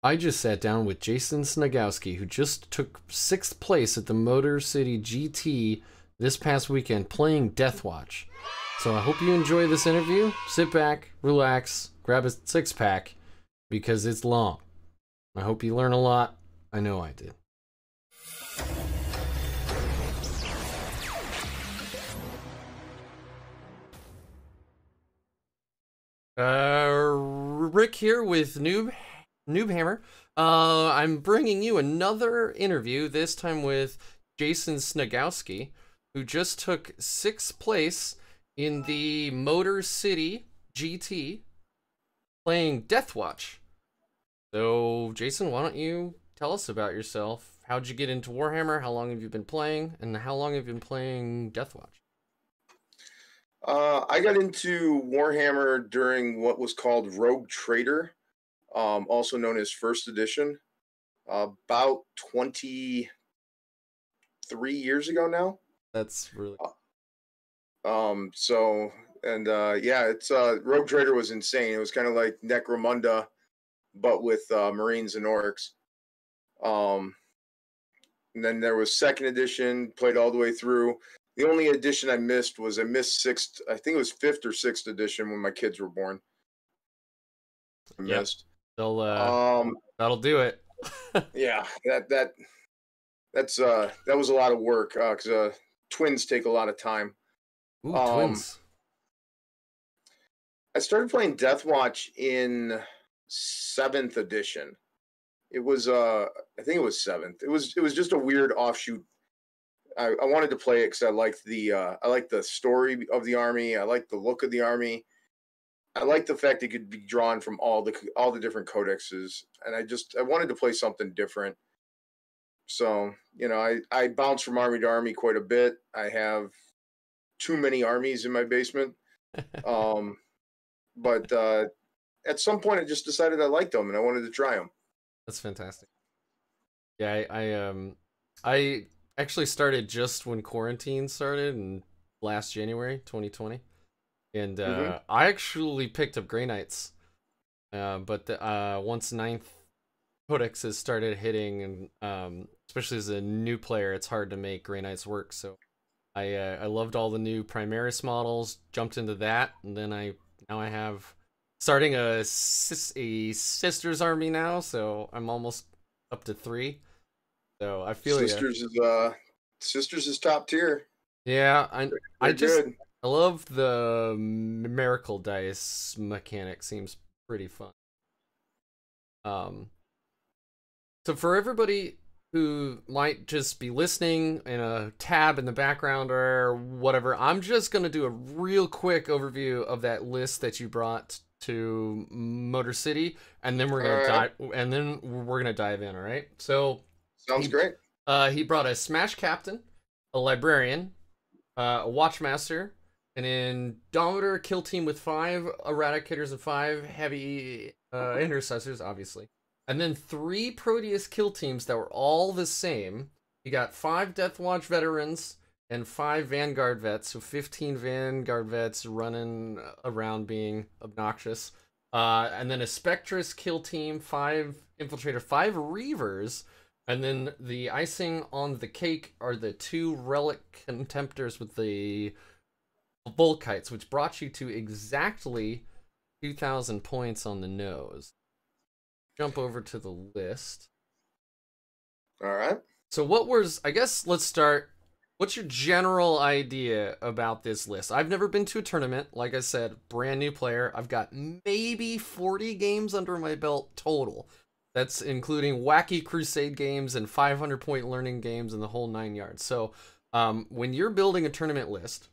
I just sat down with Jason Sniegowski, who just took 6th place at the Motor City GT this past weekend playing Deathwatch. So I hope you enjoy this interview. Sit back, relax, grab a 6-pack, because it's long. I hope you learn a lot. I know I did. Rick here with Noob Hammer. I'm bringing you another interview, this time with Jason Sniegowski, who just took 6th place in the Motor City GT playing Deathwatch. So, Jason, why don't you tell us about yourself? How'd you get into Warhammer? How long have you been playing? And how long have you been playing Deathwatch? I got into Warhammer during what was called Rogue Trader, also known as First Edition, about 23 years ago now. That's really yeah, it's Rogue Trader was insane. It was kind of like Necromunda, but with Marines and Orcs. And then there was 2nd edition, played all the way through. The only edition I missed was 6th, I think it was 5th or 6th edition when my kids were born. I missed. That'll do it. Yeah, that was a lot of work because twins take a lot of time. Ooh, twins. I started playing Deathwatch in 7th edition. It was I think it was 7th. It was just a weird offshoot. I wanted to play it because I liked the story of the army. I liked the look of the army. I liked the fact it could be drawn from all the different codexes, and I wanted to play something different. So, you know, I bounce from army to army quite a bit. I have too many armies in my basement. But at some point I just decided I liked them and I wanted to try them. That's fantastic. Yeah, I actually started just when quarantine started in last January 2020, and I actually picked up Grey Knights, but once 9th codexes started hitting, and especially as a new player, it's hard to make Grey Knights work. So I loved all the new Primaris models, jumped into that, and then now I have starting a Sisters army now, so I'm almost up to 3. So I feel Sisters is top tier. Yeah, I love the miracle dice mechanic. Seems pretty fun. So for everybody who might just be listening in a tab in the background or whatever, I'm just gonna do a real quick overview of that list that you brought to Motor City, and then we're gonna dive in. All right. So sounds great. He brought a Smash Captain, a Librarian, a Watchmaster, an Indomitor kill team with 5 Eradicators and 5 heavy Intercessors, obviously. And then 3 Proteus kill teams that were all the same. You got 5 Deathwatch veterans and 5 Vanguard vets, so 15 Vanguard vets running around being obnoxious. And then a Spectrus kill team, 5 Infiltrator, 5 Reavers. And then the icing on the cake are the 2 Relic Contemptors with the Volkites, which brought you to exactly 2,000 points on the nose. Jump over to the list. All right. So I guess let's start. What's your general idea about this list? I've never been to a tournament. Like I said, brand new player. I've got maybe 40 games under my belt total. That's including wacky crusade games and 500-point learning games and the whole 9 yards. So when you're building a tournament list,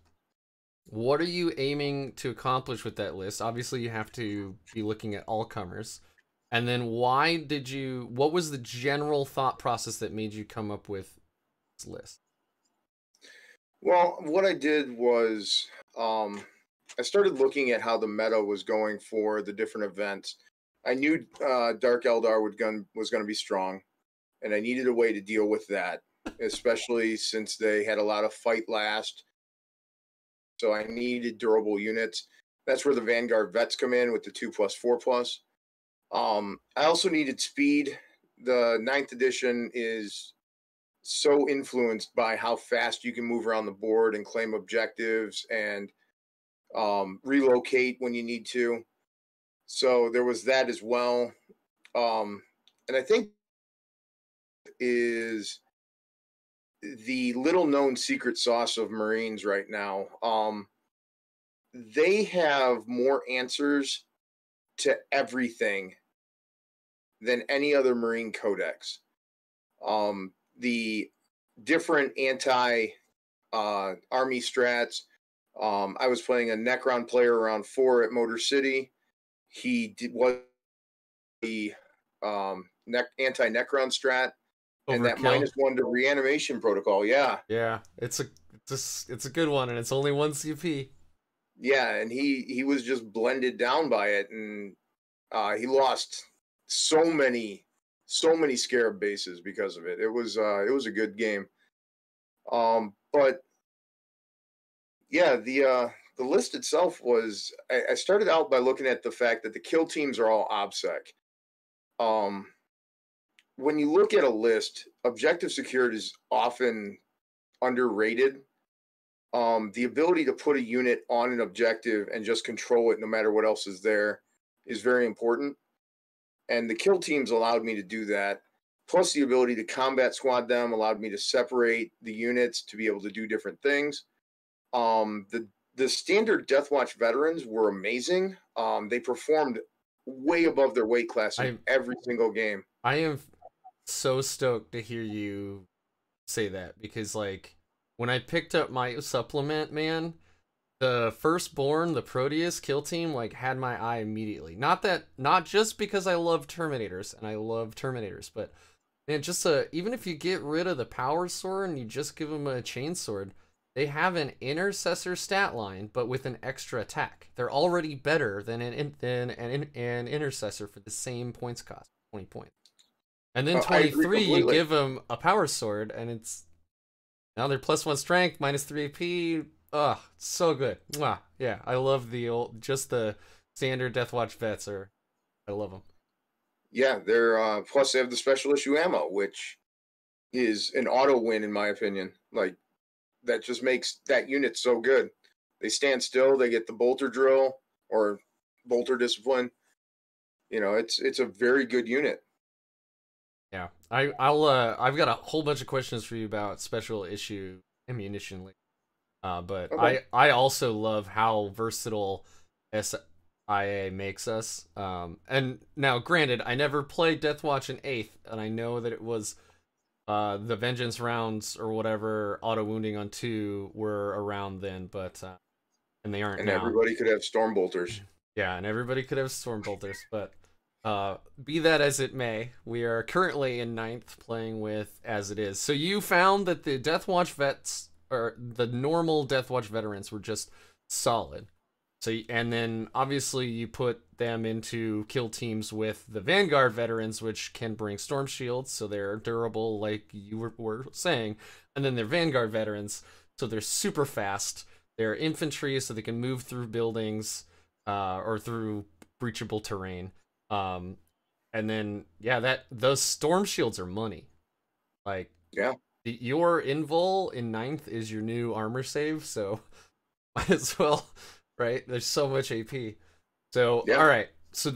what are you aiming to accomplish with that list? Obviously, you have to be looking at all comers. And then what was the general thought process that made you come up with this list? Well, what I did was I started looking at how the meta was going for the different events. I knew Dark Eldar was going to be strong, and I needed a way to deal with that, especially since they had a lot of fight last. So I needed durable units. That's where the Vanguard vets come in with the 2+4+. I also needed speed. The ninth edition is so influenced by how fast you can move around the board and claim objectives and relocate when you need to. So there was that as well. And I think is the little known secret sauce of Marines right now. They have more answers to everything than any other Marine codex. The different anti army strats. I was playing a Necron player around 4 at Motor City. He was the anti-Necron strat, and that -1 to reanimation protocol. Yeah, it's a good one, and it's only 1 CP. Yeah, and he was just blended down by it, and he lost so many scarab bases because of it. It was a good game. But yeah, the list itself was. I started out by looking at the fact that the kill teams are all OBSEC. When you look at a list, objective secured is often underrated. The ability to put a unit on an objective and just control it no matter what else is there is very important. And the kill teams allowed me to do that. Plus the ability to combat squad them allowed me to separate the units to be able to do different things. The standard Deathwatch veterans were amazing. They performed way above their weight class in every single game. I am so stoked to hear you say that, because like when I picked up my supplement, man, the Firstborn, the Proteus kill team, like had my eye immediately. Not just because I love Terminators, and I love Terminators, but man, just even if you get rid of the power sword and you just give them a chain sword, they have an intercessor stat line, but with an extra attack. They're already better than an intercessor for the same points cost, 20 points. And then 23, you give them a power sword, and it's now they're +1 strength, -3 AP. Ugh, so good. Mwah. Yeah, I love the standard Deathwatch vets. I love them. Yeah, they're plus they have the special issue ammo, which is an auto win in my opinion. Like that just makes that unit so good. They stand still, they get the bolter drill or bolter discipline. You know, it's a very good unit. Yeah, I've got a whole bunch of questions for you about special issue ammunition. But okay. I also love how versatile SIA makes us. And now, granted, I never played Deathwatch in 8th, and I know that it was the Vengeance rounds or whatever auto wounding on 2 were around then, but and they aren't. And now. Everybody could have storm bolters. Yeah, and everybody could have storm bolters, but. Be that as it may, we are currently in 9th playing with As It Is. So you found that the Deathwatch vets, or the normal Deathwatch veterans, were just solid. So, and then obviously you put them into kill teams with the Vanguard veterans, which can bring storm shields, so they're durable, like you were saying. And then they're Vanguard veterans, so they're super fast. They're infantry, so they can move through buildings or through breachable terrain. And then yeah, those storm shields are money. Like yeah, your invul in 9th is your new armor save, so might as well, right? There's so much AP. So yeah. All right. So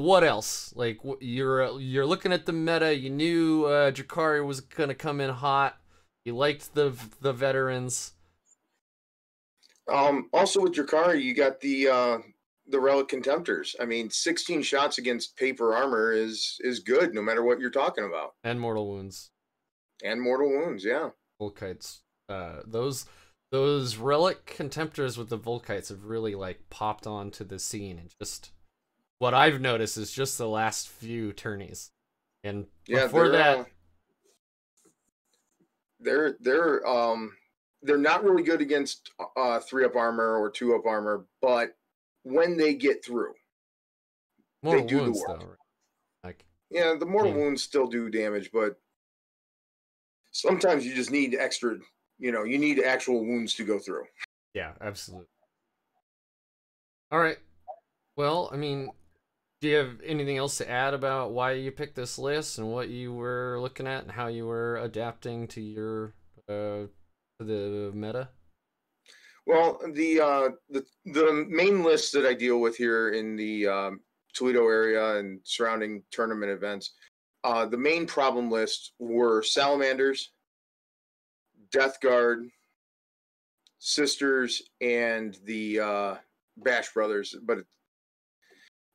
what else? Like you're looking at the meta. You knew Drakari was gonna come in hot. You liked the veterans. Also with Drakari, you got the relic contemptors. I mean, 16 shots against paper armor is good no matter what you're talking about. And mortal wounds. Yeah. Volkites. Those relic contemptors with the Volkites have really like popped onto the scene, and just what I've noticed is just the last few tourneys. And yeah, before that, they're not really good against 3-up armor or 2-up armor, but when they get through, mortal they do wounds, the work. Though, right? Like, yeah, the mortal wounds still do damage, but sometimes you just need extra. You know, you need actual wounds to go through. Yeah, absolutely. All right. Well, I mean, Do you have anything else to add about why you picked this list and what you were looking at and how you were adapting to your to the meta? Well, the main list that I deal with here in the Toledo area and surrounding tournament events, the main problem list were Salamanders, Death Guard, Sisters, and the Bash Brothers.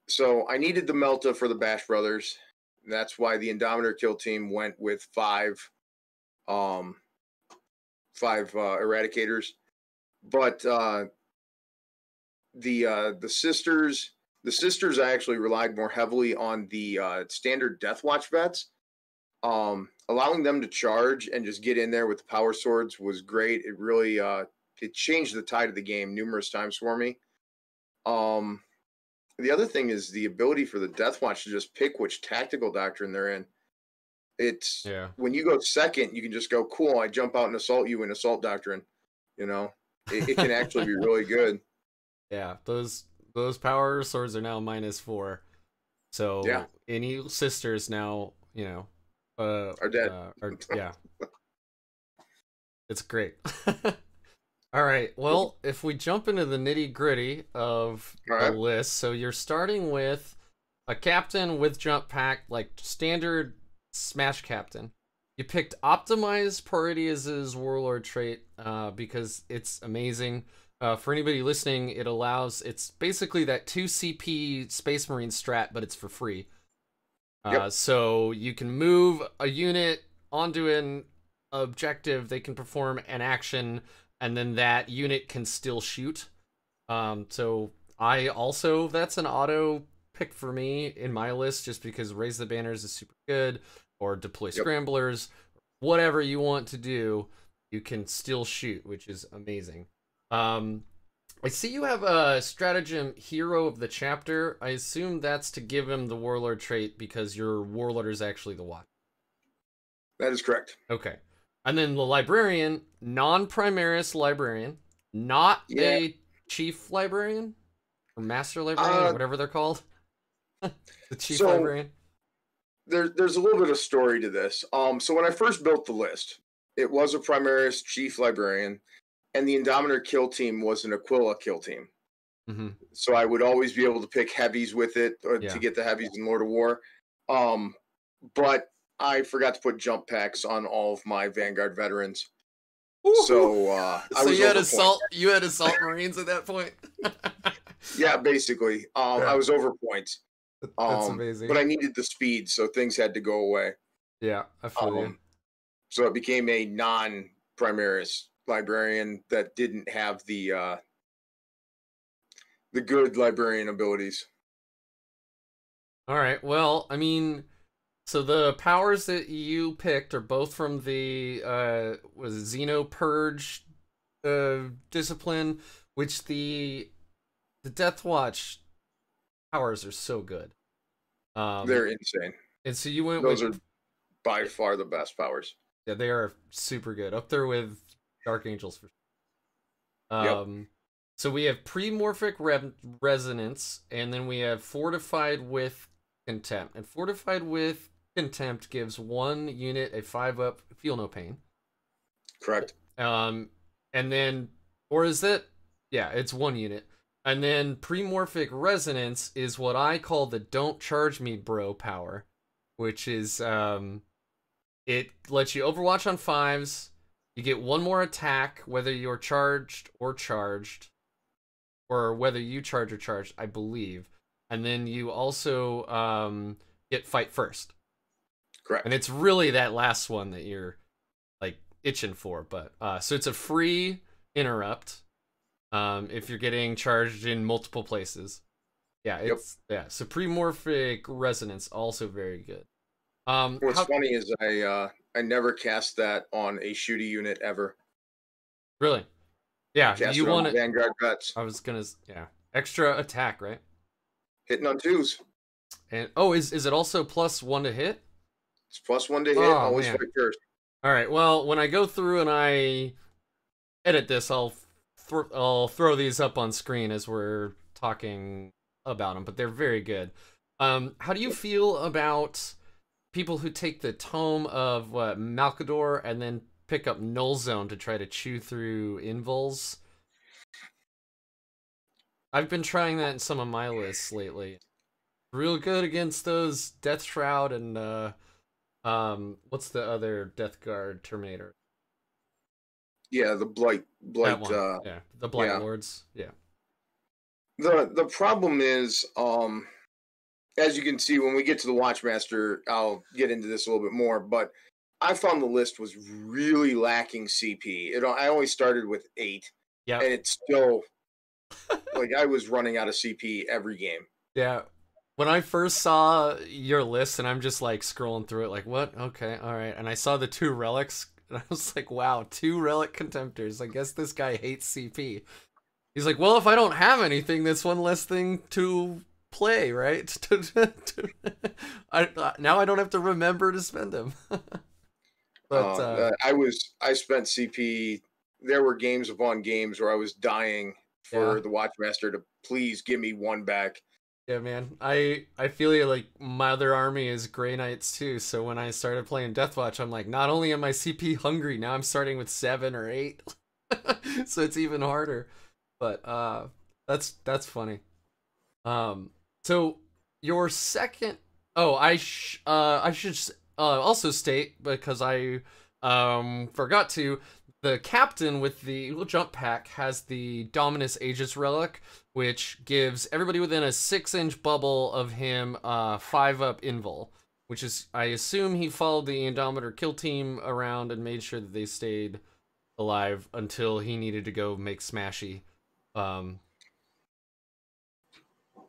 So I needed the Melta for the Bash Brothers. That's why the Indomitor kill team went with five Eradicators. But the sisters, I actually relied more heavily on the standard Deathwatch vets. Allowing them to charge and just get in there with the power swords was great. It really it changed the tide of the game numerous times for me. The other thing is the ability for the Deathwatch to just pick which tactical doctrine they're in. It's when you go second, you can just go, cool, I jump out and assault you in assault doctrine. You know, it can actually be really good. Yeah, those power swords are now -4. So any sisters now, you know, are dead. Yeah. It's great. All right. Well, if we jump into the nitty-gritty of the list, so you're starting with a captain with jump pack, like standard Smash captain. You picked optimized Proteus's warlord trait because it's amazing. For anybody listening, it's basically that 2 CP Space Marine strat, but it's for free. So you can move a unit onto an objective, they can perform an action, and then that unit can still shoot. So that's an auto pick for me in my list, just because Raise the Banners is super good, or deploy scramblers, whatever you want to do, you can still shoot, which is amazing. I see you have a stratagem hero of the chapter. I assume that's to give him the warlord trait because your warlord is actually the watch. That is correct. Okay. And then the librarian, non-Primaris librarian, not a chief librarian or master librarian, whatever they're called. The chief librarian. There's a little bit of story to this. So when I first built the list, it was a Primaris chief librarian, and the Indomitor kill team was an Aquila kill team. Mm-hmm. So I would always be able to pick heavies with it to get the heavies in Lord of War. But I forgot to put jump packs on all of my Vanguard veterans. So you had assault Marines at that point. Yeah, basically. I was over points. That's amazing. But I needed the speed, so things had to go away. Yeah, I feel you. So it became a non-Primaris librarian that didn't have the good librarian abilities. All right. Well, I mean, so the powers that you picked are both from the Xeno Purge discipline, which the Deathwatch powers are so good. They're insane. And so you went Those are by far the best powers. Yeah, they are super good. Up there with Dark Angels for sure. So we have Premorphic Resonance, and then we have Fortified with Contempt. And Fortified with Contempt gives one unit a 5-up, Feel No Pain. Correct. And then, or is it? Yeah, it's one unit. And then Premorphic Resonance is what I call the Don't Charge Me Bro power, which is, it lets you Overwatch on 5s. You get one more attack, whether you're charged, or whether you charge or charged, I believe. And then you also get Fight First. Correct. And it's really that last one that you're like itching for. But so it's a free interrupt if you're getting charged in multiple places. Yeah, it's So Premorphic Resonance also very good. What's funny is I never cast that on a shooty unit ever. Really? Yeah, you want it. Vanguard vets. I was gonna, extra attack, right? Hitting on 2s. And is it also +1 to hit? It's +1 to hit. Always fight first. All right. Well, when I go through and I edit this, I'll throw these up on screen as we're talking about them. But they're very good. How do you feel about people who take the tome of Malkador and then pick up Null Zone to try to chew through invuls? I've been trying that in some of my lists lately. Real good against those Death Shroud and what's the other Death Guard Terminator? Yeah, the blight. That one. Yeah, the Blight yeah. Lords. Yeah. The problem is, as you can see, when we get to the Watchmaster, I'll get into this a little bit more, but I found the list was really lacking CP. I only started with 8, Yeah. and it's still like I was running out of CP every game. Yeah. When I first saw your list, and I'm just like scrolling through it, like, what? Okay, all right. And I saw the 2 relics, and I was like, wow, 2 relic contemptors. I guess this guy hates CP. He's like, well, if I don't have anything, that's one less thing to play, right? Now I don't have to remember to spend them. But I spent CP. There were games upon games where I was dying for the Watchmaster to please give me 1 back. Yeah, man. I feel you. Like, my other army is Grey Knights too, so when I started playing Deathwatch, I'm like, not only am I CP hungry, now I'm starting with 7 or 8. So it's even harder. But that's funny. So your second, I should also state, because I forgot to, the captain with the jump pack has the Dominus Aegis relic, which gives everybody within a 6-inch bubble of him 5-up invul, which is, I assume he followed the Indomitor kill team around and made sure that they stayed alive until he needed to go make smashy.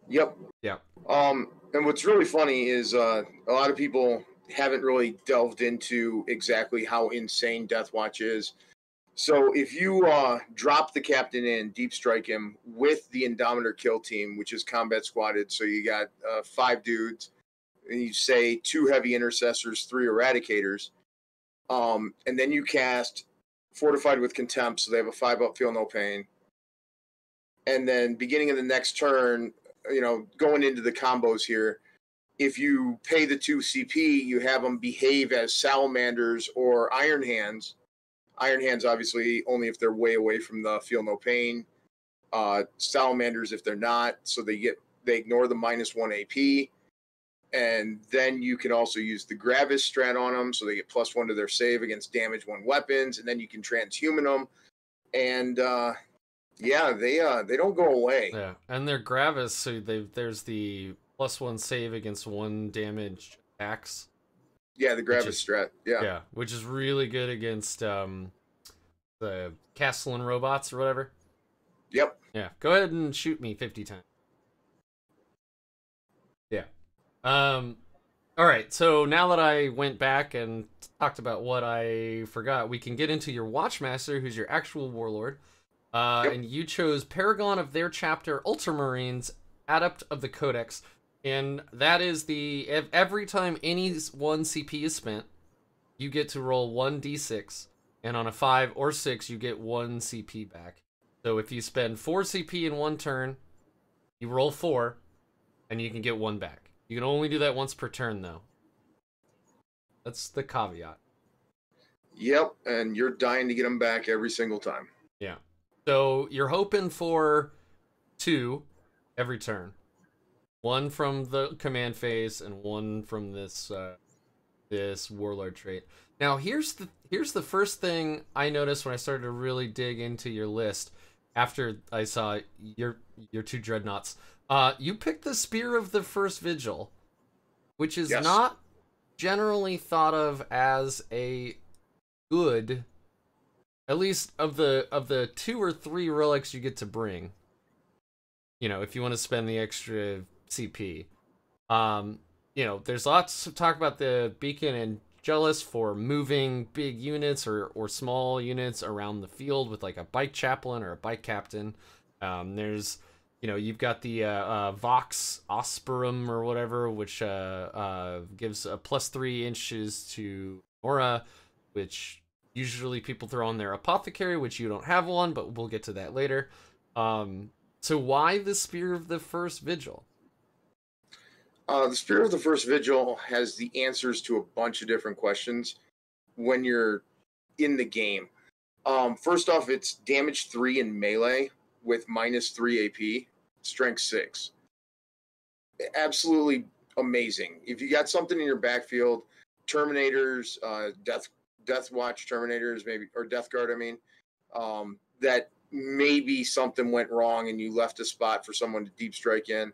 Yep. Yeah. And what's really funny is a lot of people haven't really delved into exactly how insane Deathwatch is. So if you drop the captain in, deep strike him with the Indomitor kill team, which is combat squatted, so you got 5 dudes, and you say 2 heavy intercessors, 3 eradicators, and then you cast Fortified with Contempt, so they have a 5-up feel no pain. And then beginning of the next turn, going into the combos here, if you pay the 2 CP, you have them behave as Salamanders or Iron Hands. Iron Hands, obviously, only if they're way away from the feel no pain. Salamanders, if they're not, so they ignore the -1 AP. And then you can also use the Gravis strat on them, so they get +1 to their save against damage 1 weapons, and then you can transhuman them. And yeah, they don't go away. Yeah, and they're Gravis, so there's the +1 save against 1 damage attacks. Yeah, the Gravis strat. Yeah. Yeah, which is really good against the Castellan robots or whatever. Yep. Yeah, go ahead and shoot me 50 times. Yeah. All right, so now that I went back and talked about what I forgot, we can get into your Watchmaster, who's your actual warlord. Yep. And you chose Paragon of their chapter, Ultramarines, Adept of the Codex. And that is every time any 1 CP is spent, you get to roll 1d6. And on a 5 or 6, you get 1 CP back. So if you spend 4 CP in 1 turn, you roll 4, and you can get 1 back. You can only do that once per turn, though. That's the caveat. Yep, and you're dying to get them back every single time. Yeah. So you're hoping for 2 every turn. 1 from the command phase and 1 from this warlord trait. Now here's the first thing I noticed when I started to really dig into your list after I saw your 2 dreadnoughts. You picked the Spear of the First Vigil, which is not generally thought of as a good, at least of the 2 or 3 relics you get to bring. If you want to spend the extra CP. There's lots of talk about the Beacon and Jealous for moving big units or small units around the field with like a bike chaplain or a bike captain. There's, you've got the Vox Osperum or whatever, which gives a +3 inches to Aura, which usually people throw on their Apothecary, which you don't have one, but we'll get to that later. So why the Spear of the First Vigil? The Spirit of the First Vigil has the answers to a bunch of different questions when you're in the game. First off, it's damage 3 in melee with -3 AP, strength 6. Absolutely amazing. If you got something in your backfield, Terminators, Deathwatch Terminators, maybe, or Death Guard, I mean, that maybe something went wrong and you left a spot for someone to deep strike in,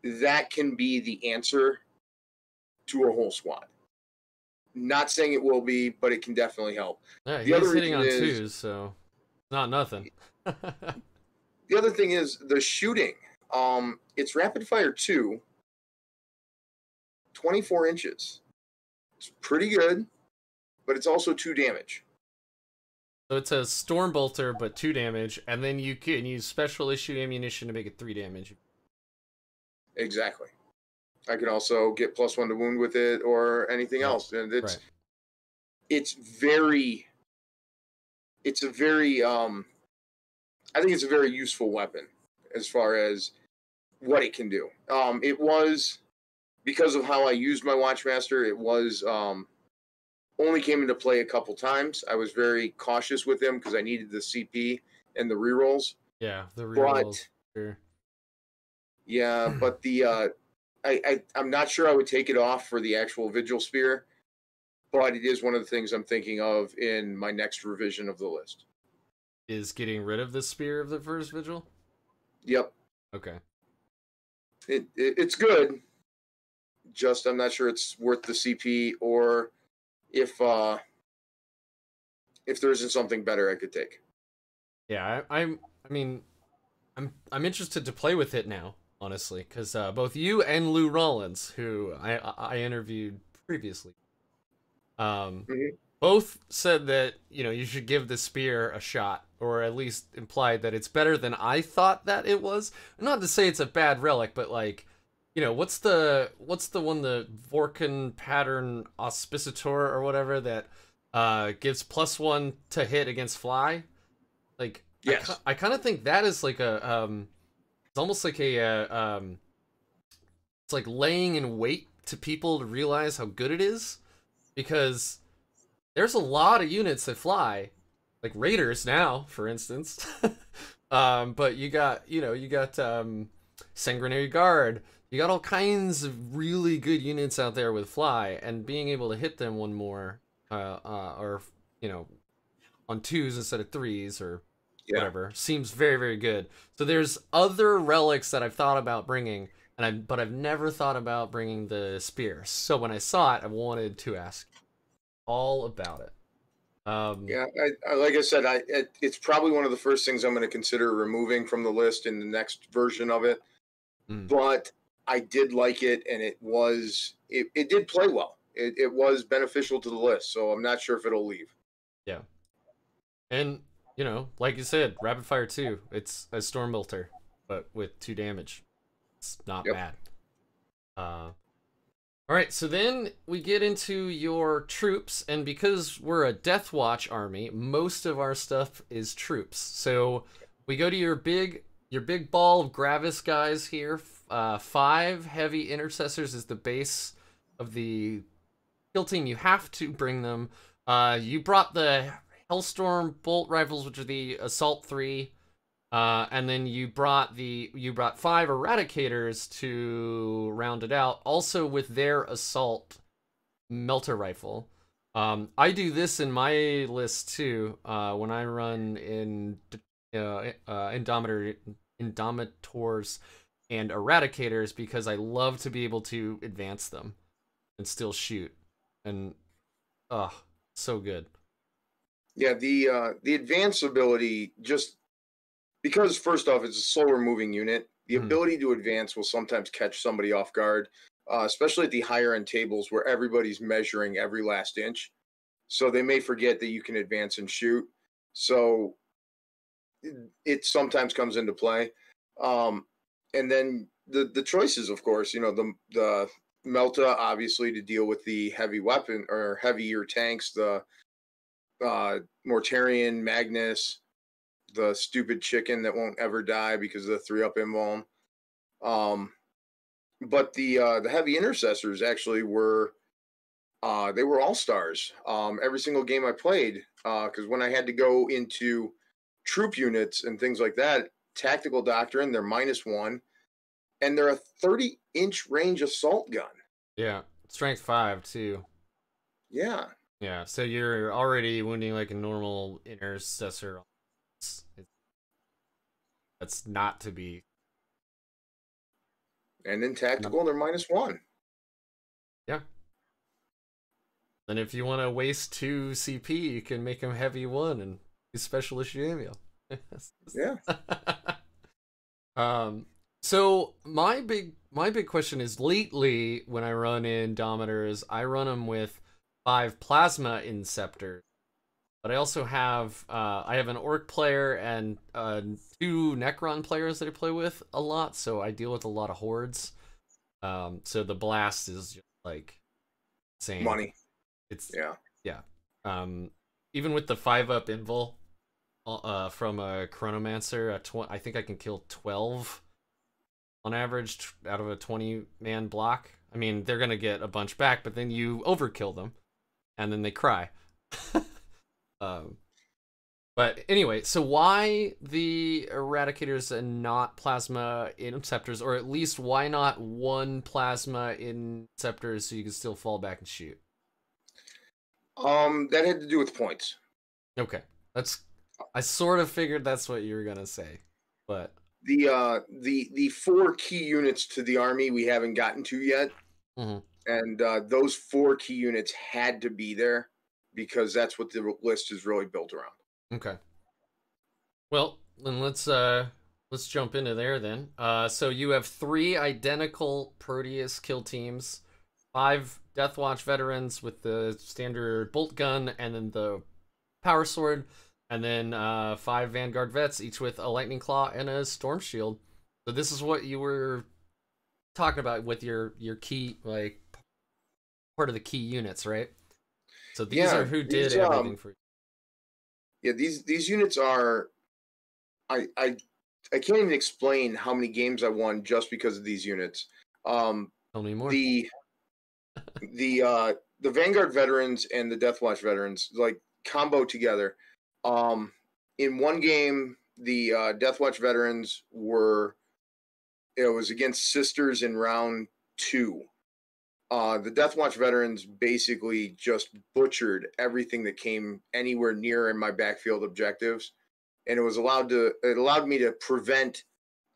that can be the answer to a whole squad. Not saying it will be, but it can definitely help. Yeah, The he's other hitting on reason is, twos, so not nothing. the other thing is the shooting. It's rapid fire 2, 24 inches. It's pretty good, but it's also 2 damage. So it's a storm bolter, but 2 damage, and then you can use special issue ammunition to make it 3 damage. Exactly. I can also get +1 to wound with it or anything else, and it's it's a very I think it's a very useful weapon as far as what it can do. It was, because of how I used my Watchmaster, it was only came into play a couple times. I was very cautious with him because I needed the CP and the rerolls. Yeah, the rerolls. Sure. Yeah, but the I'm not sure I would take it off for the actual Vigil Spear, but it is one of the things I'm thinking of in my next revision of the list. Is getting rid of the Spear of the First Vigil? Yep. Okay. It's good. Just I'm not sure it's worth the CP, or if there isn't something better I could take. Yeah, I mean, I'm interested to play with it now, honestly, because both you and Lou Rollins, who I interviewed previously, both said that you should give the spear a shot, or at least implied that it's better than I thought that it was. Not to say it's a bad relic, but like, what's the one, the Vorkan pattern auspicitor or whatever that gives +1 to hit against fly? Like, yes, I kind of think that is like a it's almost like a it's like laying in wait to people to realize how good it is, because there's a lot of units that fly, like Raiders now, for instance. But you got Sanguinary Guard. You got all kinds of really good units out there with fly, and being able to hit them one more, or on 2s instead of 3s, or whatever, seems very, very good. So there's other relics that I've thought about bringing, but I've never thought about bringing the spear. So when I saw it, I wanted to ask all about it. Yeah, I like I said, it's probably one of the first things I'm going to consider removing from the list in the next version of it. But I did like it, and it did play well. It was beneficial to the list, so I'm not sure if it'll leave. Yeah. And, like you said, Rapid Fire 2, it's a Storm Bolter, but with 2 damage. It's not bad. Alright, so then we get into your troops, and because we're a Deathwatch army, most of our stuff is troops. So we go to your big ball of Gravis guys here. 5 heavy intercessors is the base of the kill team. You have to bring them. You brought the Hellstorm bolt rifles, which are the Assault 3, and then you brought 5 Eradicators to round it out, also with their Assault Melter Rifle. I do this in my list too, when I run in Indomitors and Eradicators, because I love to be able to advance them and still shoot. And so good. Yeah, the advance ability, just because first off it's a slower moving unit, the ability to advance will sometimes catch somebody off guard, especially at the higher end tables where everybody's measuring every last inch. So they may forget that you can advance and shoot. So it sometimes comes into play. And then the choices, of course, the Melta, obviously, to deal with the heavy weapon or heavier tanks, the Mortarion, Magnus, the stupid chicken that won't ever die because of the 3-up invuln. but the heavy intercessors actually were they were all stars. Every single game I played, because when I had to go into troop units and things like that, tactical doctrine, they're -1, and they're a 30-inch range assault gun. Yeah, strength 5 too. Yeah. Yeah, so you're already wounding like a normal intercessor. That's not to be. And in tactical, they're -1. Yeah. And if you want to waste 2 CP, you can make them heavy 1 and use special issue ammo. Yeah. So my big question is, lately when I run Indomitors, I run them with 5 plasma inceptors. But I also have I have an orc player and 2 Necron players that I play with a lot, so I deal with a lot of hordes. So the blast is just like insane. Money. It's yeah. Even with the 5-up invul from a Chronomancer, I think I can kill 12 on average out of a 20-man block. I mean, they're gonna get a bunch back, but then you overkill them, and then they cry. But anyway, so why the Eradicators and not Plasma Inceptors, or at least why not 1 Plasma Inceptors so you can still fall back and shoot? That had to do with points. Okay, I sort of figured that's what you were gonna say, but the 4 key units to the army we haven't gotten to yet, and those 4 key units had to be there because that's what the list is really built around. Okay. Well, then let's jump into there then. So you have 3 identical Proteus kill teams, 5 Deathwatch veterans with the standard bolt gun and then the power sword, and then 5 Vanguard vets, each with a lightning claw and a storm shield. So this is what you were talking about with your key, like part of the key units, right? So these are who did everything for you. Yeah, these units are. I can't even explain how many games I won just because of these units. Tell me more. The Vanguard veterans and the Deathwatch veterans like combo together. In one game, the Deathwatch veterans it was against Sisters in round 2. The Deathwatch veterans basically just butchered everything that came anywhere near in my backfield objectives, and it allowed me to prevent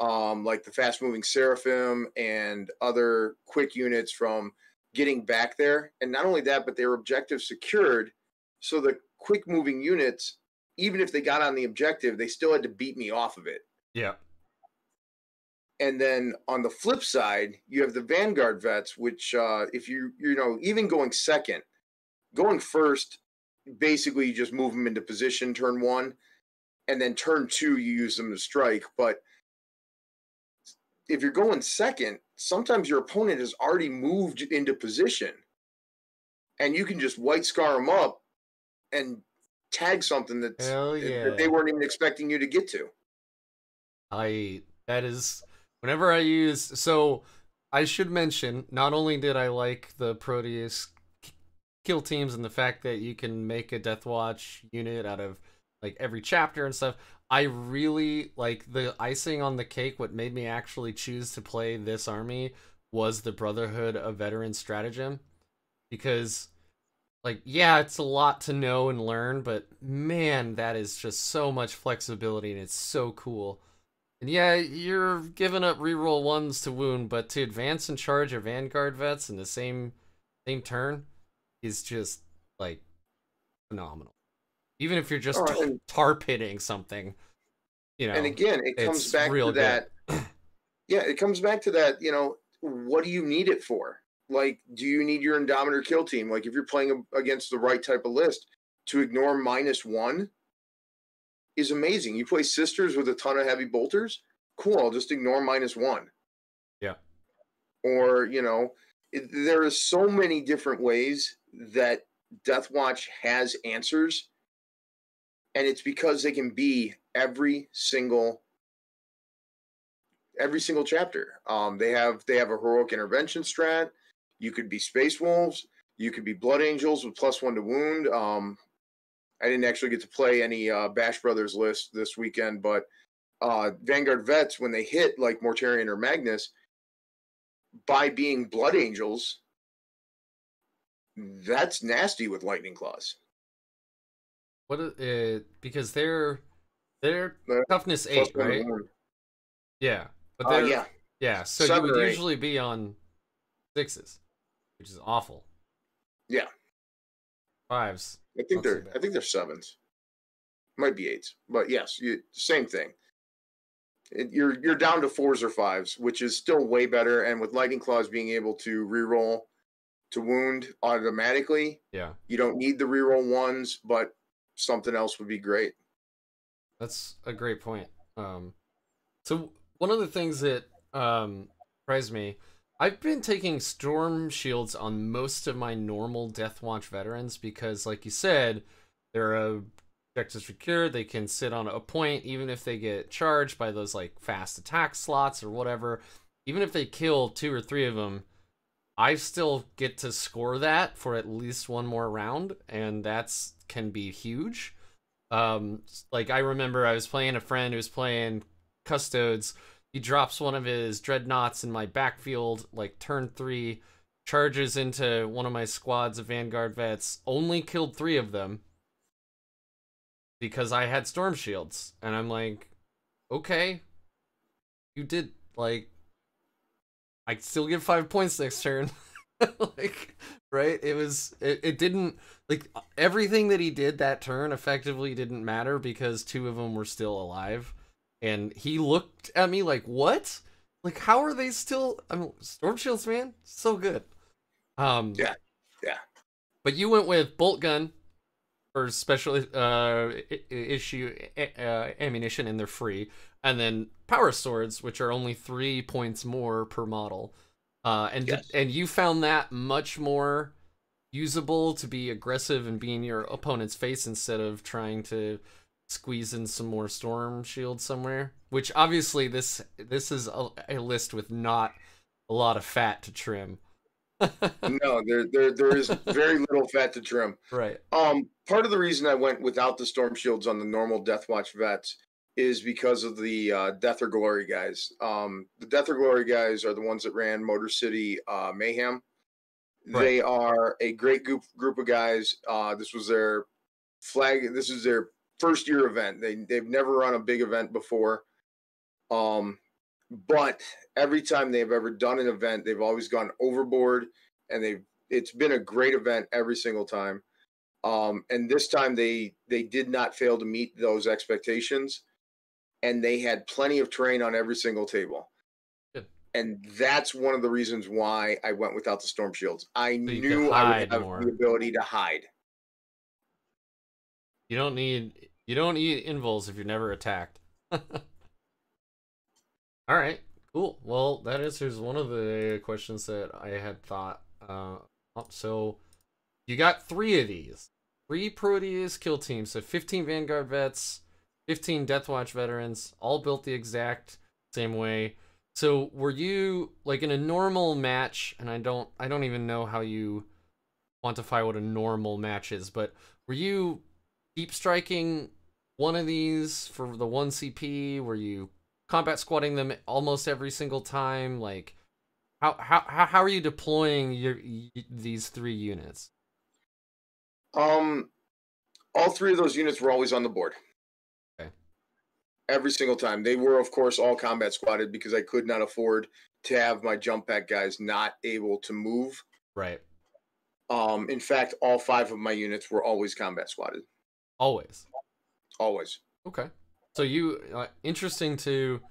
like the fast moving Seraphim and other quick units from getting back there. And not only that, but their objective secured, so the quick moving units, even if they got on the objective, they still had to beat me off of it. Yeah. And then on the flip side, you have the Vanguard vets, which if you even going second, going first, basically you just move them into position turn 1, and then turn 2 you use them to strike. But if you're going second, sometimes your opponent has already moved into position, and you can just white scar them up and tag something that they weren't even expecting you to get to. That is. Whenever I use, so I should mention, not only did I like the Proteus kill teams and the fact that you can make a Deathwatch unit out of like every chapter and stuff, I really like the icing on the cake. What made me actually choose to play this army was the Brotherhood of Veteran Stratagem, because like, yeah, it's a lot to know and learn, but man, that is just so much flexibility and it's so cool. And yeah, you're giving up reroll 1s to wound, but to advance and charge your Vanguard vets in the same turn is just like phenomenal. Even if you're just tar pitting something, And again, it comes back to that. Yeah, it comes back to that. What do you need it for? Like, do you need your Indomitor kill team? Like, if you're playing against the right type of list, to ignore -1 is amazing. You play Sisters with a ton of heavy bolters, cool, I'll just ignore -1. Yeah. Or, there are so many different ways that Deathwatch has answers, and it's because they can be every single every single chapter. They have a heroic intervention strat. You could be Space Wolves. You could be Blood Angels with +1 to wound. I didn't actually get to play any Bash Brothers list this weekend, but Vanguard Vets, when they hit like Mortarion or Magnus, by being Blood Angels, that's nasty with Lightning Claws. Because they're toughness 8, right? Yeah, but they're yeah. So you would usually be on 6s, which is awful. Yeah, 5s. I think they're 7s. Might be 8s, but yes, same thing. You're down to 4s or 5s, which is still way better. And with Lightning Claws being able to reroll to wound automatically, yeah, you don't need the reroll 1s, but something else would be great. That's a great point. So one of the things that surprised me, I've been taking Storm Shields on most of my normal Deathwatch veterans because, like you said, they're objectives secured. They can sit on a point even if they get charged by those like fast attack slots or whatever. Even if they kill 2 or 3 of them, I still get to score that for at least one more round, and that's can be huge. Like I remember I was playing a friend who was playing Custodes. He drops one of his dreadnoughts in my backfield, like turn 3, charges into one of my squads of Vanguard Vets, only killed 3 of them because I had Storm Shields. And I'm like, okay, you did, like, I still get 5 points next turn. Like, right? It didn't, like, everything that he did that turn effectively didn't matter because 2 of them were still alive. And he looked at me like, what? Like, how are they still? I mean, Storm Shields, man, so good. Yeah. But you went with Bolt Gun for special issue ammunition, and they're free. And then Power Swords, which are only 3 points more per model. And you found that much more usable to be aggressive and be in your opponent's face instead of trying to squeeze in some more Storm Shield somewhere, which obviously this is a list with not a lot of fat to trim. No, there is very little fat to trim. Right. Part of the reason I went without the Storm Shields on the normal Deathwatch vets is because of the Death or Glory guys. The Death or Glory guys are the ones that ran Motor City Mayhem. Right. They are a great group of guys. This was their flag. This is their first year event. They've never run a big event before. But every time they've ever done an event, they've always gone overboard, and it's been a great event every single time. And this time they did not fail to meet those expectations, and they had plenty of terrain on every single table. Good. And that's one of the reasons why I went without the Storm Shields. I knew I would have the ability to hide. You don't need invuls if you're never attacked. All right, cool. Well, that answers one of the questions that I had thought. So you got 3 of these. 3 Proteus kill teams, so 15 Vanguard vets, 15 Deathwatch veterans, all built the exact same way. So were you, like, in a normal match, and I don't even know how you quantify what a normal match is, but were you deep striking one of these for the 1 CP? Were you combat squatting them almost every single time? Like, how are you deploying these 3 units? All 3 of those units were always on the board. Okay. Every single time. They were, of course, all combat squatted because I could not afford to have my jump pack guys not able to move. Right. In fact, all 5 of my units were always combat squatted. Always. Okay. So you interesting to.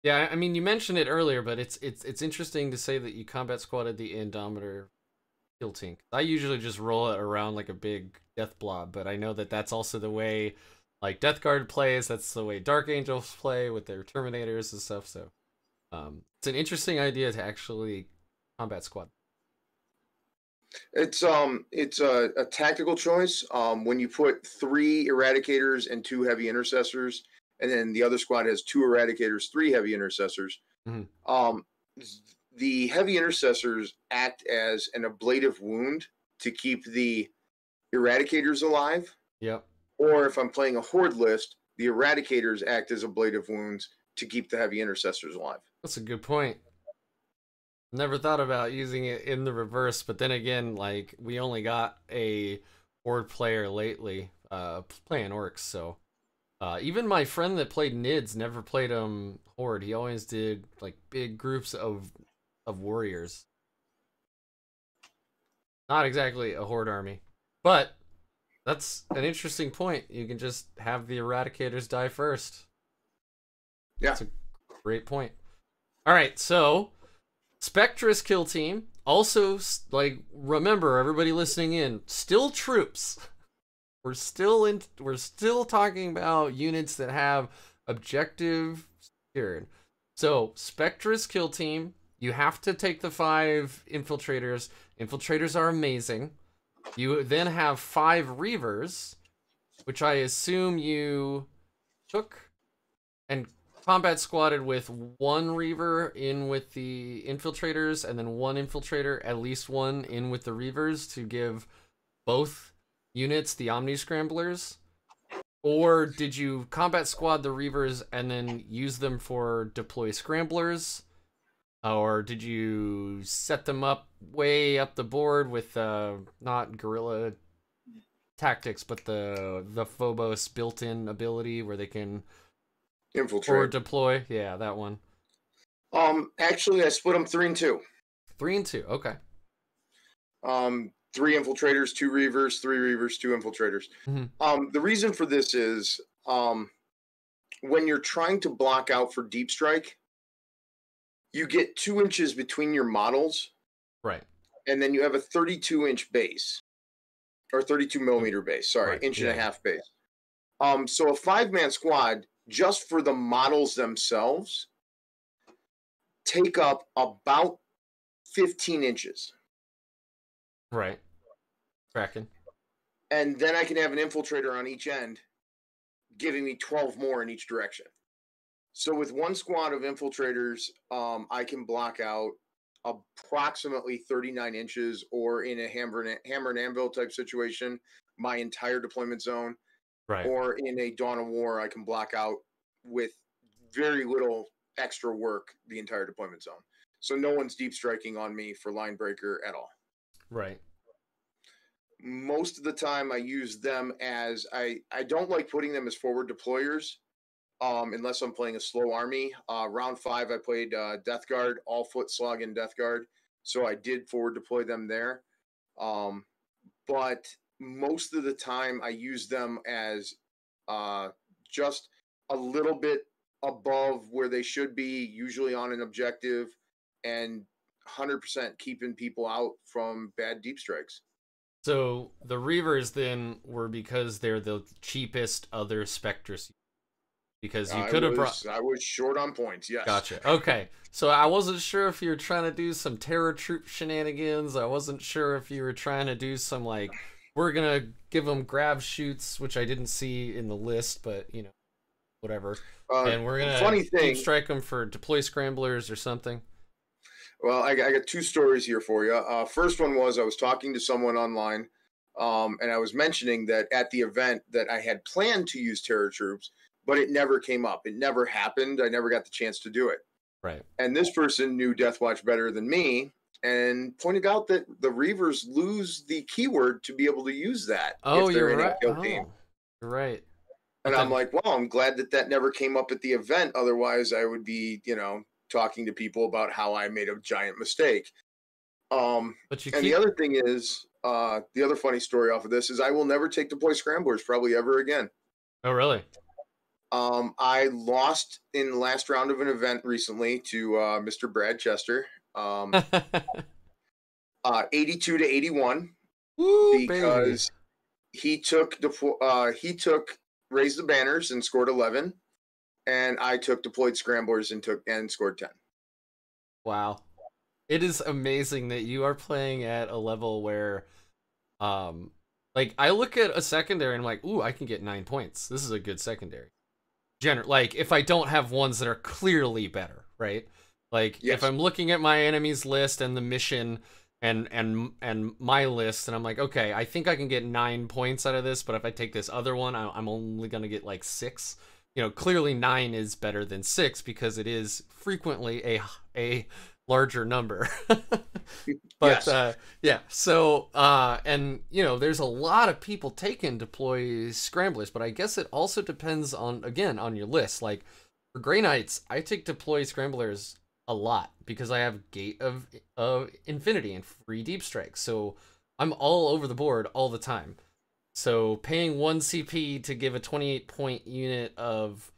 Yeah, I mean, you mentioned it earlier, but it's interesting to say that you combat squatted the Indomitor kill team. I usually just roll it around like a big death blob, but I know that that's also the way, like, Death Guard plays. That's the way Dark Angels play with their Terminators and stuff. So, it's an interesting idea to actually combat squad. It's a tactical choice. When you put 3 Eradicators and 2 Heavy Intercessors and then the other squad has 2 eradicators, 3 heavy intercessors. Mm-hmm. The heavy intercessors act as an ablative wound to keep the eradicators alive. Yep. Or if I'm playing a horde list, the eradicators act as ablative wounds to keep the heavy intercessors alive. That's a good point. Never thought about using it in the reverse, but then again, like, we only got a horde player lately playing orcs, so even my friend that played Nids never played horde. He always did like big groups of warriors. Not exactly a horde army, but that's an interesting point. You can just have the eradicators die first. Yeah, that's a great point. All right, so Spectrus kill team. Also, like, remember, everybody listening in, still troops. We're still talking about units that have objective secured. So Spectrus kill team. You have to take the 5 infiltrators. Infiltrators are amazing. You then have 5 reavers, which I assume you took and combat squatted with 1 reaver in with the infiltrators, and then 1 infiltrator, at least 1 in with the reavers, to give both units the Omni Scramblers. Or did you combat squad the reavers and then use them for deploy scramblers? Or did you set them up way up the board with not guerrilla tactics, but the Phobos built-in ability where they can infiltrate or deploy? Yeah, that one. Actually, I split them 3 and 2. 3 and 2. Okay. 3 infiltrators, 2 reavers, 3 reavers, 2 infiltrators. Mm-hmm. The reason for this is when you're trying to block out for deep strike, you get 2 inches between your models. Right. And then you have a 32-inch base. Or 32 millimeter base. Sorry, right. inch and a half base. So a 5-man squad, just for the models themselves, take up about 15 inches. Right. Tracking. And then I can have an infiltrator on each end, giving me 12 more in each direction. So with 1 squad of infiltrators, I can block out approximately 39 inches, or in a hammer and anvil type situation, my entire deployment zone. Right. Or in a Dawn of War, I can block out with very little extra work the entire deployment zone. So no one's deep striking on me for line breaker at all. Right. Most of the time I use them as, I don't like putting them as forward deployers unless I'm playing a slow army. Round 5, I played Death Guard, all foot slug and Death Guard. So I did forward deploy them there. But most of the time I use them as just a little bit above where they should be, usually on an objective, and 100% keeping people out from bad deep strikes. So the reavers then were because they're the cheapest other Spectrus. Because you could have brought... I was short on points, yes. Gotcha. Okay. So I wasn't sure if you were trying to do some terror troop shenanigans. I wasn't sure if you were trying to do some, like, we're going to give them grab shoots, which I didn't see in the list, but, you know, whatever. And we're going to deep strike them for deploy scramblers or something. Well, I got 2 stories here for you. First one was I was talking to someone online, and I was mentioning that at the event that I had planned to use terror troops, but it never came up. It never happened. I never got the chance to do it. Right. And this person knew Deathwatch better than me and pointed out that the reavers lose the keyword to be able to use that. Oh, if they're you're in right. a kill team. You're right. And I'm like, well, I'm glad that never came up at the event. Otherwise, I would be, talking to people about how I made a giant mistake. The other thing is, the other funny story off of this is I will never take deploy scramblers probably ever again. Oh, really? I lost in the last round of an event recently to Mr. Brad Chester, 82 to 81. Woo, because baby. He took raise the banners and scored 11, and I took deployed scramblers and scored 10. Wow. It is amazing that you are playing at a level where like I look at a secondary and I'm like, ooh, I can get 9 points. This is a good secondary. like if I don't have ones that are clearly better, right? Like Yes. if I'm looking at my enemy's list and the mission and my list, and I'm like, okay, I think I can get 9 points out of this, but if I take this other one, I'm only gonna get like 6. You know, clearly 9 is better than 6 because it is frequently a larger number. But Yes. yeah, so and you know, there's a lot of people taking deploy scramblers, but I guess it also depends on, again, on your list. Like for Grey Knights, I take deploy scramblers a lot because I have Gate of Infinity and free deep strike, so I'm all over the board all the time. So paying 1 CP to give a 28-point unit of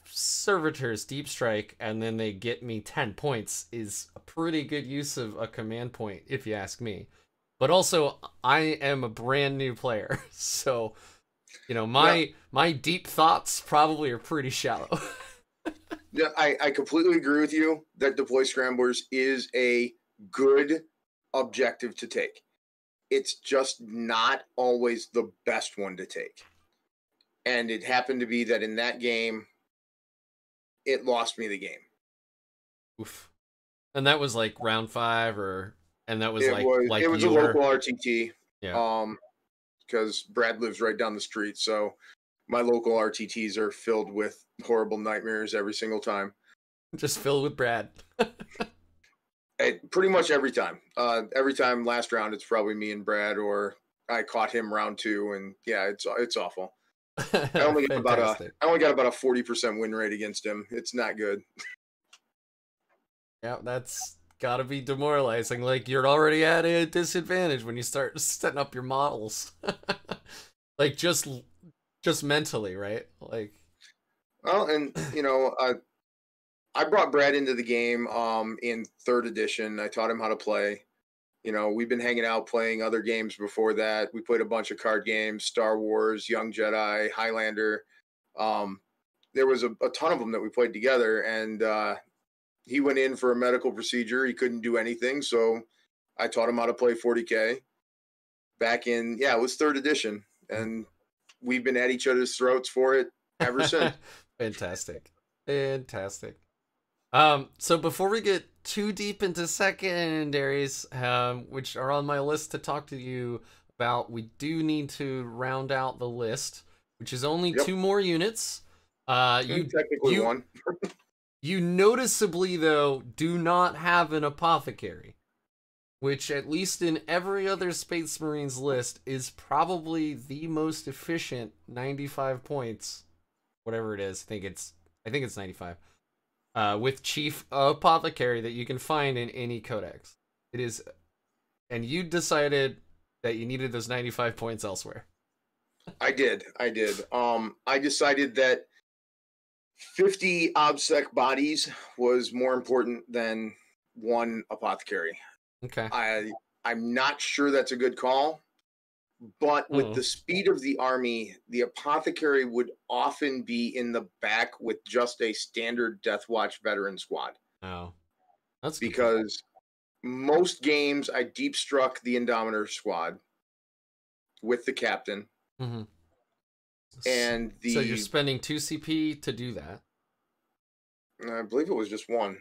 servitors deep strike and then they get me 10 points is a pretty good use of a command point, if you ask me. But also, I am a brand new player, so you know, my deep thoughts probably are pretty shallow. Yeah, I completely agree with you that deploy scramblers is a good objective to take. It's just not always the best one to take. And it happened to be that in that game, it lost me the game. Oof. And that was like round 5, and that was It was a local RTT. Yeah. Because Brad lives right down the street, so my local RTTs are filled with horrible nightmares every single time. Just filled with Brad. Pretty much every time. Every time last round, it's probably me and Brad, or I caught him round 2, and yeah, it's awful. I only got about a 40% win rate against him. It's not good. Yeah, that's gotta be demoralizing. Like you're already at a disadvantage when you start setting up your models. Like just mentally, right? Like, well, and you know, I brought Brad into the game in 3rd edition. I taught him how to play. You know, we've been hanging out playing other games before that. We played a bunch of card games, Star Wars, Young Jedi, Highlander. There was a ton of them that we played together, and he went in for a medical procedure. He couldn't do anything, so I taught him how to play 40K back in, it was 3rd edition, and we've been at each other's throats for it ever since. Fantastic. So before we get too deep into secondaries, which are on my list to talk to you about, we do need to round out the list, which is only 2 more units. Technically one. You noticeably, though, do not have an apothecary, which, at least in every other Space Marines list, is probably the most efficient 95 points, whatever it is. I think it's 95. With Chief Apothecary that you can find in any codex. It is, and you decided that you needed those 95 points elsewhere. I did. I decided that 50 obsec bodies was more important than 1 apothecary. Okay. I'm not sure that's a good call, but with the speed of the army, the apothecary would often be in the back with just a standard Deathwatch veteran squad. Oh, that's because most games I deep struck the Indomitor squad with the captain. Mm-hmm. And so you're spending 2 CP to do that. I believe it was just 1.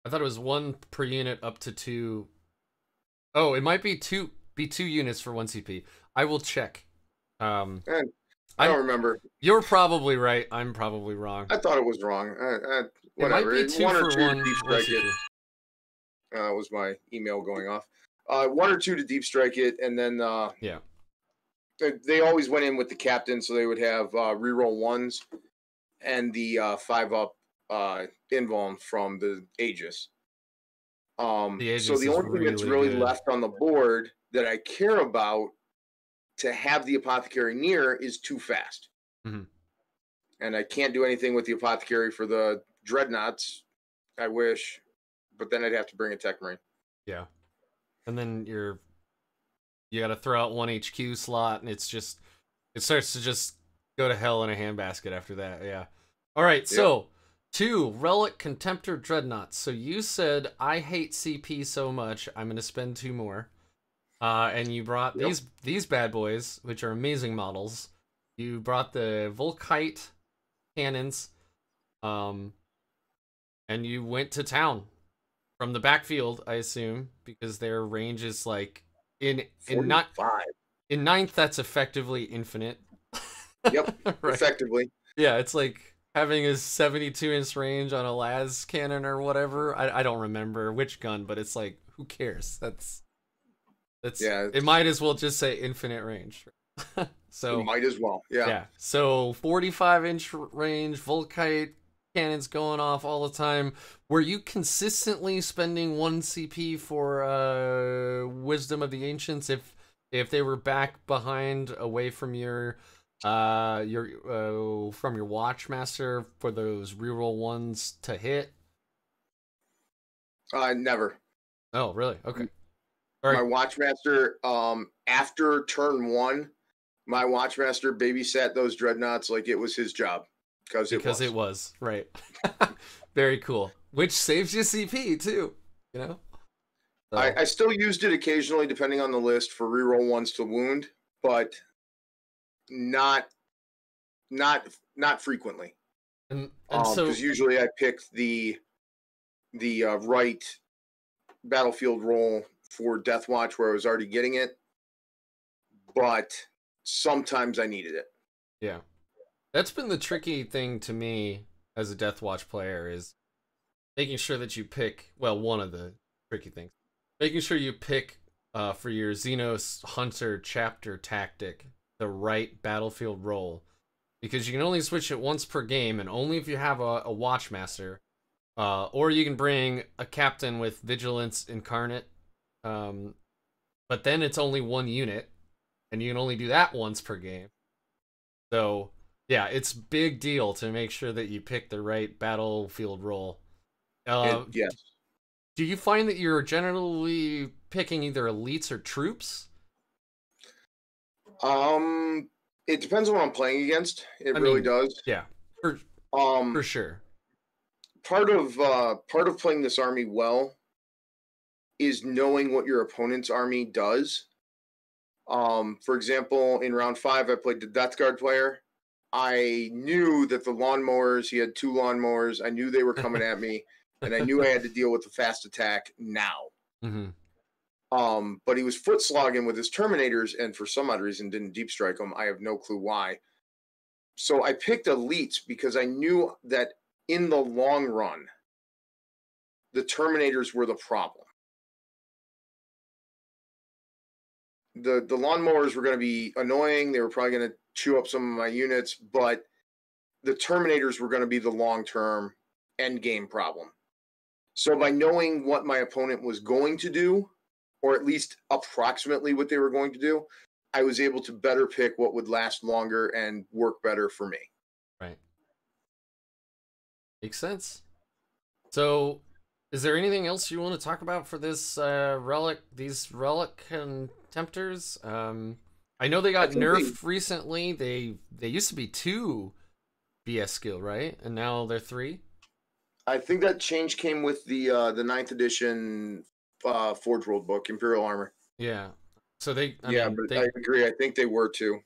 I thought it was 1 per unit up to 2. Oh, it might be 2 units for 1 CP. I will check. I don't remember. You're probably right. I'm probably wrong. I thought it was wrong. Whatever. It might be 2 1 or for 2 1 to deep strike it. Was my email going off. 1 or 2 to deep strike it, and then yeah. They always went in with the captain, so they would have reroll 1s and the 5-up invuln from the Aegis. So the only thing that's really left on the board that I care about to have the apothecary near is too fast. Mm-hmm. And I can't do anything with the apothecary for the dreadnoughts. I wish, but then I'd have to bring a tech marine. Yeah, and then you got to throw out 1 HQ slot, and it starts to just go to hell in a handbasket after that. Yeah. All right. Yep. So 2 relic contemptor dreadnoughts. So you said I hate CP so much, I'm going to spend 2 more. And you brought these bad boys, which are amazing models. You brought the Volkite cannons, and you went to town from the backfield, I assume, because their range is like in ninth. That's effectively infinite. Yep, right. effectively. Yeah, it's like having a 72-inch range on a las cannon or whatever. I don't remember which gun, but it's like, who cares? That's yeah. It might as well just say infinite range. So it might as well. Yeah. Yeah. So 45-inch range, Volkite cannons going off all the time. Were you consistently spending 1 CP for Wisdom of the Ancients if they were back behind away from your from your Watchmaster for those reroll ones to hit? Never. Oh, really? Okay. My Watchmaster, after turn 1, my Watchmaster babysat those dreadnoughts like it was his job. Because it was. Right. Very cool. Which saves you CP too, you know? So. I still used it occasionally, depending on the list, for reroll ones to wound, but not frequently. And so, because usually I pick the right battlefield roll for Deathwatch where I was already getting it, but sometimes I needed it. Yeah, that's been the tricky thing to me as a Deathwatch player, is making sure that you pick, well, one of the tricky things, making sure you pick for your Xenos Hunter chapter tactic the right battlefield roll, because you can only switch it once per game, and only if you have a Watchmaster, or you can bring a captain with Vigilance Incarnate, but then it's only 1 unit, and you can only do that once per game. So yeah, it's big deal to make sure that you pick the right battlefield roll. Yes. Do you find that you're generally picking either elites or troops? It depends on what I'm playing against. It really does. Yeah, for sure. Part of playing this army well is knowing what your opponent's army does. For example, in round 5, I played the Death Guard player. I knew that the lawnmowers, he had 2 lawnmowers. I knew they were coming at me, and I knew I had to deal with the fast attack now. Mm-hmm. But he was foot slogging with his Terminators, and for some odd reason didn't deep strike them. I have no clue why. So I picked elites because I knew that in the long run, the Terminators were the problem. The lawnmowers were going to be annoying. They were probably going to chew up some of my units, but the Terminators were going to be the long-term end game problem. So by knowing what my opponent was going to do, or at least approximately what they were going to do, I was able to better pick what would last longer and work better for me. Right. Makes sense. So, is there anything else you want to talk about for this these relic contemptors? I know they got nerfed recently. They used to be 2 BS skill, right? And now they're 3. I think that change came with the 9th edition Forge World book, Imperial Armor. Yeah. So I agree. I think they were 2.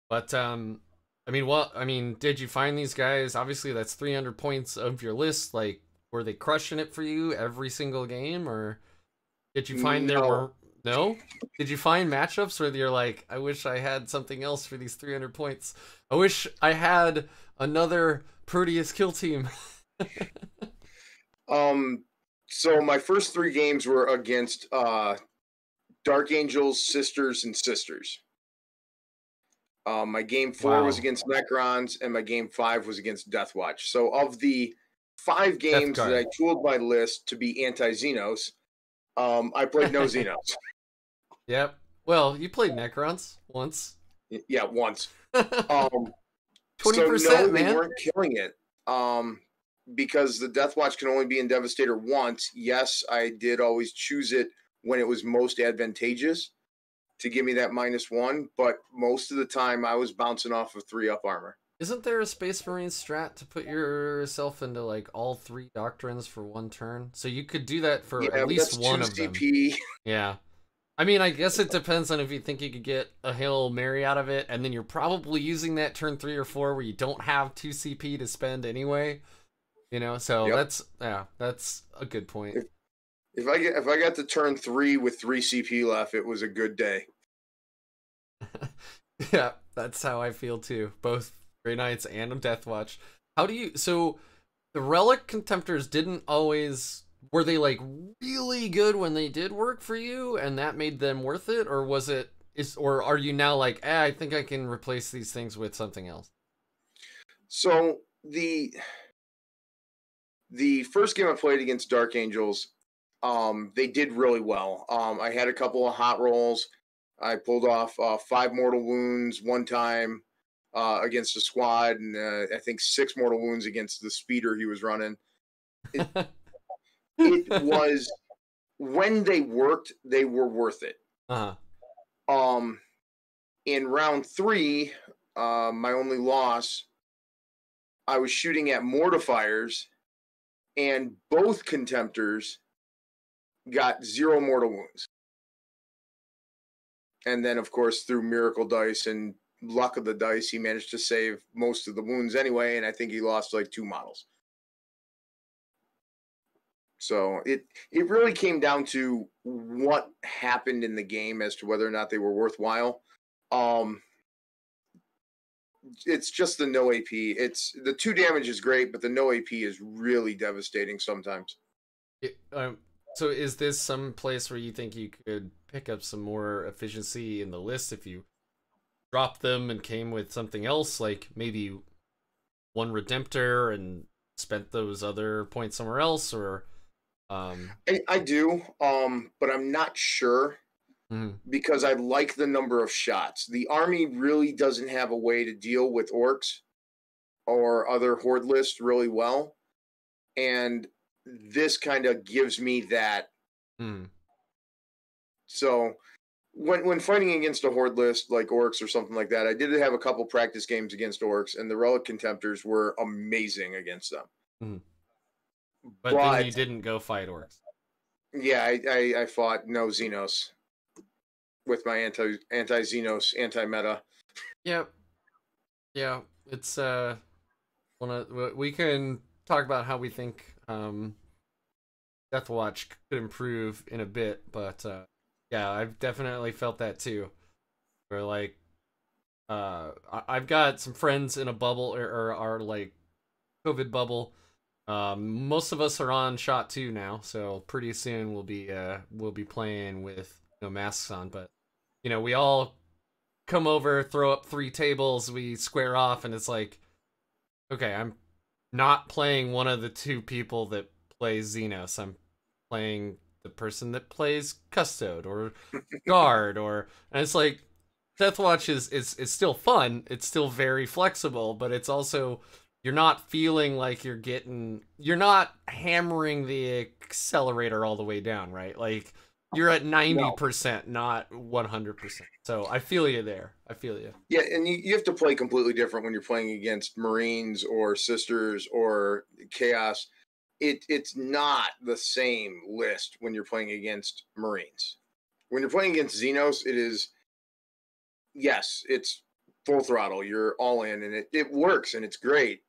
But did you find these guys? Obviously, that's 300 points of your list. Like, were they crushing it for you every single game, or did you find there were no? Did you find matchups where you're like, I wish I had something else for these 300 points. I wish I had another Proteus kill team. So my first 3 games were against Dark Angels, Sisters, and Sisters. My game 4 was against Necrons, and my game 5 was against Deathwatch. So of the 5 games that I tooled my list to be anti-Xenos, I played no Xenos. Yep. Well, you played Necrons once. Yeah, once. 20%, so no, man. They weren't killing it. Because the Deathwatch can only be in Devastator once. Yes, I did always choose it when it was most advantageous to give me that -1, but most of the time I was bouncing off of 3-up armor. Isn't there a Space Marine strat to put yourself into like all 3 doctrines for 1 turn? So you could do that for at least one of them. CP. Yeah. I mean, I guess it depends on if you think you could get a Hail Mary out of it, and then you're probably using that turn 3 or 4 where you don't have 2 CP to spend anyway. You know, so Yep. that's a good point. If I got to turn 3 with 3 CP left, it was a good day. Yeah, that's how I feel too. Both Grey Knights and Deathwatch. How do you? So the Relic Contemptors didn't always. Were they like really good when they did work for you, and that made them worth it, or was it? Or are you now like, I think I can replace these things with something else? So the first game I played against Dark Angels, they did really well. I had a couple of hot rolls. I pulled off 5 mortal wounds one time against a squad, and I think 6 mortal wounds against the speeder he was running. It was, when they worked, they were worth it. In round 3, my only loss, I was shooting at mortifiers, and both contemptors got 0 mortal wounds. And then, of course, through miracle dice and luck of the dice, he managed to save most of the wounds anyway, and I think he lost like 2 models. So it really came down to what happened in the game as to whether or not they were worthwhile. It's just the no AP. It's the 2 damage is great, but the no AP is really devastating sometimes. So is this some place where you think you could pick up some more efficiency in the list if you dropped them and came with something else, like maybe 1 Redemptor and spent those other points somewhere else, or? I do, but I'm not sure. Because I like the number of shots. The army really doesn't have a way to deal with orcs or other horde lists really well. And this kind of gives me that. So when fighting against a horde list like orcs or something like that, I did have a couple practice games against orcs, and the Relic Contemptors were amazing against them. But then you didn't go fight orcs. Yeah, I fought no Xenos with my anti-Xenos, anti-meta. Yep. Yeah, it's we can talk about how we think Deathwatch could improve in a bit, but yeah, I've definitely felt that too. Where like I've got some friends in a bubble, or our like COVID bubble. Most of us are on shot 2 now, so pretty soon we'll be playing with no masks on, but you know, we all come over, throw up 3 tables, we square off, and it's like, okay, I'm not playing one of the 2 people that plays Xenos. I'm playing the person that plays Custode or Guard, and it's like, Deathwatch is still fun, it's still very flexible, but it's also, you're not feeling like you're not hammering the accelerator all the way down, right? Like, you're at 90%, not 100%. So I feel you there. I feel you. Yeah, and you have to play completely different when you're playing against Marines or Sisters or Chaos. It's not the same list when you're playing against Marines. When you're playing against Xenos, it is, yes, it's full throttle. You're all in, and it works, and it's great.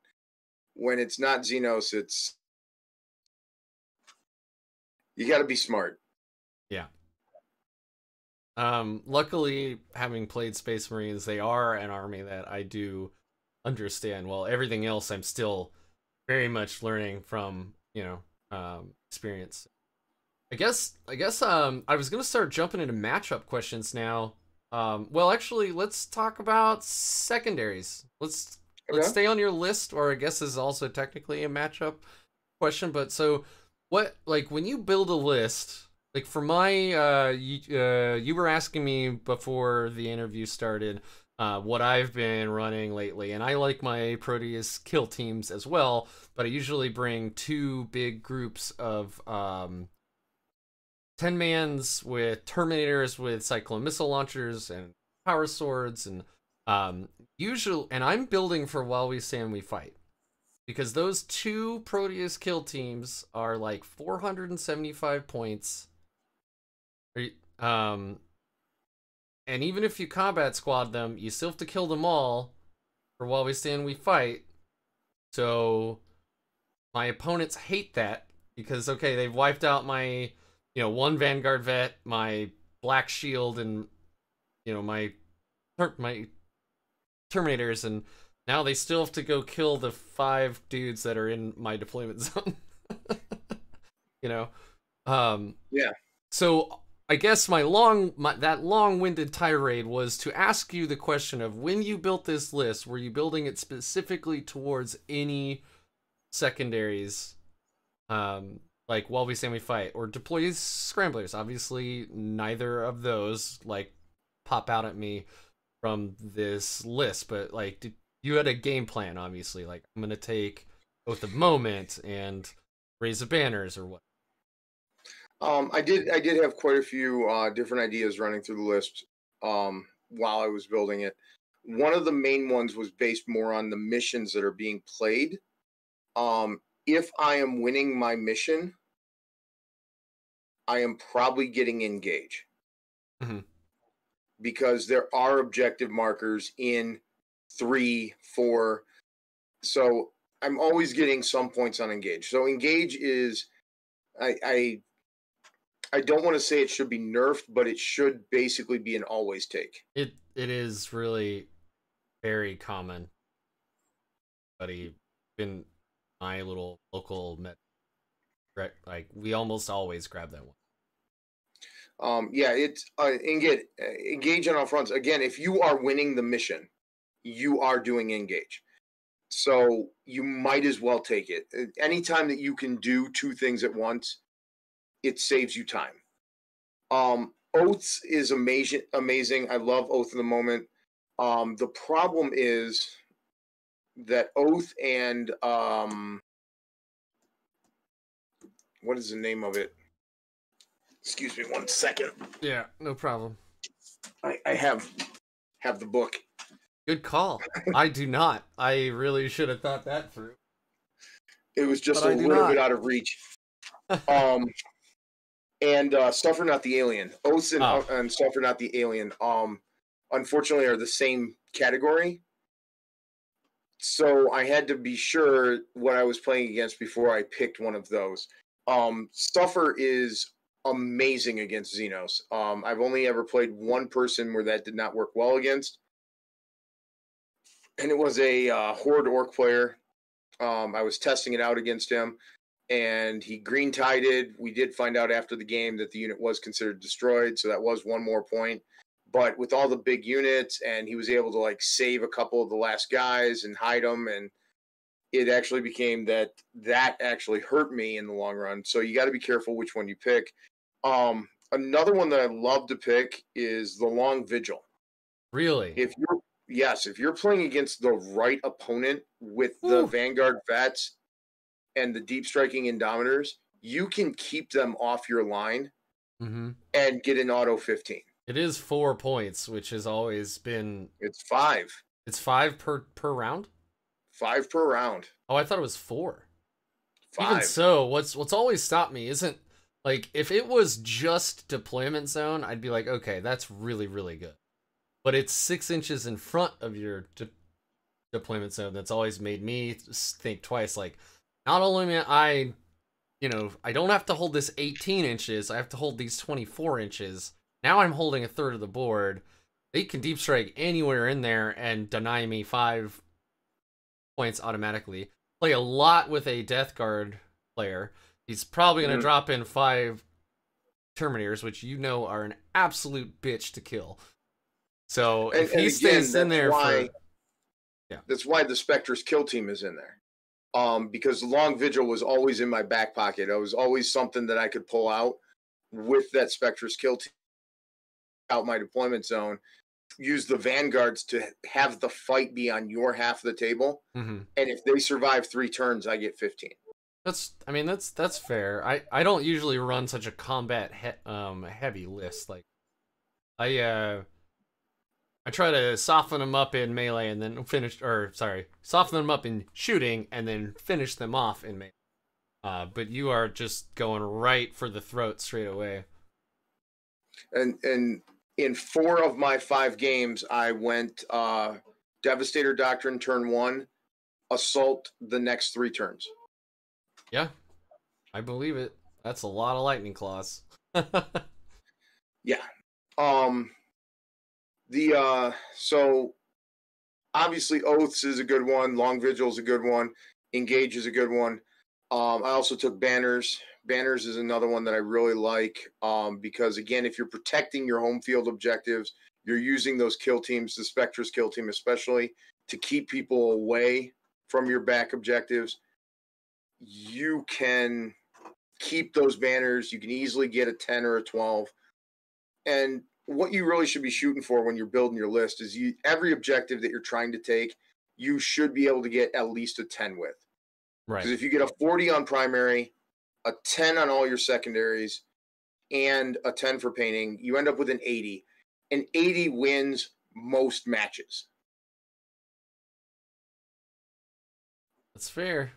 When it's not Xenos, you got to be smart. Yeah. Luckily, having played Space Marines, they are an army that I do understand. Well, everything else I'm still very much learning from, experience. I guess I was gonna start jumping into matchup questions now. Well, actually, let's talk about secondaries. Let's stay on your list, or I guess this is also technically a matchup question. But so, what, like, when you build a list, like for my you were asking me before the interview started what I've been running lately, and I like my Proteus kill teams as well, but I usually bring 2 big groups of 10-mans with Terminators with Cyclone missile launchers and power swords, and usually, and I'm building for While We Stand We Fight, because those 2 Proteus kill teams are like 475 points. And even if you combat squad them, you still have to kill them all for while we stand, we fight. So my opponents hate that because, okay, they've wiped out my, one Vanguard vet, my Black Shield, and, my Terminators, and now they still have to go kill the 5 dudes that are in my deployment zone. Yeah. So I guess that long-winded tirade was to ask you the question of, when you built this list, were you building it specifically towards any secondaries, like While We Stand We Fight, or deploy scramblers? Obviously neither of those pop out at me from this list, but you had a game plan, obviously, I'm gonna take Oath of Moment and Raise the Banners or what. I did have quite a few different ideas running through the list while I was building it. One of the main ones was based more on the missions that are being played. If I am winning my mission, I am probably getting engage. Mm-hmm. Because there are objective markers in 3, 4. So I'm always getting some points on engage. So engage is, I don't want to say it should be nerfed, but it should basically be an always take. It is really very common. But in my little local we almost always grab that one. Yeah, it's engage on all fronts. Again, if you are winning the mission, you are doing engage. So you might as well take it. Anytime that you can do 2 things at once, it saves you time. Oaths is amazing. I love Oath of the Moment. The problem is that Oath and what is the name of it? Excuse me 1 second. Yeah, no problem. I have the book. Good call. I do not. I really should have thought that through. It was just a little bit out of reach. And Suffer Not the Alien. Oaths and Suffer Not the Alien, unfortunately, are the same category. So I had to be sure what I was playing against before I picked one of those. Suffer is amazing against Xenos. I've only ever played one person where that did not work well against. And it was a Horde Orc player. I was testing it out against him, and he green-tided. We did find out after the game that the unit was considered destroyed, so that was 1 more point. But with all the big units, and he was able to save a couple of the last guys and hide them, and it actually became that actually hurt me in the long run. So you got to be careful which one you pick. Another one that I love to pick is the Long Vigil. Really? If you're playing against the right opponent with the Vanguard Vets and the Deep Striking Indomitors, you can keep them off your line and get an auto 15. It is 4 points, which has always been... It's 5. It's 5 per round? 5 per round. Oh, I thought it was 4. 5. Even so, what's always stopped me isn't... if it was just deployment zone, I'd be like, okay, that's really, really good. But it's 6 inches in front of your deployment zone that's always made me think twice. Not only am I don't have to hold this 18 inches, I have to hold these 24 inches. Now I'm holding a third of the board. They can deep strike anywhere in there and deny me 5 points automatically. Play a lot with a Death Guard player. He's probably going to drop in 5 Terminators, which are an absolute bitch to kill. So if he stays in there that's why the Spectre's kill team is in there. Because the Long Vigil was always in my back pocket. It was always something that I could pull out with that Spectre's kill team out my deployment zone. Use the Vanguards to have the fight be on your half of the table. And if they survive 3 turns, I get 15. That's fair. I don't usually run such a combat heavy list. I try to soften them up in melee and then soften them up in shooting and then finish them off in melee. But you are just going right for the throat straight away. And In 4 of my 5 games, I went Devastator Doctrine turn 1, Assault the next 3 turns. Yeah, I believe it. That's a lot of lightning claws. Yeah. So obviously Oaths is a good one, Long Vigil is a good one, Engage is a good one. I also took Banners. Banners is another one that I really like because, again, if you're protecting your home field objectives, you're using those kill teams, the Spectre's kill team especially, to keep people away from your back objectives. You can keep those banners. You can easily get a 10 or a 12. And what you really should be shooting for when you're building your list is every objective that you're trying to take, you should be able to get at least a 10 with. Right. Because if you get a 40 on primary, a 10 on all your secondaries, and a 10 for painting, you end up with an 80. An 80 wins most matches. That's fair.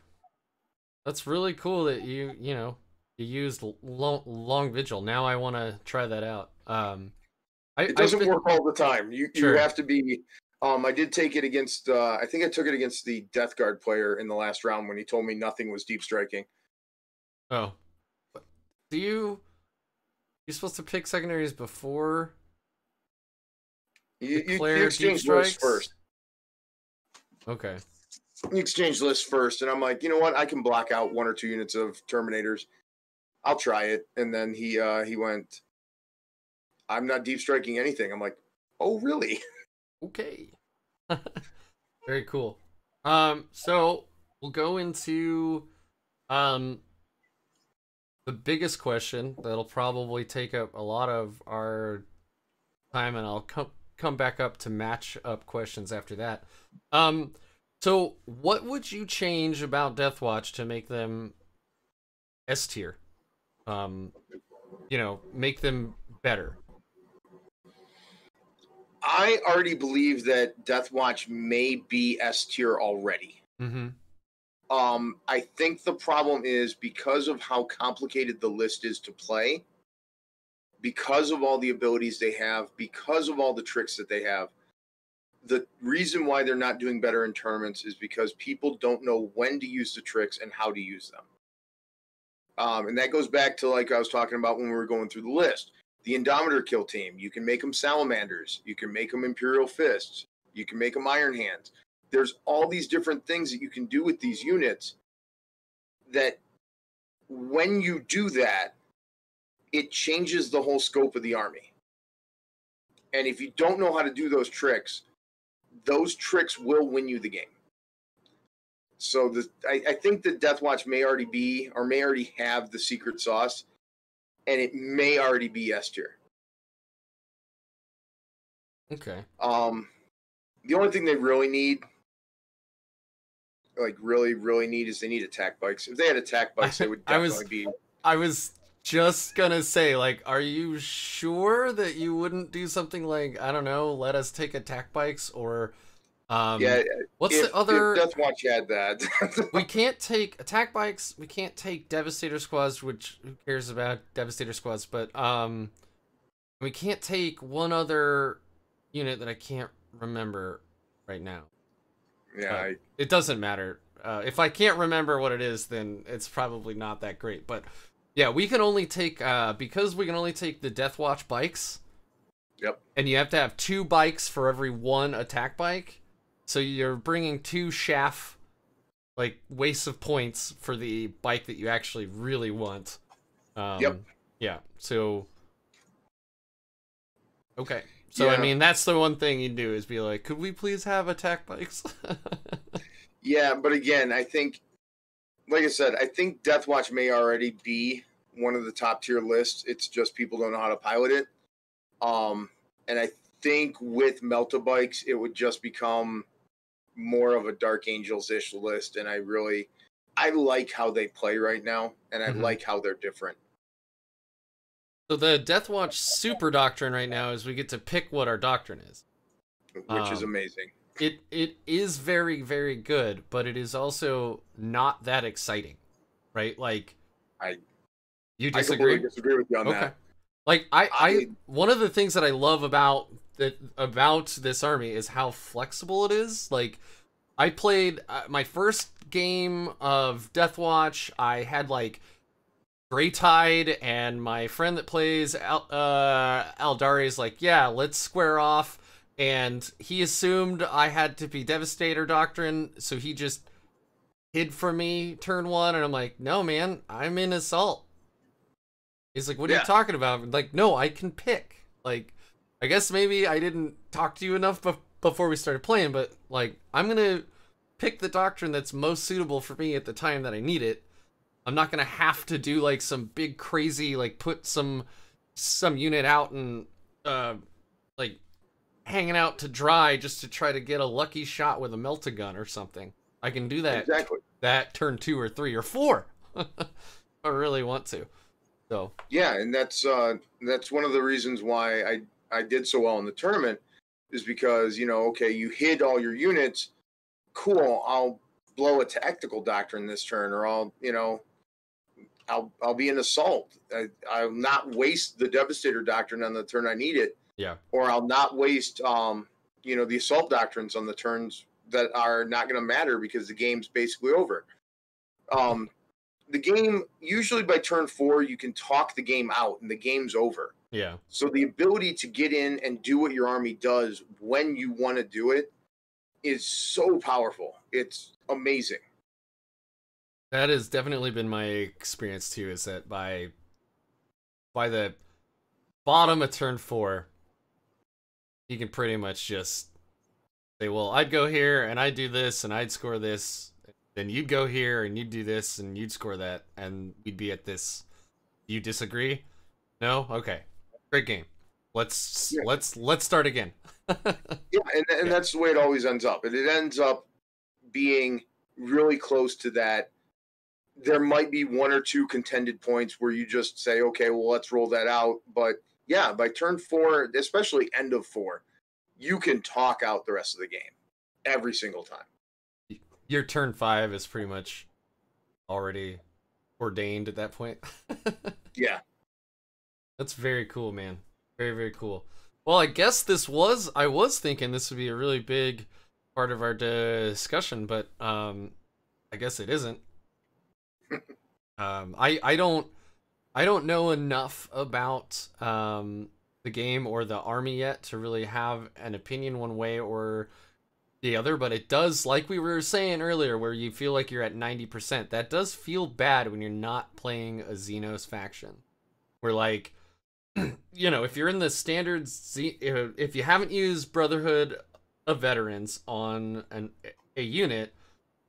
That's really cool that you used long vigil. Now I want to try that out. It doesn't work all the time. You Sure. have to be. I did take it against. I think I took it against the Death Guard player in the last round when he told me nothing was deep striking. Oh, you're supposed to pick secondaries before you exchange lists first. Okay. You exchange lists first, and I'm like, you know what? I can block out 1 or 2 units of Terminators. I'll try it. And then he went, I'm not deep striking anything. I'm like, oh really? Okay. Very cool. So we'll go into the biggest question that'll probably take up a lot of our time, and I'll come back up to match up questions after that. So what would you change about Deathwatch to make them S tier? Make them better. I already believe that Deathwatch may be S tier already. Mm-hmm. I think the problem is because of how complicated the list is to play, because of all the abilities they have, because of all the tricks that they have. The reason why they're not doing better in tournaments is because people don't know when to use the tricks and how to use them. And that goes back to, like I was talking about when we were going through the list. The Indomitor kill team, you can make them Salamanders. You can make them Imperial Fists. You can make them Iron Hands. There's all these different things that you can do with these units that when you do that, it changes the whole scope of the army. And if you don't know how to do those tricks will win you the game. So I think that Deathwatch may already have the secret sauce, and it may already be S tier. Okay. The only thing they really need, really need, is they need attack bikes. If they had attack bikes, they would definitely be. I was just gonna say, like, are you sure that you wouldn't do something like, I don't know, let us take attack bikes, or what's the other? If Deathwatch had that. We can't take attack bikes, we can't take Devastator squads, which who cares about Devastator squads, but we can't take one other unit that I can't remember right now. Yeah, it doesn't matter. If I can't remember what it is, then it's probably not that great. But yeah, we can only take because we can only take the Deathwatch bikes. Yep. And you have to have 2 bikes for every 1 attack bike. So you're bringing 2 chaff, like, wastes of points for the bike that you actually really want. Yep. Yeah. So. Okay. So, yeah. I mean, that's the one thing you do is be like, could we please have attack bikes? Yeah, but again, I think, like I said, I think Deathwatch may already be one of the top tier lists. It's just people don't know how to pilot it. And I think with Melta bikes, it would just become more of a Dark Angels-ish list. And I like how they play right now, and I like how they're different. So the Deathwatch super doctrine right now is we get to pick what our doctrine is. Which is amazing. It is very, very good, but it is also not that exciting, right? Like, you disagree? I completely disagree with you on that. Like I one of the things that I love about this army is how flexible it is. Like I played my first game of Deathwatch. I had like Grey Tide, and my friend that plays Aldari is like, yeah, let's square off. And he assumed I had to be Devastator Doctrine, so he just hid from me turn one, and I'm like, no, man, I'm in Assault. He's like, what are you talking about? I'm like, no, I can pick. Like, I guess maybe I didn't talk to you enough before we started playing, but like, I'm gonna pick the doctrine that's most suitable for me at the time that I need it. I'm not gonna have to do like some big crazy, like put some unit out and like hanging out to dry just to try to get a lucky shot with a melt-a-gun or something. I can do that that turn 2 or 3 or 4 if I really want to. So yeah, and that's one of the reasons why I did so well in the tournament, is because, you know, okay, you hid all your units, cool, I'll blow a tactical doctrine this turn, or I'll be an assault. I'll not waste the Devastator doctrine on the turn I need it. Yeah. Or I'll not waste the assault doctrines on the turns that are not going to matter because the game's basically over. The game, usually by turn 4, you can talk the game out and the game's over. Yeah. So the ability to get in and do what your army does when you want to do it is so powerful. It's amazing. That has definitely been my experience too, is that by the bottom of turn 4, you can pretty much just say, well, I'd go here and I'd do this and I'd score this. Then you'd go here and you'd do this and you'd score that, and we'd be at this. Do you disagree? No? Okay. Great game. Let's start again. Yeah, and that's the way it always ends up. And it ends up being really close to that. There might be 1 or 2 contended points where you just say, okay, well, let's roll that out. But yeah, by turn 4, especially end of 4, you can talk out the rest of the game every single time. Your turn 5 is pretty much already ordained at that point. Yeah. That's very cool, man. Very, very cool. Well, I guess I was thinking this would be a really big part of our discussion, but I guess it isn't. I don't know enough about the game or the army yet to really have an opinion one way or the other, but it does, like we were saying earlier, where you feel like you're at 90%. That does feel bad when you're not playing a Xenos faction. Where, like, you know, if you're in the standard, if you haven't used Brotherhood of Veterans on a unit,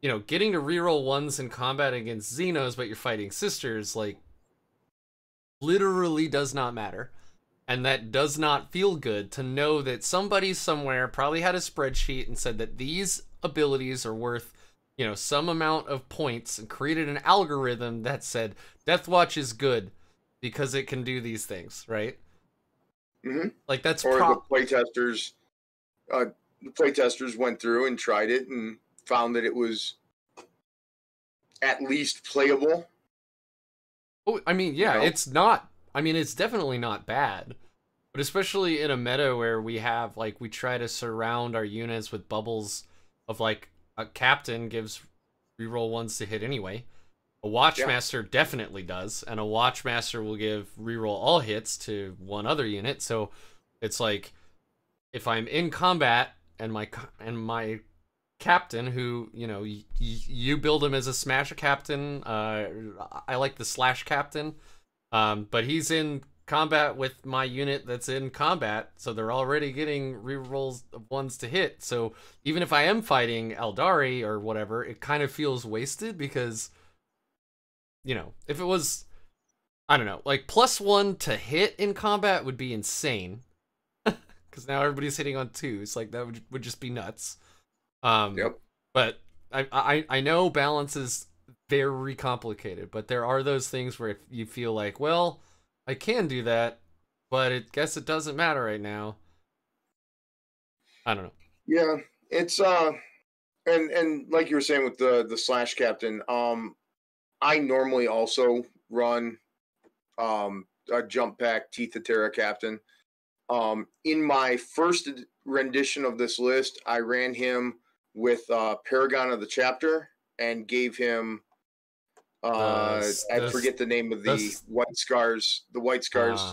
you know, getting to reroll 1s in combat against Xenos, but you're fighting sisters, like, literally does not matter. And that does not feel good to know that somebody somewhere probably had a spreadsheet and said that these abilities are worth, you know, some amount of points, and created an algorithm that said Deathwatch is good because it can do these things, right? Mm-hmm. Like, that's the playtesters went through and tried it and found that it was at least playable. Oh, I mean, yeah, you know? It's not. I mean, it's definitely not bad, but especially in a meta where we have, like, we try to surround our units with bubbles of, like, a captain gives reroll 1s to hit anyway. A Watchmaster definitely does, and a Watchmaster will give reroll all hits to one other unit. So it's like, if I'm in combat and my captain, who, you know, you build him as a smash captain. I like the slash captain. But he's in combat with my unit that's in combat, so they're already getting rerolls of 1s to hit. So even if I am fighting Aldari or whatever, it kind of feels wasted because, you know, if it was, I don't know, like +1 to hit in combat would be insane. Because now everybody's hitting on 2s, like that would just be nuts. Yep. But I know balance is very complicated, but there are those things where if you feel like, well, I can do that, but I guess it doesn't matter right now. I don't know. Yeah, it's and like you were saying with the slash captain, I normally also run jump pack Teeth of Terra captain. In my first rendition of this list, I ran him with Paragon of the Chapter and gave him I forget the name of the White Scars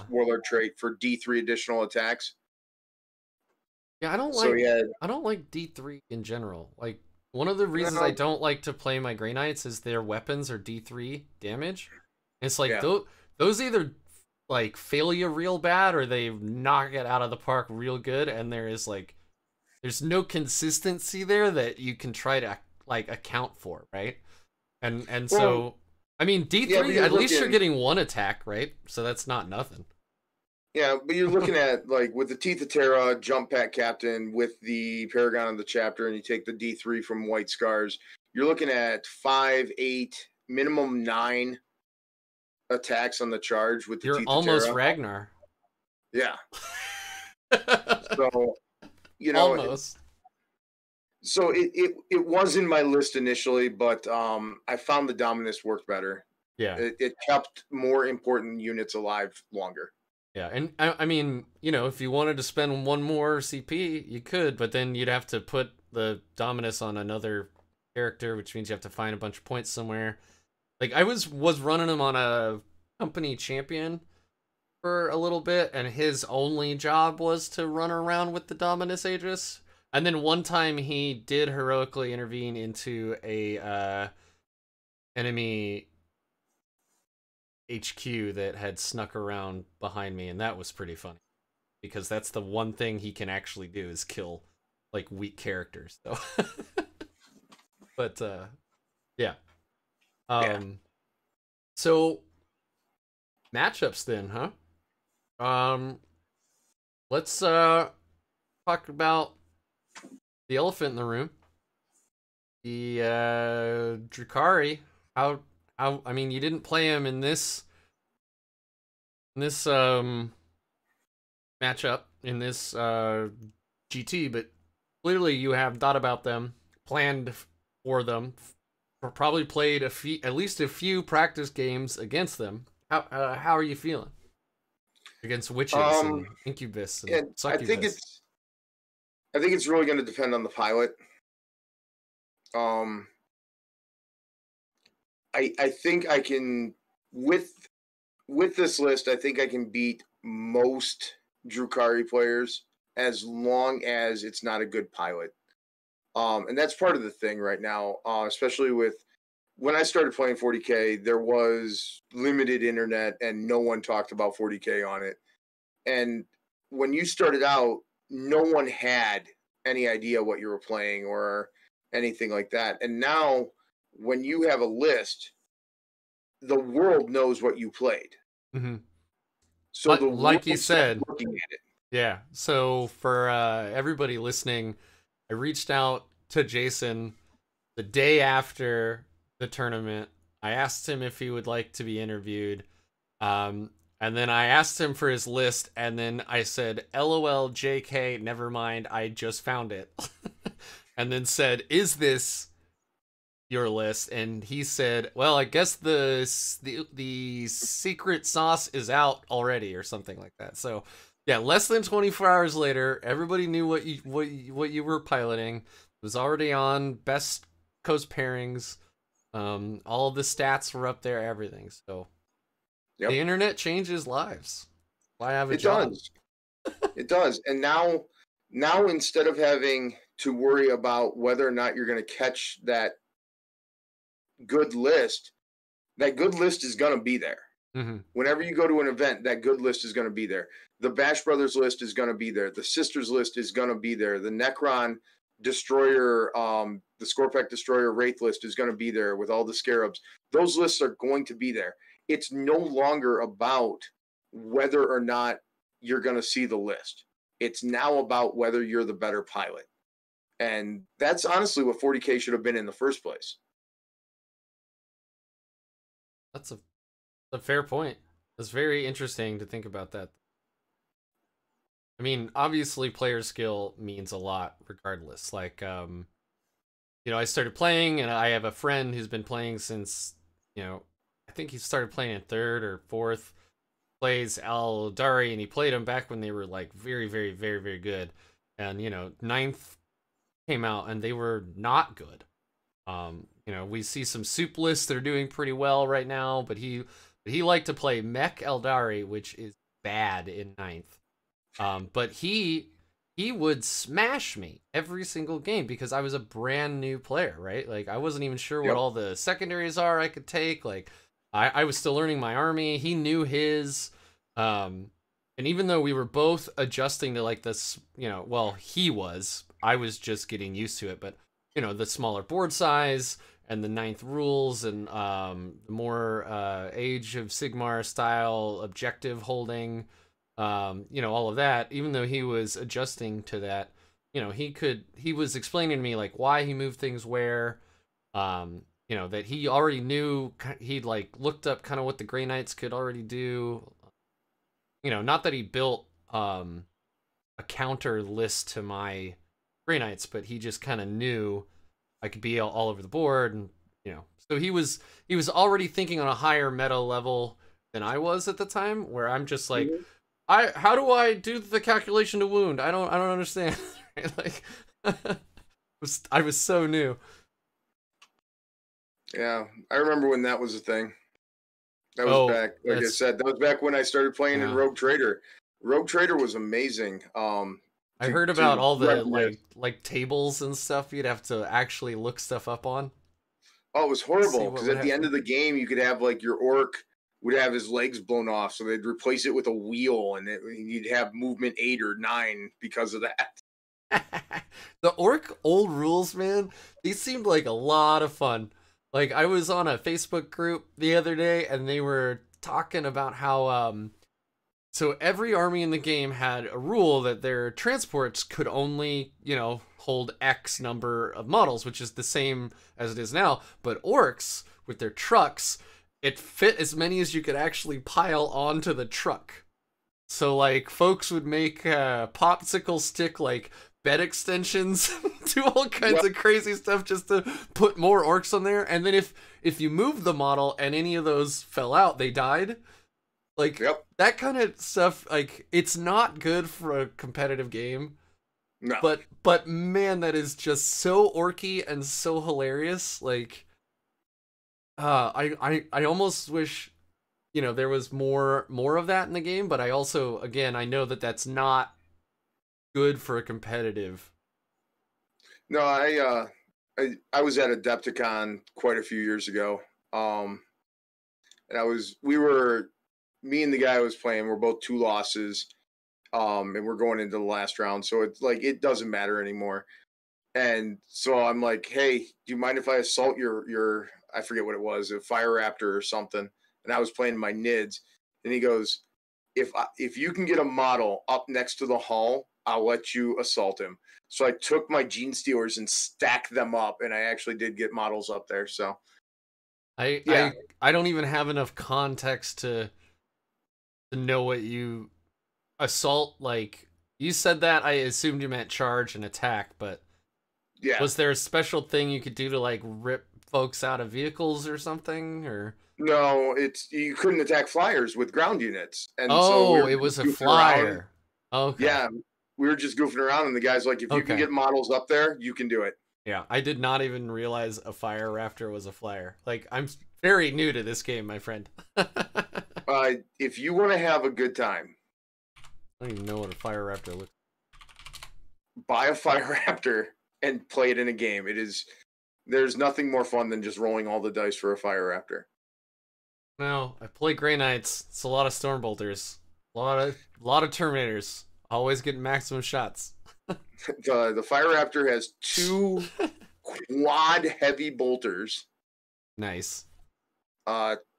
Warlord trait for D3 additional attacks. Yeah, I don't like D3 in general. Like, one of the reasons I don't like to play my Grey Knights is their weapons are D3 damage. And it's like those either like fail you real bad or they knock it out of the park real good, and there's no consistency there that you can try to like account for, right? And so I mean D3 at least you're getting one attack, right? So that's not nothing. Yeah, but you're looking at, like, with the Teeth of Terra, Jump Pack Captain, with the Paragon of the Chapter, and you take the D3 from White Scars, you're looking at 5, 8, minimum 9 attacks on the charge with the Teeth of Terra. You're almost Ragnar. Yeah. So, you know. Almost. So it was in my list initially, but I found the Dominus worked better. Yeah. It kept more important units alive longer. Yeah, and I mean, you know, if you wanted to spend one more CP, you could, but then you'd have to put the Dominus on another character, which means you have to find a bunch of points somewhere. Like, I was running him on a company champion for a little bit, and his only job was to run around with the Dominus Aegis. And then one time he did heroically intervene into a enemy HQ that had snuck around behind me, and that was pretty funny because that's the one thing he can actually do is kill like weak characters. So but yeah. So matchups then, huh? Let's talk about the elephant in the room. The Drukhari. How I mean, you didn't play him in this matchup in this GT, but clearly you have thought about them, planned for them, probably played at least a few practice games against them. How are you feeling against witches and incubus and succubus? I think it's really going to depend on the pilot. I think I can, with this list, I think I can beat most Drukhari players as long as it's not a good pilot. And that's part of the thing right now, especially with when I started playing 40K, there was limited internet and no one talked about 40K on it. And when you started out, no one had any idea what you were playing or anything like that. And now, when you have a list, the world knows what you played. Mm-hmm. So like you said, looking at it. Yeah. So for everybody listening, I reached out to Jason the day after the tournament. I asked him if he would like to be interviewed. And then I asked him for his list, and then I said, LOL, JK, never mind, I just found it. And then said, is this your list? And he said, well, I guess the secret sauce is out already, or something like that. So yeah, less than 24 hours later, everybody knew what you were piloting. It was already on best coast pairings. All of the stats were up there, everything. So the internet changes lives. Why have a job? It does. And now instead of having to worry about whether or not you're going to catch that good list is going to be there. Mm-hmm. Whenever you go to an event, that good list is going to be there. The Bash Brothers list is going to be there. The Sisters list is going to be there. The Necron Destroyer, the Scorpack Destroyer Wraith list is going to be there with all the Scarabs. Those lists are going to be there. It's no longer about whether or not you're going to see the list. It's now about whether you're the better pilot. And that's honestly what 40K should have been in the first place. That's a fair point. It's very interesting to think about that. I mean, obviously player skill means a lot regardless. Like, I started playing, and I have a friend who's been playing since, I think he started playing in 3rd or 4th. plays Eldari, and he played them back when they were like very, very, very, very good. And ninth came out and they were not good. We see some soup lists that are doing pretty well right now, but he liked to play Mech Eldari, which is bad in ninth. But he would smash me every single game because I was a brand new player, right? Like I wasn't even sure what all the secondaries are I could take. Like I was still learning my army. He knew his. And even though we were both adjusting to like this, I was just getting used to it, but the smaller board size and the ninth rules and more Age of Sigmar style objective holding, all of that, even though he was adjusting to that, he was explaining to me like why he moved things where, that he already knew. He'd like looked up kind of what the Grey Knights could already do. Not that he built a counter list to my Grey Knights, but he just kind of knew I could be all over the board, and so he was already thinking on a higher meta level than I was at the time, where I'm just like, how do I do the calculation to wound? I don't understand. Like, I was so new. Yeah, I remember when that was a thing. That was back, like I said, that was back when I started playing in Rogue Trader. Rogue Trader was amazing. I heard about all the like tables and stuff you'd have to actually look stuff up on. Oh, it was horrible because at the end of the game you could have like your orc would have his legs blown off, so they'd replace it with a wheel, and you'd have movement 8 or 9 because of that. The orc old rules, man, these seemed like a lot of fun. Like I was on a Facebook group the other day, and they were talking about how so every army in the game had a rule that their transports could only, hold X number of models, which is the same as it is now. But orcs with their trucks, it fit as many as you could actually pile onto the truck. So like folks would make popsicle stick like bed extensions, do all kinds of crazy stuff just to put more orcs on there. And then if you moved the model and any of those fell out, they died. Like that kind of stuff, like it's not good for a competitive game. No. But man, that is just so orky and so hilarious. Like I almost wish there was more of that in the game, but I also, again, I know that that's not good for a competitive. No, I was at Adepticon quite a few years ago. And me and the guy I was playing were both 2 losses. And we're going into the last round, so it's like it doesn't matter anymore. And so I'm like, hey, do you mind if I assault your I forget what it was, a Fire Raptor or something? And I was playing my Nids, and he goes, if you can get a model up next to the hull, I'll let you assault him. So I took my Gene Stealers and stacked them up, and I actually did get models up there. So I don't even have enough context to know what you assault. Like you said that, I assumed you meant charge and attack, but was there a special thing you could do to like rip folks out of vehicles or something? Or no, you couldn't attack flyers with ground units, and it was a flyer. Okay. Yeah, we were just goofing around, and the guy's like, if you can get models up there, you can do it. Yeah, I did not even realize a Fire Raptor was a flyer. Like, I'm very new to this game, my friend. If you want to have a good time, I don't even know what a Fire Raptor looks like. Buy a Fire Raptor and play it in a game. There's nothing more fun than just rolling all the dice for a Fire Raptor. No, I play Grey Knights. It's a lot of Stormbolters. A lot of Terminators. Always getting maximum shots. The Fire Raptor has 2 quad heavy bolters. Nice.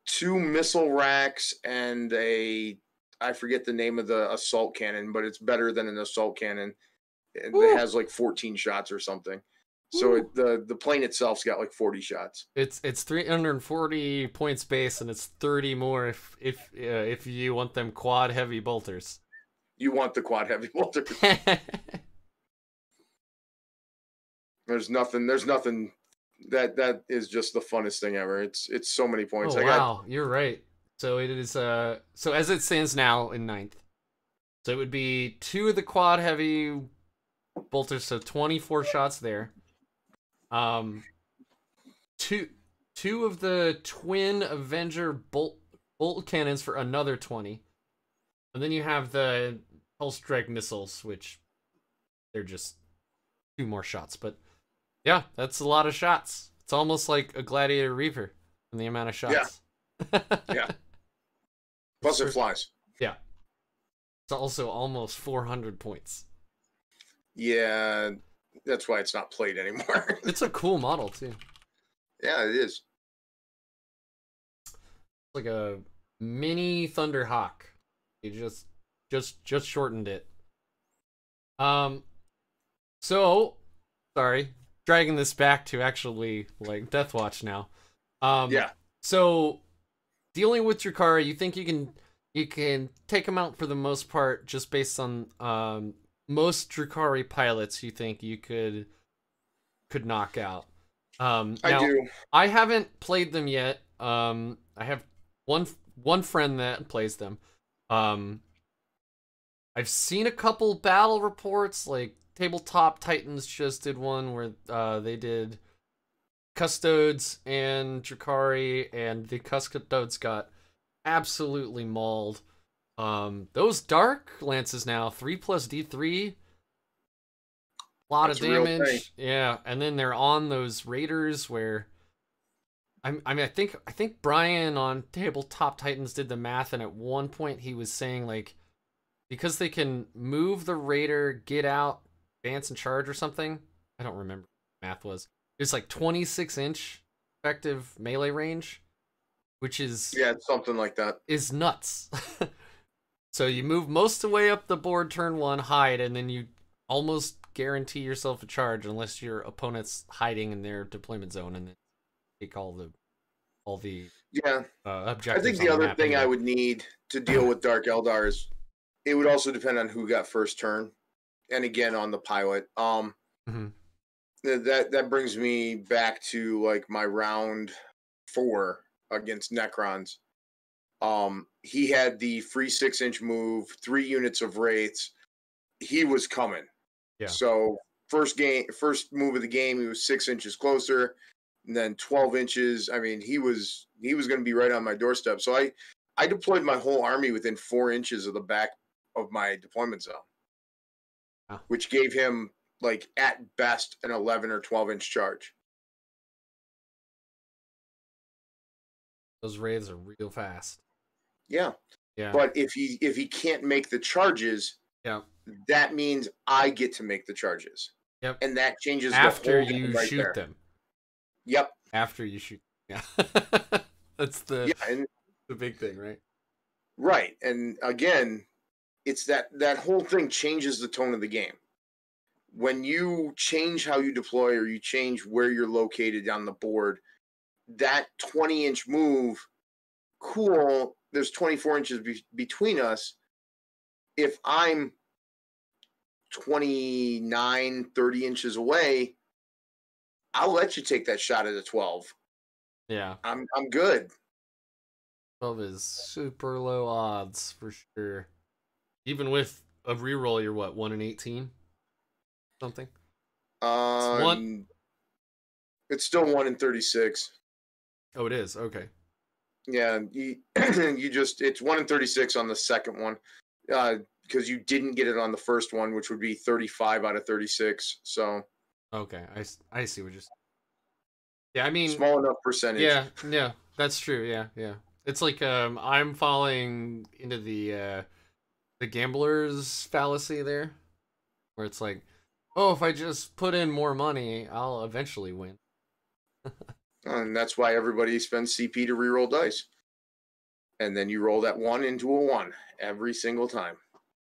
2 missile racks and I forget the name of the assault cannon, but it's better than an assault cannon. It has like 14 shots or something. So the plane itself's got like 40 shots. It's 340 points base, and it's 30 more if you want them quad heavy bolters. You want the quad heavy bolters. There's nothing that is just the funnest thing ever. It's so many points. Oh, wow, you're right. So it is so as it stands now in ninth. So it would be 2 of the quad heavy bolters, so 24 shots there. Two of the twin Avenger bolt cannons for another 20. And then you have the pulse drag missiles, which they're just 2 more shots. But yeah, that's a lot of shots. It's almost like a Gladiator Reaper in the amount of shots. Yeah. Yeah. Plus it flies. Yeah. It's also almost 400 points. Yeah, that's why it's not played anymore. It's a cool model too. Yeah, it is. It's like a mini Thunderhawk. You just shortened it. So sorry, dragging this back to actually like Deathwatch now. Yeah. So dealing with Drukhari, you think you can take them out for the most part just based on most Drukhari pilots you think you could knock out. Now, I do. I haven't played them yet. I have one friend that plays them. I've seen a couple battle reports, like Tabletop Titans just did one where they did Custodes and Drukhari, and the Custodes got absolutely mauled. Those Dark Lances now, 3+ D3, lot of damage. Yeah, and then they're on those Raiders where I mean I think Brian on Tabletop Titans did the math, and at one point he was saying like because they can move the Raider, get out, advance and charge or something. I don't remember what the math was. It's like 26-inch effective melee range, which is it's something like that. Is nuts. So you move most of the way up the board turn 1, hide, and then you almost guarantee yourself a charge unless your opponent's hiding in their deployment zone, and then take all the objectives. I think the other thing I would need to deal with Dark Eldar is it would also depend on who got first turn, and again on the pilot. That brings me back to like my round 4 against Necrons. He had the free 6-inch move, 3 units of wraiths. He was coming. Yeah. So first move of the game, he was 6 inches closer, and then 12 inches. I mean, he was going to be right on my doorstep. So I deployed my whole army within 4 inches of the back of my deployment zone, which gave him like at best an 11 or 12-inch charge. Those raids are real fast. Yeah. Yeah. But if he can't make the charges, that means I get to make the charges. Yep. And that changes after the whole you right shoot there. them. Yep. After you shoot. Yeah. That's the big thing, right? Right. And again, it's that whole thing changes the tone of the game. When you change how you deploy or you change where you're located on the board, that 20-inch move, cool, there's 24 inches between us. If I'm 29, 30 inches away, I'll let you take that shot at a 12. Yeah. I'm good. 12 is super low odds for sure. Even with a reroll, you're what, 1 in 18? Something? It's still 1 in 36. Oh, it is? Okay. Yeah, it's 1 in 36 on the second one. Because you didn't get it on the first one, which would be 35 out of 36. So okay, I see what you're saying. Yeah, I mean small enough percentage. Yeah, that's true. Yeah. It's like I'm falling into the gambler's fallacy there, where it's like, oh, if I just put in more money, I'll eventually win. And that's why everybody spends CP to reroll dice. And then you roll that 1 into a 1 every single time.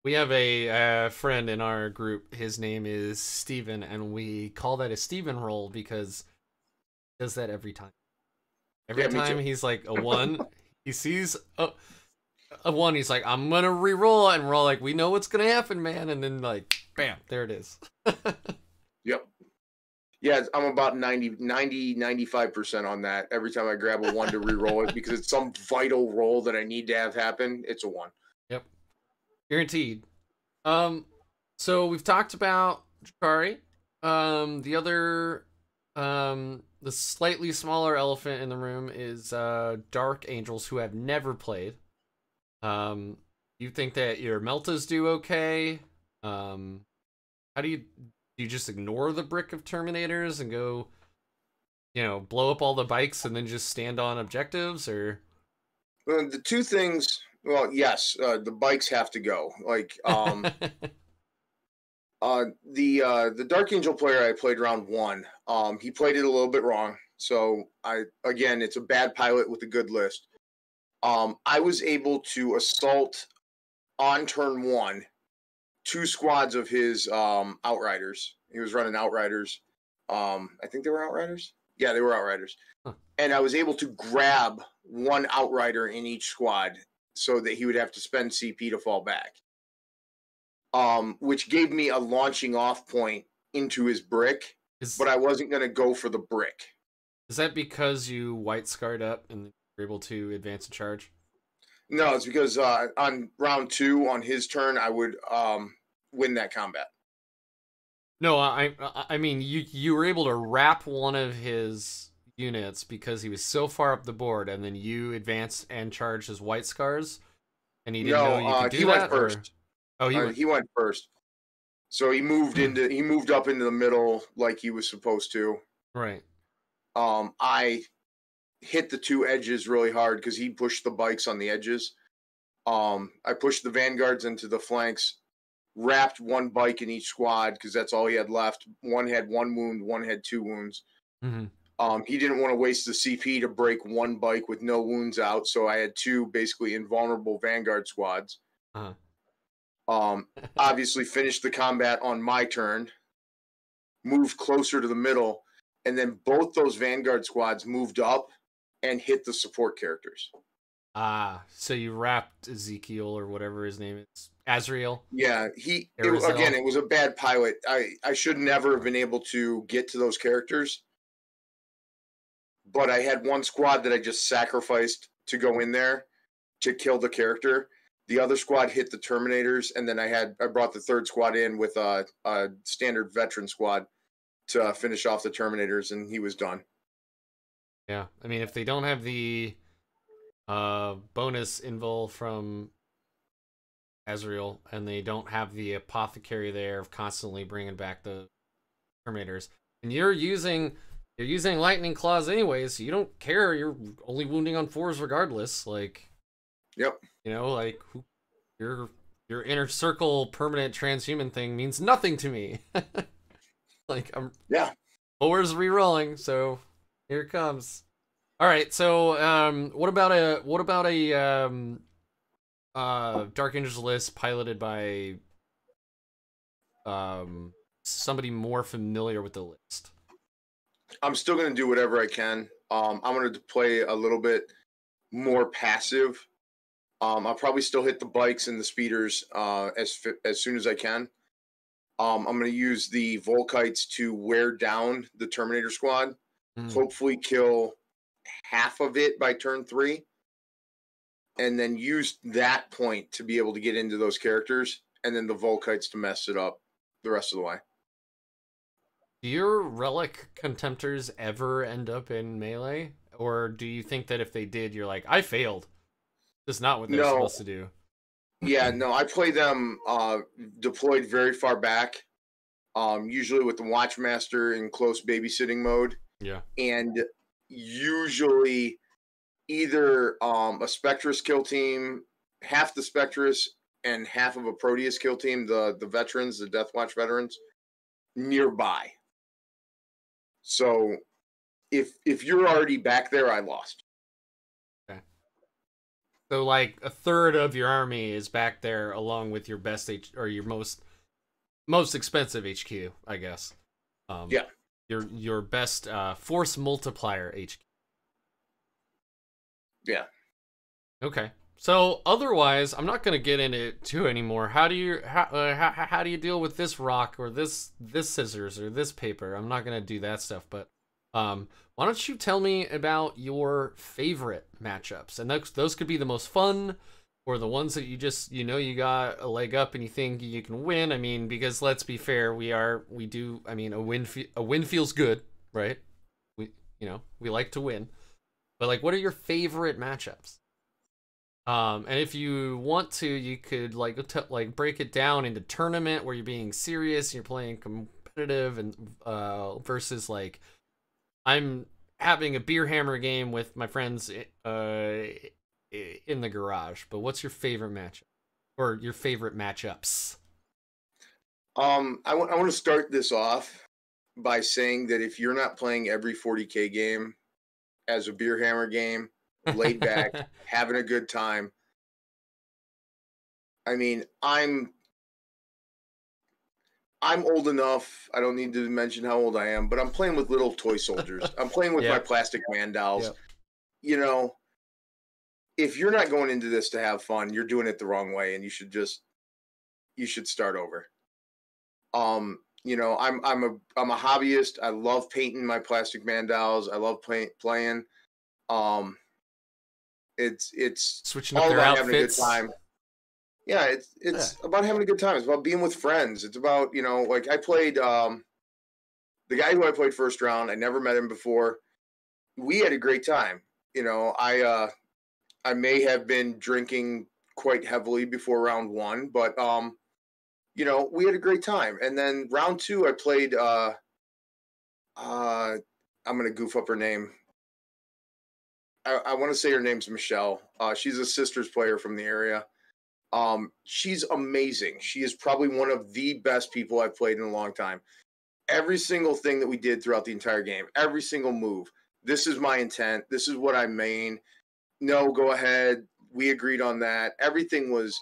We have a friend in our group. His name is Steven, and we call that a Steven roll because he does that every time. Every time he's like a 1, he sees a 1, he's like, I'm going to reroll, and we're all like, we know what's going to happen, man. And then like, bam, there it is. Yep. Yeah, I'm about 95% on that. Every time I grab a 1 to re-roll it because it's some vital roll that I need to have happen, it's a 1. Yep. Guaranteed. So we've talked about Jakari. The other, the slightly smaller elephant in the room is Dark Angels, who have never played. You think that your Meltas do okay? How do you just ignore the brick of Terminators and go, blow up all the bikes and then just stand on objectives, or? Well, the two things. Well, yes, the bikes have to go. Like, the Dark Angel player I played round 1, he played it a little bit wrong. So it's a bad pilot with a good list. I was able to assault on turn 1 2 squads of his Outriders. He was running Outriders. I think they were Outriders. Yeah, they were Outriders. Huh. And I was able to grab 1 Outrider in each squad so that he would have to spend CP to fall back. Which gave me a launching off point into his brick, but I wasn't going to go for the brick. Is that because you white scarred up and were able to advance and charge? No, it's because on round 2 on his turn, I would win that combat. No, I mean you were able to wrap one of his units because he was so far up the board, and then you advanced and charged his white scars, and he didn't know you could do he that. Went first. Oh, he went first. So he moved up into the middle like he was supposed to. Right. I hit the 2 edges really hard because he pushed the bikes on the edges. I pushed the vanguards into the flanks, wrapped 1 bike in each squad because that's all he had left. One had 1 wound, one had 2 wounds. Mm-hmm. He didn't want to waste the CP to break 1 bike with no wounds out, so I had 2 basically invulnerable vanguard squads. Uh-huh. Obviously finished the combat on my turn, moved closer to the middle, and then both those vanguard squads moved up and hit the support characters. So you wrapped Ezekiel or whatever his name is, Azrael. Yeah, it was a bad pilot. I should never have been able to get to those characters, but I had 1 squad that I just sacrificed to go in there to kill the character. The other squad hit the Terminators, and then I brought the 3rd squad in with a standard veteran squad to finish off the Terminators, and he was done. Yeah, I mean, if they don't have the bonus invul from Azrael, and they don't have the apothecary there of constantly bringing back the Terminators, and you're using lightning claws anyways, so you don't care. You're only wounding on 4s regardless. Like, yep. Your inner circle permanent transhuman thing means nothing to me. Like, yeah. 4's re-rolling, so here it comes. All right, so what about a Dark Angels list piloted by somebody more familiar with the list? I'm still going to do whatever I can. I'm going to play a little bit more passive. I'll probably still hit the bikes and the speeders as soon as I can. I'm going to use the Volkites to wear down the Terminator squad. Hopefully kill half of it by turn 3. And then use that point to be able to get into those characters. And then the Volkites to mess it up the rest of the way. Do your relic contemptors ever end up in melee? Or do you think that if they did, you're like, I failed? That's not what they're supposed to do. Yeah, no, I play them deployed very far back, usually with the Watchmaster in close babysitting mode. Yeah. And usually either a Spectrus kill team, half the Spectrus and half of a Proteus kill team, the veterans, the Deathwatch veterans, nearby. So if you're already back there, I lost. Okay. So like a third of your army is back there along with your best or your most expensive HQ, I guess. Yeah. Your best force multiplier HQ. Yeah. Okay. So otherwise, I'm not gonna get into it too anymore. How do you deal with this rock or this scissors or this paper? I'm not gonna do that stuff. But why don't you tell me about your favorite matchups? And those could be the most fun, or the ones that you know you got a leg up and you think you can win. I mean, because let's be fair, we do. I mean, a win feels good, right? We like to win. But like, what are your favorite matchups? And if you want to, you could like break it down into tournament where you're being serious, you're playing competitive, and versus like I'm having a beer hammer game with my friends in the garage. But what's your favorite matchup or your favorite matchups? I want to start this off by saying that if you're not playing every 40K game as a beer hammer game, laid back, having a good time. I mean, I'm old enough. I don't need to mention how old I am, but I'm playing with little toy soldiers. I'm playing with my plastic man dolls. Yep. You know, if you're not going into this to have fun, you're doing it the wrong way, and you should start over. You know, I'm a hobbyist. I love painting my plastic man dolls. I love playing. It's switching up their outfits. Having a good time. Yeah, it's about having a good time. It's about being with friends. It's about, you know, like I played the guy who I played first round. I never met him before. We had a great time. You know, I may have been drinking quite heavily before round one, but you know, we had a great time. And then round two, I played I'm gonna goof up her name. I want to say her name's Michelle. She's a Sisters player from the area. She's amazing. She is probably one of the best people I've played in a long time. Every single thing that we did throughout the entire game, every single move. This is my intent. This is what I mean. No, go ahead. We agreed on that. Everything was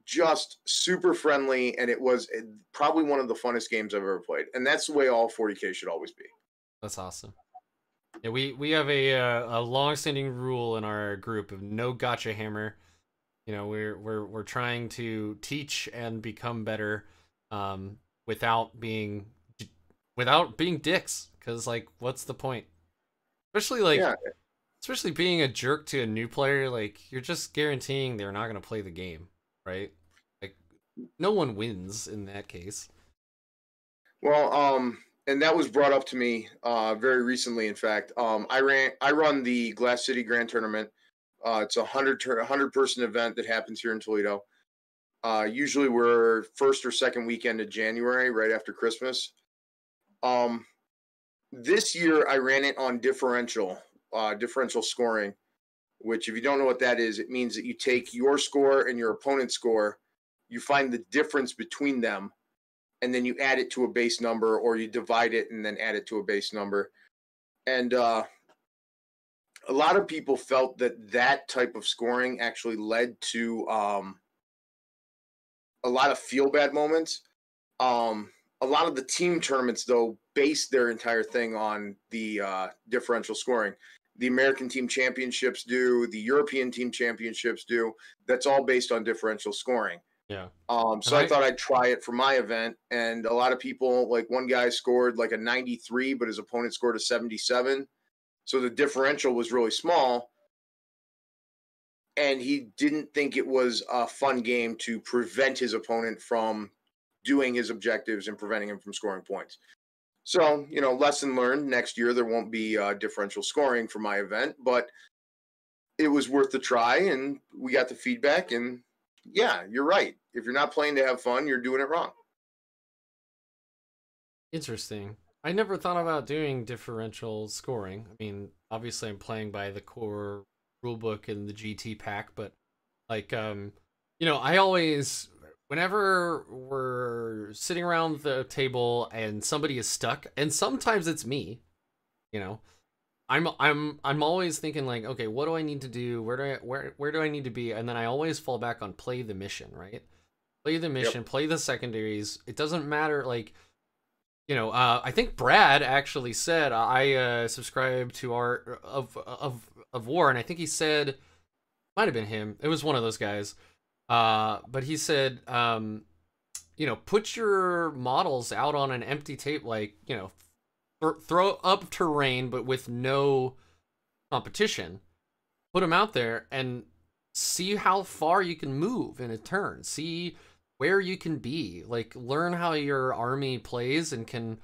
just super friendly, and it was probably one of the funnest games I've ever played. And that's the way all 40K should always be. That's awesome. Yeah, we have a long-standing rule in our group of no gotcha hammer. You know, we're trying to teach and become better, without being dicks. Because like, what's the point? Especially being a jerk to a new player. Like, you're just guaranteeing they're not gonna play the game, right? Like, no one wins in that case. Well, and that was brought up to me very recently. In fact, I run the Glass City Grand Tournament. It's a 100-person event that happens here in Toledo. Usually we're first or second weekend of January, right after Christmas. This year I ran it on differential scoring, which, if you don't know what that is, it means that you take your score and your opponent's score, you find the difference between them, and then you add it to a base number, or you divide it and then add it to a base number. And a lot of people felt that type of scoring actually led to a lot of feel-bad moments. A lot of the team tournaments, though, base their entire thing on the differential scoring. The American Team Championships do. The European Team Championships do. That's all based on differential scoring. Yeah. So I thought I'd try it for my event, and a lot of people, like one guy scored like a 93, but his opponent scored a 77. So the differential was really small, and he didn't think it was a fun game to prevent his opponent from doing his objectives and preventing him from scoring points. So, you know, lesson learned. Next year there won't be differential scoring for my event, but it was worth the try, and we got the feedback, and yeah, you're right. If you're not playing to have fun, you're doing it wrong. Interesting. I never thought about doing differential scoring. I mean, obviously I'm playing by the core rulebook and the GT pack, but like, you know, I always, whenever we're sitting around the table and somebody is stuck, and sometimes it's me, you know, I'm always thinking like, okay, what do I need to do? Where do I need to be? And then I always fall back on play the mission, right? Play the mission, play the secondaries. It doesn't matter, like, you know, I think Brad actually said, I subscribe to Art of War, and I think he said might have been him. It was one of those guys. But he said, you know, put your models out on an empty tape, like, you know, throw up terrain, but with no competition. Put them out there and see how far you can move in a turn. See where you can be. Like, learn how your army plays and can,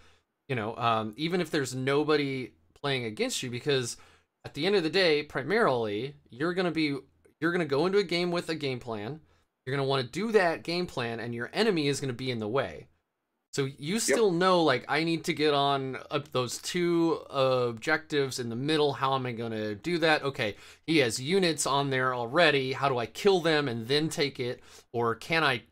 you know, even if there's nobody playing against you, because at the end of the day, primarily, you're going to go into a game with a game plan. You're going to want to do that game plan, and your enemy is going to be in the way. So you still know, like, I need to get on those two objectives in the middle. How am I going to do that? Okay, he has units on there already. How do I kill them and then take it? Or can I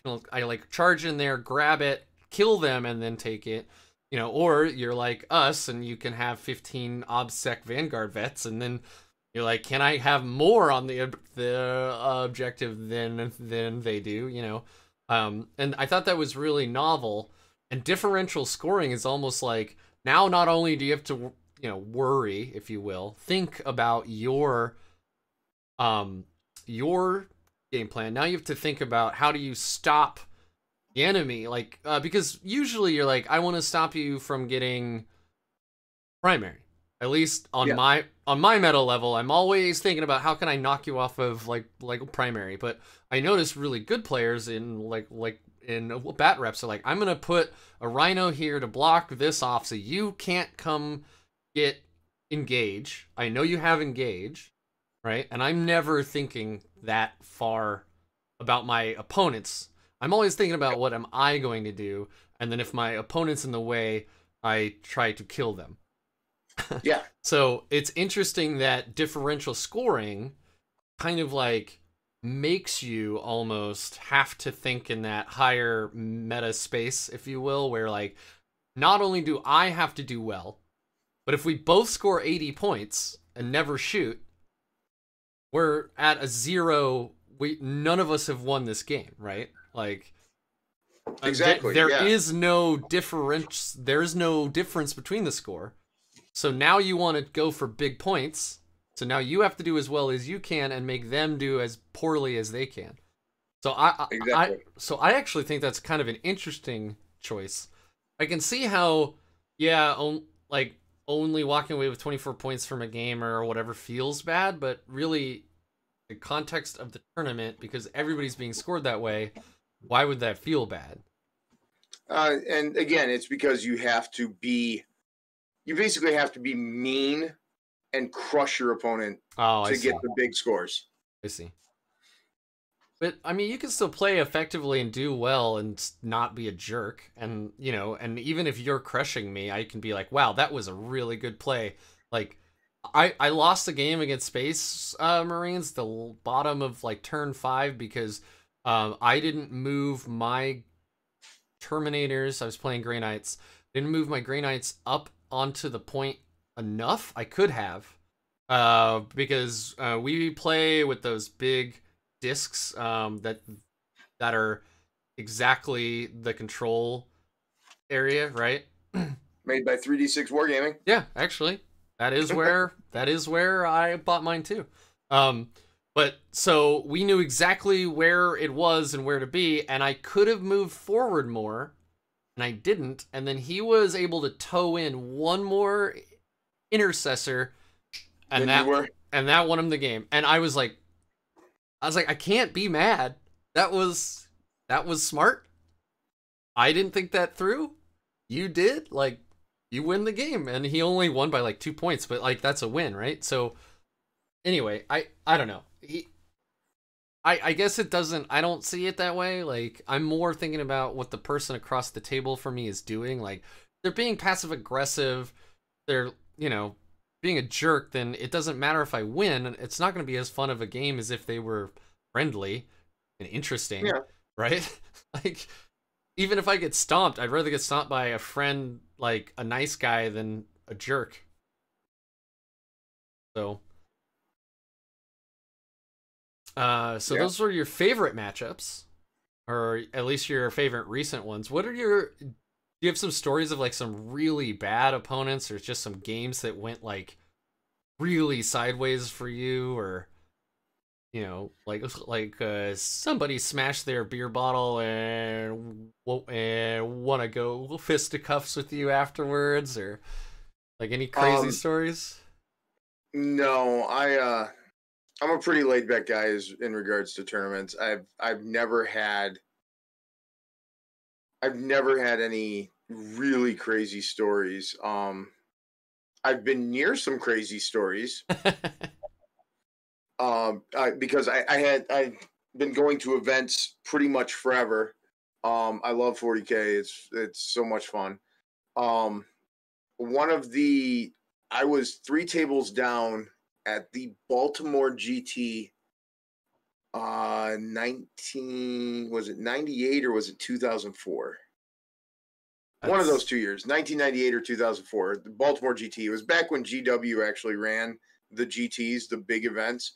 like charge in there, grab it, kill them, and then take it? You know, or you're like us, and you can have 15 OBSEC Vanguard vets, and then you're like, can I have more on the objective than they do? You know. And I thought that was really novel. And differential scoring is almost like, now not only do you have to, you know, worry, if you will, think about your game plan. Now you have to think about, how do you stop the enemy? Like, because usually you're like, I want to stop you from getting primary. At least on my meta level, I'm always thinking about, how can I knock you off of like primary. But I notice really good players in like in bat reps are like, I'm gonna put a rhino here to block this off, so you can't come get engage. I know you have engage, right? And I'm never thinking that far about my opponents. I'm always thinking about, what am I going to do? And then if my opponent's in the way, I try to kill them. Yeah. So it's interesting that differential scoring kind of like makes you almost have to think in that higher meta space, if you will, where like, not only do I have to do well, but if we both score 80 points and never shoot, we're at a 0. None of us have won this game, right? Like, exactly. There is no difference. There's no difference between the score. So now you want to go for big points. So now you have to do as well as you can and make them do as poorly as they can. So I actually think that's kind of an interesting choice. I can see how, like, only walking away with 24 points from a game or whatever feels bad, but really, the context of the tournament, because everybody's being scored that way, why would that feel bad? And again, it's because you basically have to be mean and crush your opponent to get the big scores. I see. But, I mean, you can still play effectively and do well and not be a jerk. And, you know, and even if you're crushing me, I can be like, wow, that was a really good play. Like, I lost the game against Space Marines, the bottom of, like, turn 5, because I didn't move my Terminators. I was playing Grey Knights. Didn't move my Grey Knights up onto the point enough. I could have, because we play with those big discs that are exactly the control area, right? Made by 3D6 Wargaming. Yeah, actually, that is where I bought mine too. But so we knew exactly where it was and where to be, and I could have moved forward more, and I didn't. And then he was able to tow in one more intercessor, and that won him the game. And I was like, I can't be mad. That was smart. I didn't think that through. You did. Like, you win the game. And he only won by like 2 points, but like, that's a win, right? So anyway, I don't know. I guess it doesn't, I don't see it that way. Like, I'm more thinking about what the person across the table for me is doing. Like, they're being passive aggressive. They're, you know, being a jerk, then it doesn't matter if I win. It's not going to be as fun of a game as if they were friendly and interesting, right? Like, even if I get stomped, I'd rather get stomped by a friend, like a nice guy, than a jerk. So, those were your favorite matchups, or at least your favorite recent ones. What are do you have some stories of like some really bad opponents, or just some games that went like really sideways for you, or you know, like somebody smashed their beer bottle and want to go fisticuffs with you afterwards, or like any crazy stories? No, I'm a pretty laid back guy in regards to tournaments. I've never had any really crazy stories. I've been near some crazy stories. Because I've been going to events pretty much forever. I love 40K. It's so much fun. I was 3 tables down at the Baltimore GT. was it 98 or was it 2004? One of those 2 years, 1998 or 2004. The Baltimore GT. It was back when GW actually ran the GTs, the big events.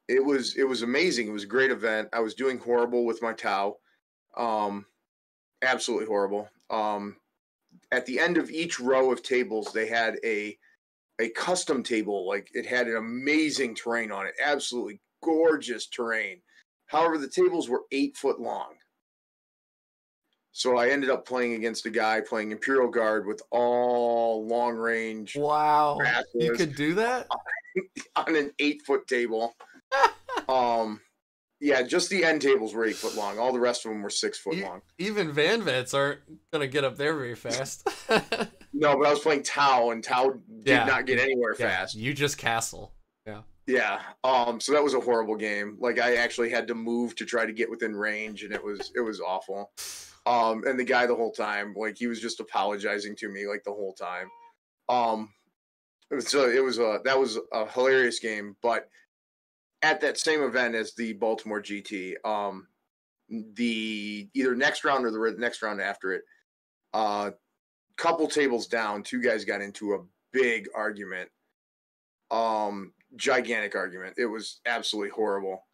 It was amazing. It was a great event. I was doing horrible with my Tau. Absolutely horrible. At the end of each row of tables, they had a custom table. Like, it had an amazing terrain on it. Absolutely gorgeous terrain. However, the tables were 8 foot long. So I ended up playing against a guy playing Imperial Guard with all long range. Wow. You could do that? On an 8 foot table. Yeah, just the end tables were 8 foot long. All the rest of them were 6 foot long. Even Van Vets aren't gonna get up there very fast. No, but I was playing Tau, and Tau did not get anywhere fast. You just castle. Yeah. Yeah. So that was a horrible game. Like, I actually had to move to try to get within range, and it was awful. And the guy the whole time, like, he was just apologizing to me like the whole time. That was a hilarious game. But at that same event as the Baltimore GT, the either next round or the next round after it, couple tables down, 2 guys got into a big argument. Gigantic argument. It was absolutely horrible.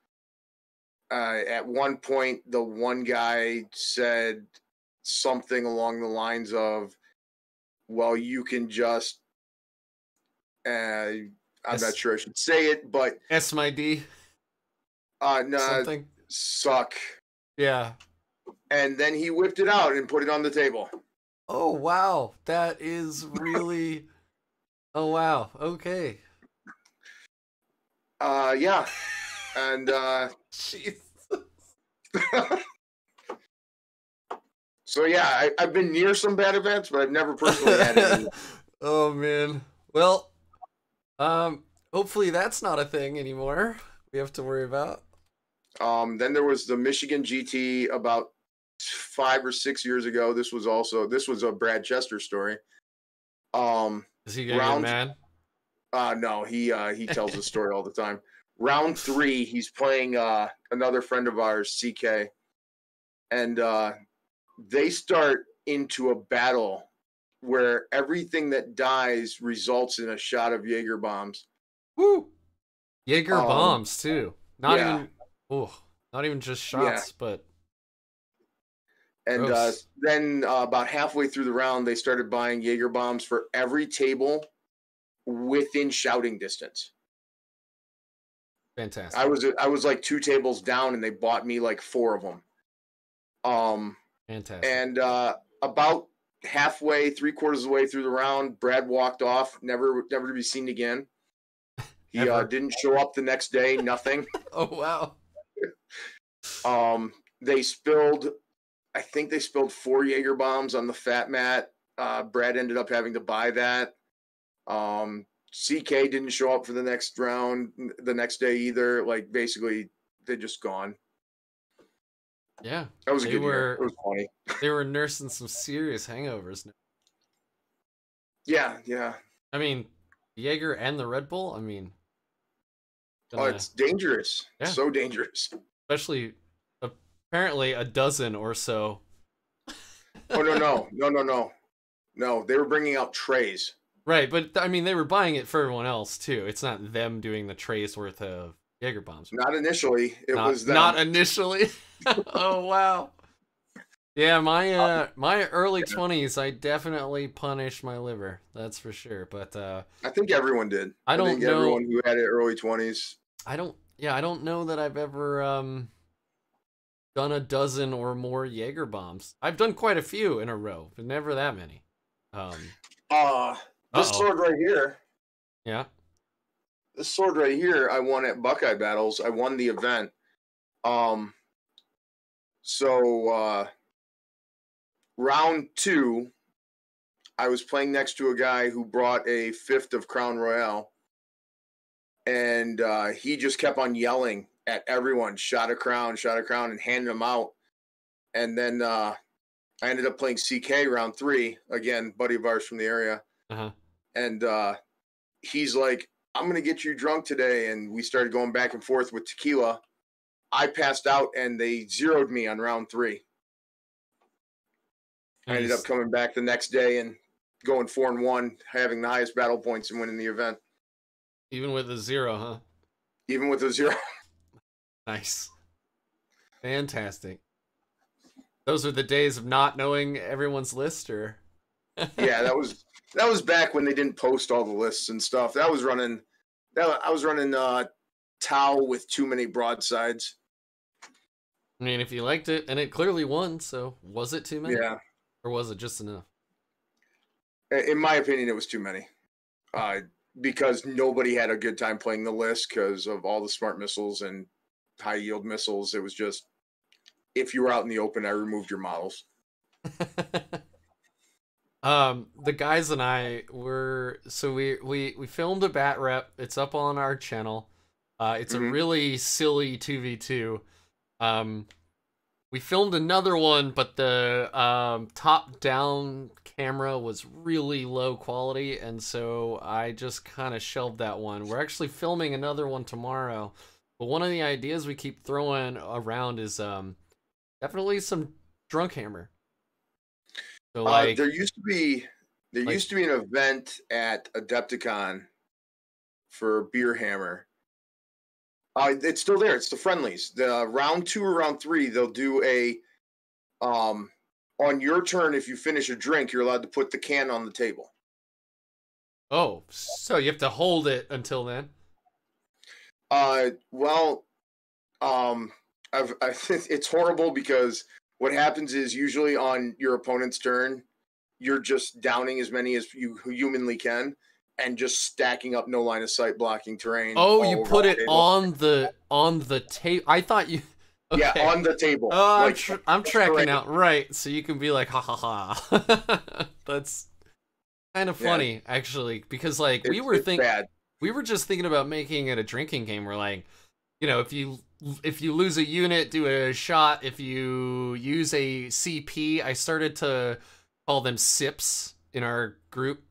At one point, the one guy said something along the lines of, well, you can just, I'm not sure I should say it, but S my D. No, something. Suck. Yeah. And then he whipped it out and put it on the table. Oh, wow. That is really... Oh, wow. Okay. Yeah. And, Jesus. So, yeah, I've been near some bad events, but I've never personally had any. Oh, man. Well, hopefully that's not a thing anymore we have to worry about. Then there was the Michigan GT about 5 or 6 years ago. This was a Brad Chester story. Is he getting mad? No, he tells the story all the time. Round 3, he's playing another friend of ours, CK, and they start into a battle where everything that dies results in a shot of Jaeger bombs. Woo! Jaeger bombs too. Not even just shots, but. And then about halfway through the round, they started buying Jaeger bombs for every table within shouting distance. Fantastic. I was like 2 tables down, and they bought me like 4 of them. Fantastic. And about halfway, 3/4 of the way through the round, Brad walked off, never to be seen again. He didn't show up the next day. Nothing. Oh wow. I think they spilled 4 Jaeger bombs on the fat mat. Brad ended up having to buy that. CK didn't show up for the next round the next day either. Like, basically, they're just gone. Yeah. That was a good year. It was funny. They were nursing some serious hangovers. Yeah. I mean, Jaeger and the Red Bull, I mean. It's dangerous. Yeah. So dangerous. Especially, apparently, a dozen or so. Oh, no. They were bringing out trays. Right, but I mean, they were buying it for everyone else too. It's not them doing the trays worth of Jaeger bombs. Not initially. It was them. Not initially. Oh wow. Yeah, my early 20s, I definitely punished my liver. That's for sure. But I think everyone did. I I don't think know. everyone who had it early 20s. I don't. Yeah, I don't know that I've ever done a dozen or more Jaeger bombs. I've done quite a few in a row, but never that many. This Uh-oh. sword right here. Yeah. This sword right here, I won at Buckeye Battles. I won the event. So round 2, I was playing next to a guy who brought a 5th of Crown Royale, and he just kept on yelling at everyone, shot a crown, and handing them out. And then I ended up playing CK round 3, again, buddy of ours from the area. Uh-huh. And he's like, I'm going to get you drunk today. And we started going back and forth with tequila. I passed out, and they zeroed me on round 3. I ended up coming back the next day and going 4-1, having the highest battle points and winning the event. Even with a 0, huh? Even with a 0. Nice. Fantastic. Those are the days of not knowing everyone's list, or? Yeah, that was back when they didn't post all the lists and stuff. I was running Tau with too many broadsides. I mean, if you liked it, and it clearly won, so was it too many? Yeah. Or was it just enough? In my opinion, it was too many. Because nobody had a good time playing the list because of all the smart missiles and high yield missiles. It was just, if you were out in the open, I removed your models. The guys and I were, so we filmed a bat rep. It's up on our channel. It's a really silly 2v2. We filmed another one, but the top down camera was really low quality, and so I just kind of shelved that one. We're actually filming another one tomorrow, but one of the ideas we keep throwing around is definitely some drunk hammer. So like, there used to be an event at Adepticon for Beer Hammer. It's still there. It's the friendlies. The round 2 or round 3, they'll do a on your turn. If you finish a drink, you're allowed to put the can on the table. oh, so you have to hold it until then? It's horrible because what happens is usually on your opponent's turn, you're just downing as many as you humanly can and just stacking up no line of sight blocking terrain. Oh, you put it on the table. I thought you. Okay. Yeah, on the table. Oh, I'm tracking out. Right, so you can be like, ha ha ha. That's kind of funny, actually, because like we were just thinking about making it a drinking game. We're like, you know, if you lose a unit, do a shot. If you use a CP, I started to call them sips in our group,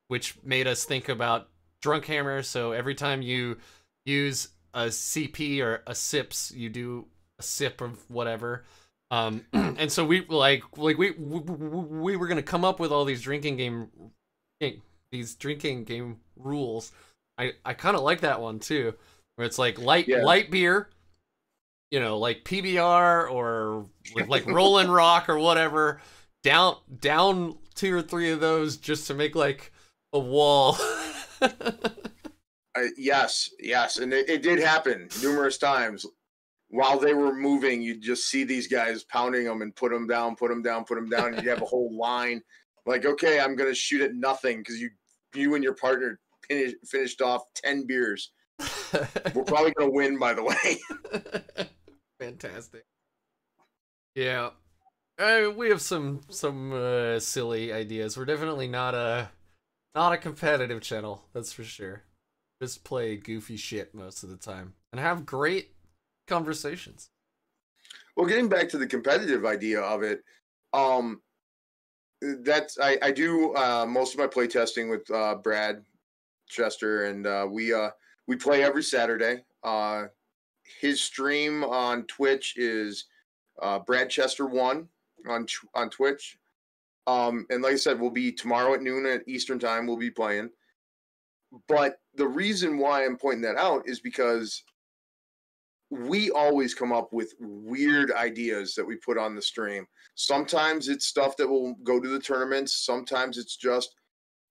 which made us think about drunk hammer. So every time you use a CP or a sips, you do a sip of whatever. And so we we were gonna come up with all these drinking game rules. I kind of like that one too, where it's like light beer, you know, like PBR or with like Rollin' Rock or whatever. Down 2 or 3 of those just to make like a wall. Yes, and it did happen numerous times. While they were moving, you'd just see these guys pounding them and put them down. And you'd have a whole line. Like, okay, I'm going to shoot at nothing because you and your partner finished off 10 beers. We're probably going to win, by the way. Fantastic. Yeah. We have some silly ideas. We're definitely not a competitive channel, that's for sure. Just play goofy shit most of the time and have great conversations. Well, getting back to the competitive idea of it, that's I do most of my play testing with Brad Chester, and we play every Saturday. His stream on Twitch is Brad Chester 1 on Twitch. And like I said, we'll be tomorrow at noon at Eastern time. We'll be playing. But the reason why I'm pointing that out is because we always come up with weird ideas that we put on the stream. Sometimes it's stuff that will go to the tournaments. Sometimes it's just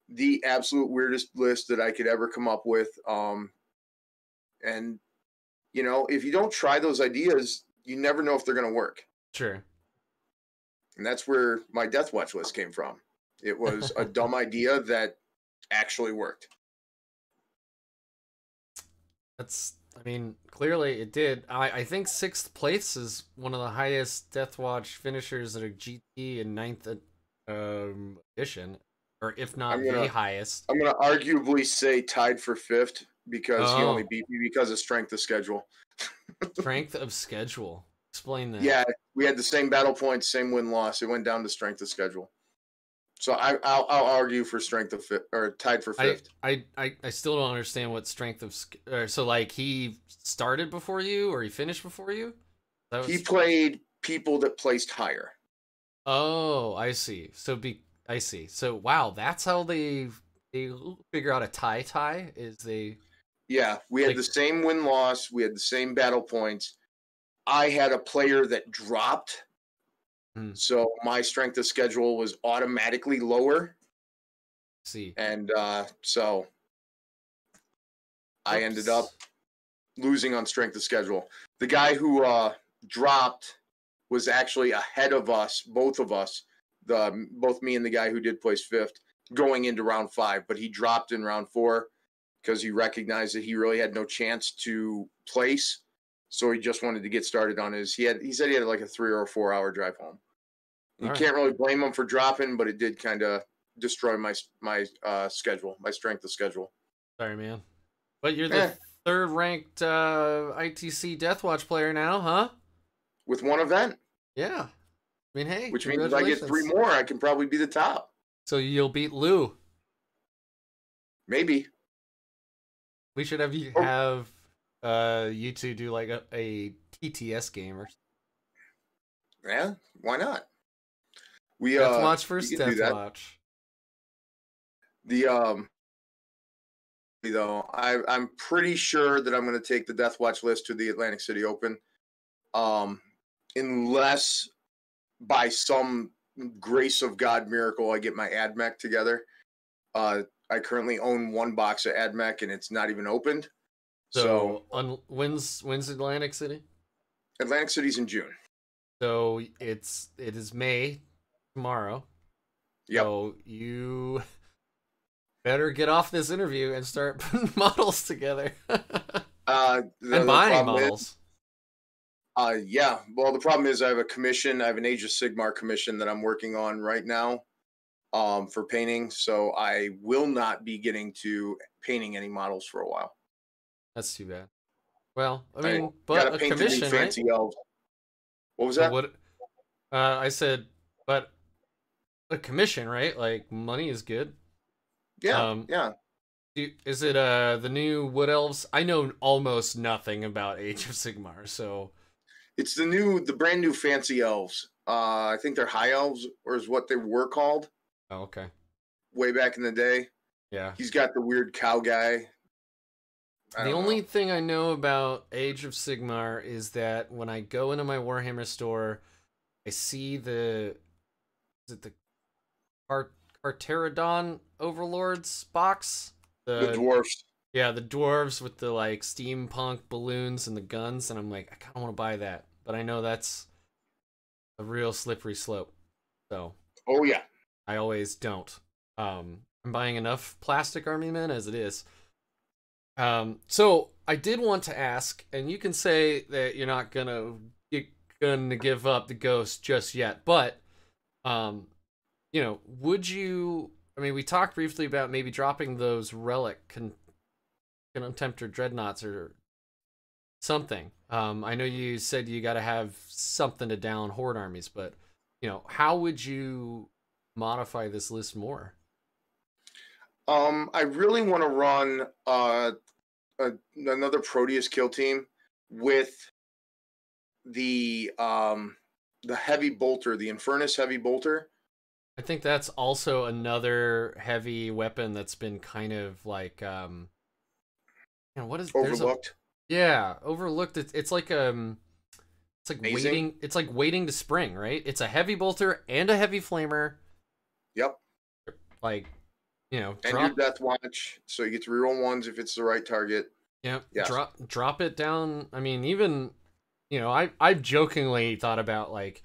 the absolute weirdest list that I could ever come up with. And, you know, if you don't try those ideas, you never know if they're going to work. Sure. And that's where my Deathwatch list came from. It was a dumb idea that actually worked. I mean, clearly it did. I think 6th place is one of the highest Deathwatch finishers at a GT in 9th edition, or if not the highest. I'm going to arguably say tied for 5th because he only beat me because of strength of schedule. Strength of schedule. Explain that. Yeah, we had the same battle points, same win-loss. It went down to strength of schedule. So I'll argue for strength of 5th, or tied for 5th. I still don't understand what strength of so like he started before you or he finished before you? He played people that placed higher. Oh, I see. I see. So wow, that's how they figure out a tie is they. Yeah, we had the same win-loss. We had the same battle points. I had a player that dropped. So my strength of schedule was automatically lower. See. And so I ended up losing on strength of schedule. The guy who dropped was actually ahead of us, both of us, both me and the guy who did place 5th, going into round 5. But he dropped in round 4 because he recognized that he really had no chance to place. So he just wanted to get started on his. He said he had like a 3 or 4 hour drive home. You can't really blame him for dropping, but it did kind of destroy my schedule, my strength of schedule. Sorry, man. But you're the 3rd ranked ITC Deathwatch player now, huh? With one event. Yeah. I mean, hey. Which means if I get 3 more, I can probably be the top. So you'll beat Lou. Maybe. We should have you you two do like a TTS game or something. Yeah, why not? We Deathwatch versus Deathwatch. Though I'm pretty sure that I'm going to take the Deathwatch list to the Atlantic City Open, unless by some grace of God miracle I get my AdMech together. I currently own 1 box of AdMech and it's not even opened. So when's Atlantic City? Atlantic City's in June. So it is May tomorrow. Yep. So you better get off this interview and start putting models together. And buying models. Yeah. Well, the problem is I have a commission. I have an Age of Sigmar commission that I'm working on right now for painting. So I will not be getting to painting any models for a while. That's too bad. Well, I mean, but a commission, fancy right? Elves. What was that? I said, but a commission, right? Like money is good. Yeah, yeah. Is it the new Wood Elves? I know almost nothing about Age of Sigmar, so it's the brand new fancy elves. I think they're high elves, or is what they were called. Oh, okay. Way back in the day. Yeah. He's got the weird cow guy. The only thing I know about Age of Sigmar is that when I go into my Warhammer store, I see the Carteradon Overlords box. The dwarfs. Yeah, the dwarves with the like steampunk balloons and the guns, and I'm like, I kind of want to buy that, but I know that's a real slippery slope. So. Oh yeah. I always don't. I'm buying enough plastic army men as it is. So I did want to ask, and you can say that you're not gonna give up the ghost just yet, but you know, would you? I mean, we talked briefly about maybe dropping those relic contemptor dreadnoughts or something. I know you said you got to have something to down horde armies, but you know, how would you modify this list more? I really want to run another Proteus kill team with the heavy bolter, the Infernus heavy bolter. I think that's also another heavy weapon that's been kind of like what is overlooked? Yeah, overlooked. It's like it's like Amazing. waiting. It's like waiting to spring, right? It's a heavy bolter and a heavy flamer. Yep. Like, And your drop. Deathwatch, so you get to reroll ones if it's the right target. Yeah, Yes. drop it down. I mean, even I've jokingly thought about like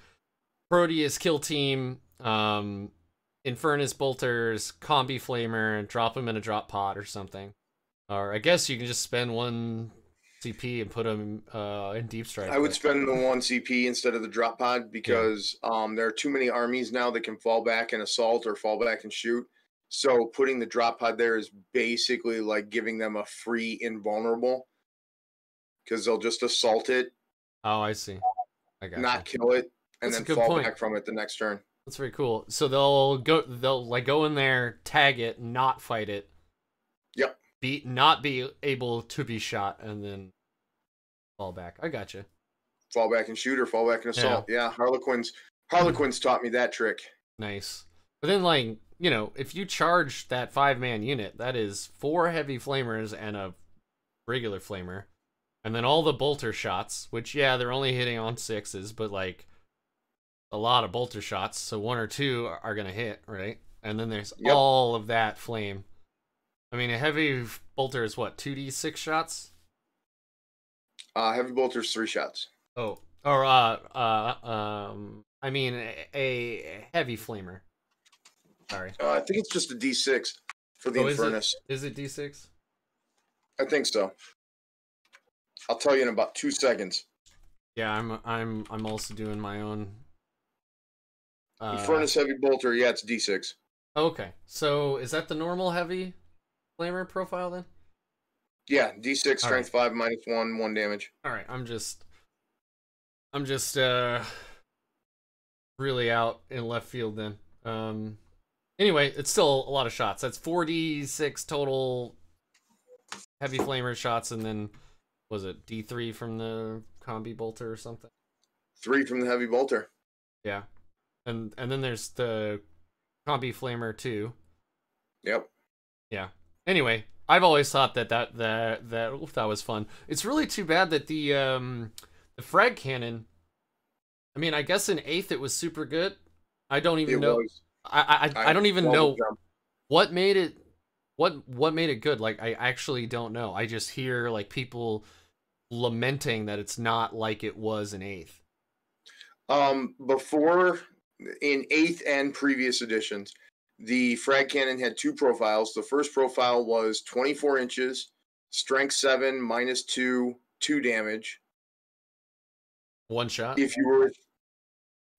Proteus kill team, Infernus bolters, combi flamer, and drop them in a drop pod or something. Or I guess you can just spend one CP and put them in deep strike. I would But spend the one CP instead of the drop pod yeah, because there are too many armies now that can fall back and assault or fall back and shoot. So putting the drop pod there is basically like giving them a free invulnerable because they'll just assault it, oh, I see. I gotcha. not kill it, and That's a then good fall point. back from it the next turn. That's very cool. So they'll like go in there, tag it, not fight it, Yep. not be able to be shot, and then fall back. I gotcha. Fall back and shoot or fall back and assault. Yeah, Harlequins taught me that trick. Nice. But then, like, if you charge that 5-man unit, that is 4 heavy flamers and a regular flamer. And then all the bolter shots, which, yeah, they're only hitting on 6s, but, like, a lot of bolter shots. So 1 or 2 are going to hit, right? And then there's all of that flame. I mean, a heavy bolter is what, 2d6 shots? Heavy bolters 3 shots. Oh, or, I mean, a heavy flamer. Sorry. I think it's just a D6 for the Infernus. Is it D6? I think so. I'll tell you in about 2 seconds. Yeah, I'm also doing my own. Infernus heavy bolter, yeah, it's D6. Okay, so is that the normal heavy flamer profile then? Yeah, D6 strength 5 -1, 1 damage. All right, I'm just really out in left field then. Anyway, it's still a lot of shots. That's 46 total heavy flamer shots, and then was it D3 from the combi bolter or something? 3 from the heavy bolter. Yeah, and then there's the combi flamer too. Yep. Yeah. Anyway, I've always thought that was fun. It's really too bad that the frag cannon. I mean, I guess in 8th it was super good. I don't even know. I don't even know what made it good. Like, I actually don't know. I just hear like people lamenting that it's not like it was in 8th. Before, in 8th and previous editions, the frag cannon had 2 profiles. The first profile was 24 inches, strength 7, -2, 2 damage. 1 shot? If you were,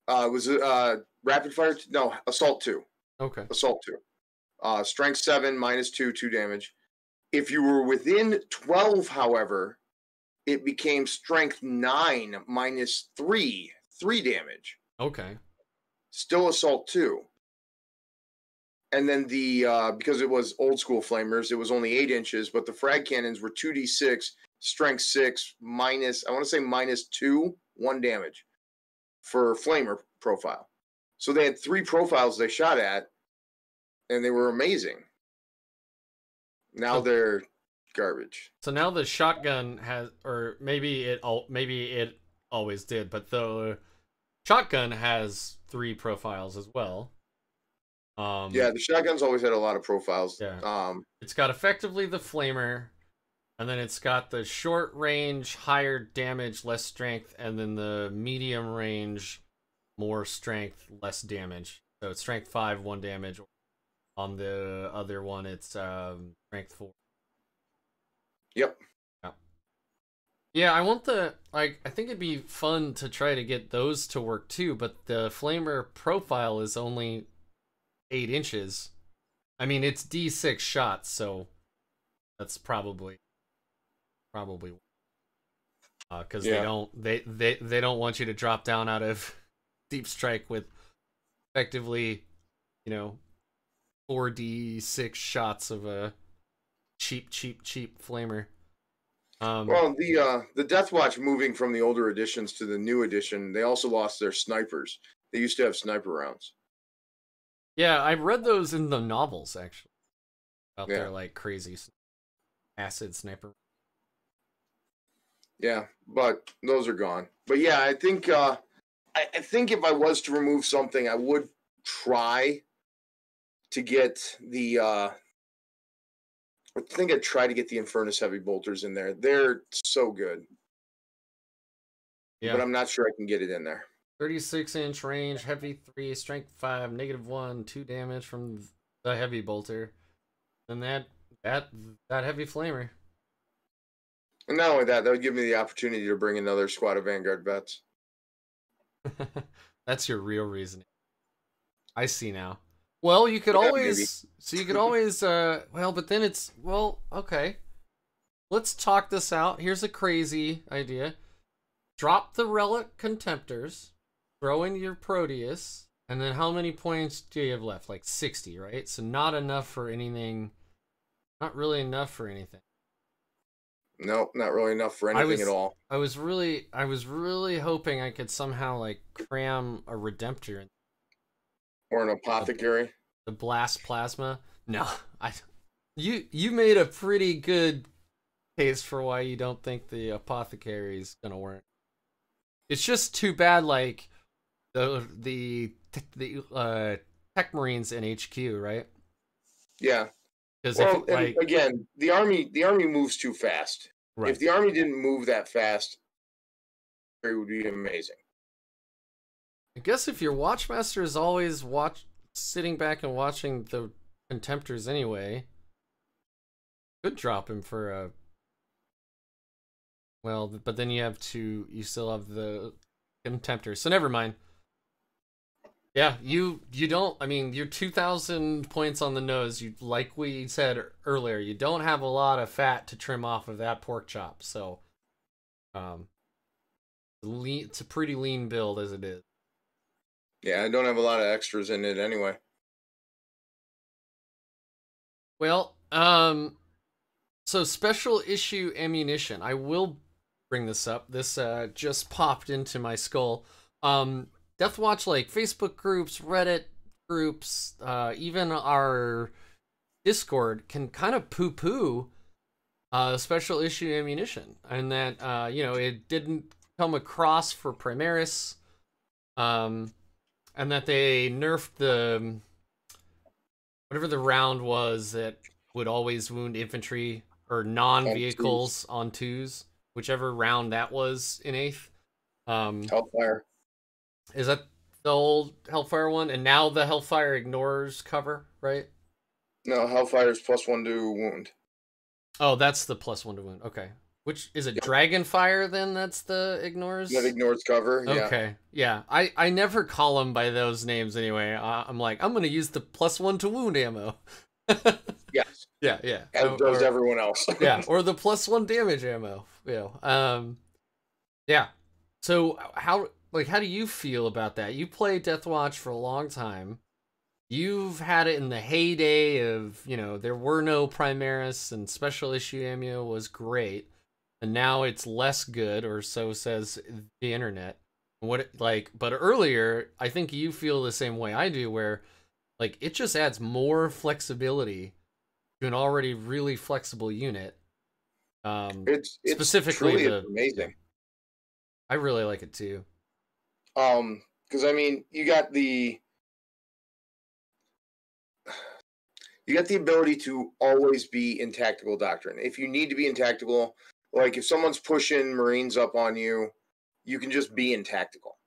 was it rapid fire? No, assault 2. Okay. Assault 2. Strength 7, -2, 2 damage. If you were within 12, however, it became strength 9, -3, 3 damage. Okay. Still assault 2. And then the because it was old school flamers, it was only 8 inches, but the frag cannons were 2d6, strength 6, minus, I want to say -2, 1 damage for flamer profile. So they had 3 profiles they shot at, and they were amazing. Now they're garbage. So now the shotgun has, or maybe it always did, but the shotgun has 3 profiles as well. Yeah, the shotgun's always had a lot of profiles. Yeah. It's got effectively the flamer, and then it's got the short range, higher damage, less strength, and then the medium range, more strength, less damage. So it's strength 5, 1 damage. On the other one, it's strength 4. Yep. Yeah, I want I think it'd be fun to try to get those to work too, but the flamer profile is only 8 inches. I mean, it's D6 shots, so that's probably because they don't want you to drop down out of deep strike with effectively, 4d6 shots of a cheap flamer. Well, the Deathwatch moving from the older editions to the new edition, they also lost their snipers. They used to have sniper rounds. Yeah, I read those in the novels actually about their like crazy acid sniper. Yeah, but those are gone. But yeah, I think I think if I was to remove something, I would try to get the I think I'd try to get the Infernus Heavy Bolters in there. They're so good. Yeah. But I'm not sure I can get it in there. 36-inch range, heavy 3, strength 5, -1, 2 damage from the heavy bolter. And that heavy flamer. And not only that, that would give me the opportunity to bring another squad of Vanguard vets. That's your real reasoning. I see now. Well, you could always well, but then it's okay. Let's talk this out. Here's a crazy idea. Drop the relic contemptors, throw in your Proteus, and then how many points do you have left? Like 60, right? So not enough for anything. Not really enough for anything. Nope, not really enough for anything at all. I was really hoping I could somehow like cram a Redemptor in. Or an Apothecary. The blast plasma. No, you made a pretty good case for why you don't think the Apothecary is gonna work. It's just too bad, like the Tech Marines in HQ, right? Yeah. Because well, again, the army moves too fast. Right. If the army didn't move that fast, it would be amazing. I guess if your Watchmaster is always sitting back and watching the Contemptors anyway, could drop him for a. Well, but then you still have the Contemptors, so never mind. Yeah, you don't. I mean, you're 2,000 points on the nose. You, like we said earlier, you don't have a lot of fat to trim off of that pork chop. So, it's a pretty lean build as it is. Yeah, I don't have a lot of extras in it anyway. Well, so special issue ammunition. I will bring this up. This just popped into my skull. Deathwatch, like Facebook groups, Reddit groups, even our Discord can kind of poo-poo special issue ammunition, and that it didn't come across for Primaris, and that they nerfed the whatever the round was that would always wound infantry or non-vehicles on 2s, whichever round that was in 8th. Hellfire. Is that the old Hellfire one? And now the Hellfire ignores cover, right? No, Hellfire's +1 to wound. Oh, that's the +1 to wound. Okay. Which is it? Yep. Dragonfire then? That's the ignores. That ignores cover. Yeah. Okay. Yeah. I never call them by those names anyway. I'm like, I'm gonna use the +1 to wound ammo. Yes. Yeah. Yeah. As does everyone else. Yeah. Or the +1 damage ammo. Yeah. So how do you feel about that? You played Deathwatch for a long time. You've had it in the heyday of, there were no Primaris and special issue ammo was great. And now it's less good, or so says the internet. But earlier, I think you feel the same way I do, where it just adds more flexibility to an already really flexible unit. It's specifically amazing. I really like it too. Because I mean, you got the ability to always be in tactical doctrine. If you need to be in tactical, like if someone's pushing Marines up on you, you can just be in tactical.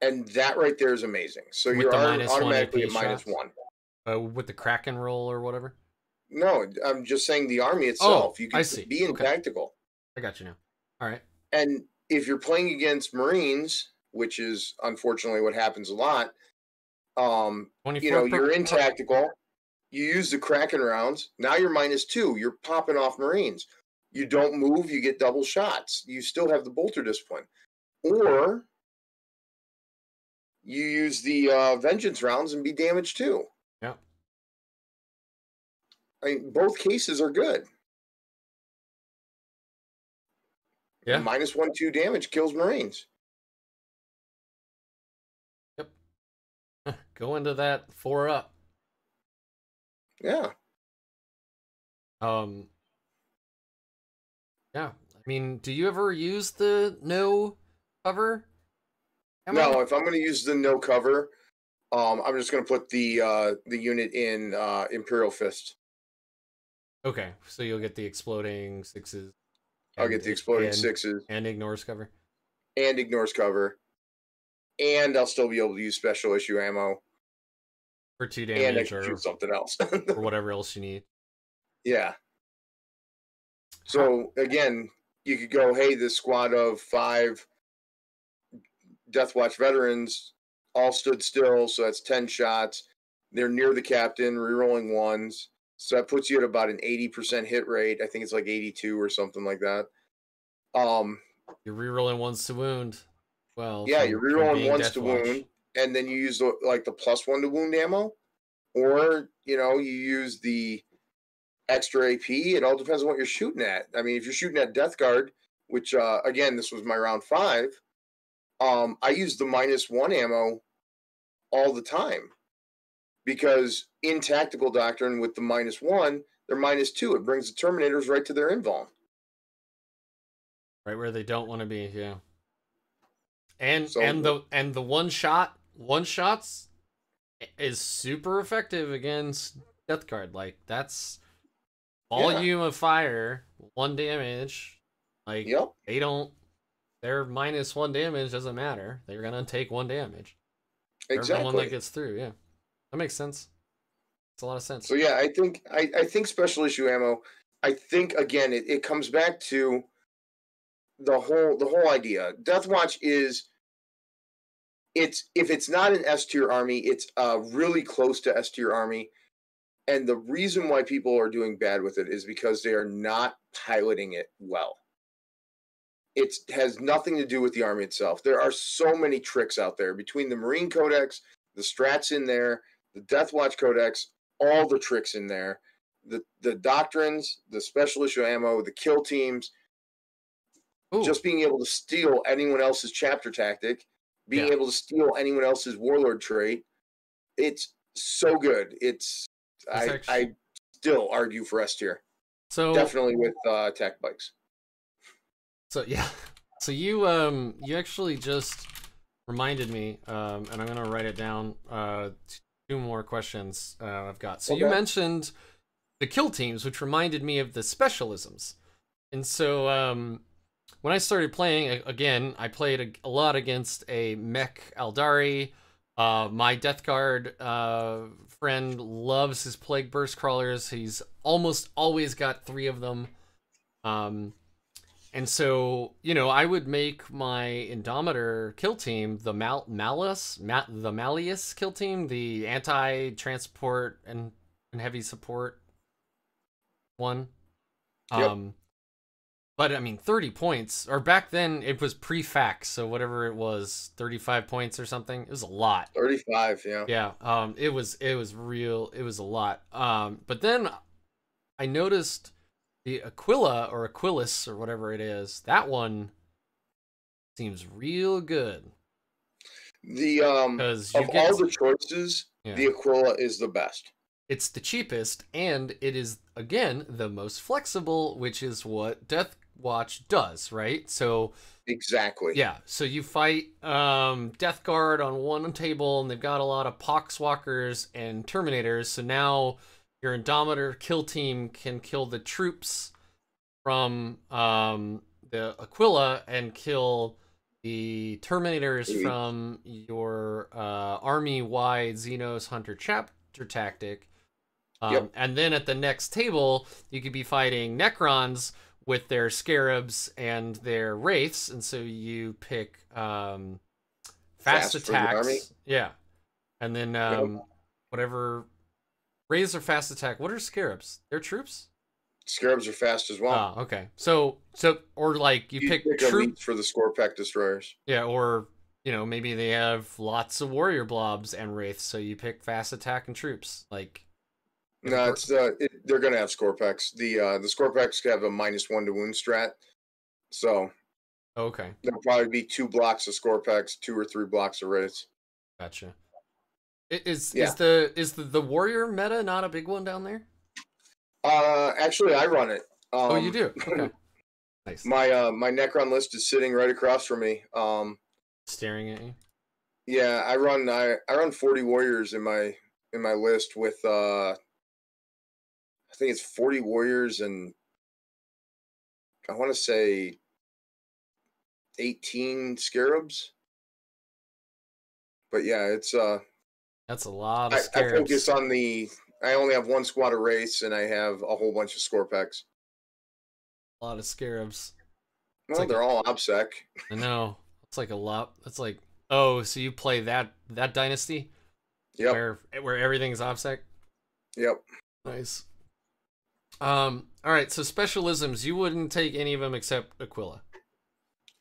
And that right there is amazing. So you're automatically at -1. With the Kraken roll or whatever? No, I'm just saying the army itself. You can be in tactical. I got you now. All right. And if you're playing against Marines, which is unfortunately what happens a lot, you're in tactical, you use the Kraken rounds, now you're -2, you're popping off Marines. You don't move, you get double shots. You still have the bolter discipline. Or you use the vengeance rounds and be damaged too. Yeah. I mean, both cases are good. Yeah. -1/2 damage kills Marines. Yep. Go into that 4-up. Yeah. Yeah. I mean, do you ever use the no cover? No, if I'm going to use the no cover, I'm just going to put the unit in Imperial Fist. Okay, so you'll get the exploding sixes. I'll get the exploding sixes and ignores cover. And ignores cover, and I'll still be able to use special issue ammo for 2 damage and or something else or whatever else you need. Yeah. So again, you could go, hey, this squad of 5 Deathwatch veterans all stood still, so that's 10 shots. They're near the captain, rerolling ones. So that puts you at about an 80% hit rate. I think it's like 82 or something like that. You're rerolling ones to wound. Well, yeah, you're rerolling ones to wound, and then you use the +1 to wound ammo, or you use the extra AP. It all depends on what you're shooting at. I mean, if you're shooting at Death Guard, which again, this was my round 5. I use the -1 ammo all the time because in Tactical Doctrine with the -1, they're -2. It brings the Terminators right to their invuln. Right where they don't want to be, yeah. And the one shots is super effective against Death Guard. Like that's volume of fire, 1 damage. Like they don't. Their -1 damage doesn't matter. They're gonna take 1 damage. Exactly. Everyone that gets through, yeah, that makes sense. It's a lot of sense. So yeah, I think special issue ammo. I think again, it comes back to the whole idea. Deathwatch is if it's not an S tier army, it's really close to S tier army. And the reason why people are doing bad with it is because they are not piloting it well. It has nothing to do with the army itself. There are so many tricks out there between the Marine Codex, the strats in there, the Deathwatch Codex, all the tricks in there, the doctrines, the special issue ammo, the kill teams, just being able to steal anyone else's chapter tactic, being able to steal anyone else's warlord trait. It's so good. I still argue for S tier. So definitely with tech bikes. So yeah, so you actually just reminded me, and I'm gonna write it down. 2 more questions I've got. So you mentioned the kill teams, which reminded me of the specialisms, and so when I started playing again, I played a lot against a mech Aldari. My Death Guard friend loves his Plague Burst Crawlers. He's almost always got 3 of them. And so, I would make my Indomitor kill team the Malleus kill team, the anti-transport and heavy support one. But I mean, 30 points, or back then it was pre-fax, so whatever it was, 35 points or something. It was a lot. 35, yeah. Yeah, it was a lot. But then I noticed the Aquila or Aquilas or whatever it is, that one seems real good. The of all the choices, the Aquila is the best. It's the cheapest, and it is again the most flexible, which is what Deathwatch does, right? So exactly. Yeah, so you fight Death Guard on one table, and they've got a lot of Poxwalkers and Terminators, so now your Indomitor kill team can kill the troops from the Aquila and kill the Terminators from your army-wide Xenos Hunter Chapter tactic. And then at the next table, you could be fighting Necrons with their Scarabs and their Wraiths, and so you pick fast attacks. Yeah. And then whatever... Wraiths are fast attack. What are Scarabs? They're troops? Scarabs are fast as well. Oh, okay. So or like you pick troops for the Scorpack Destroyers. Yeah, or maybe they have lots of warrior blobs and wraiths, so you pick fast attack and troops. Like no, it's they're gonna have Scorpacks. The Scorpacks have a -1 to wound strat. So okay. There'll probably be 2 blocks of Scorpacks, 2 or 3 blocks of wraiths. Gotcha. Is the warrior meta not a big one down there? Actually, I run it. Oh, you do? Okay. Nice. My Necron list is sitting right across from me. Staring at you. Yeah, I run 40 warriors in my list with I think it's 40 warriors and I want to say 18 scarabs. But yeah, it's That's a lot of I scarabs. focus on I only have one squad of race and I have a whole bunch of Scorpex. A lot of scarabs. Well, like they're all OBSEC. I know. It's like a lot. It's like, oh, so you play that dynasty? Yep. Where everything's OBSEC? Yep. Nice. All right, so specialisms, you wouldn't take any of them except Aquila.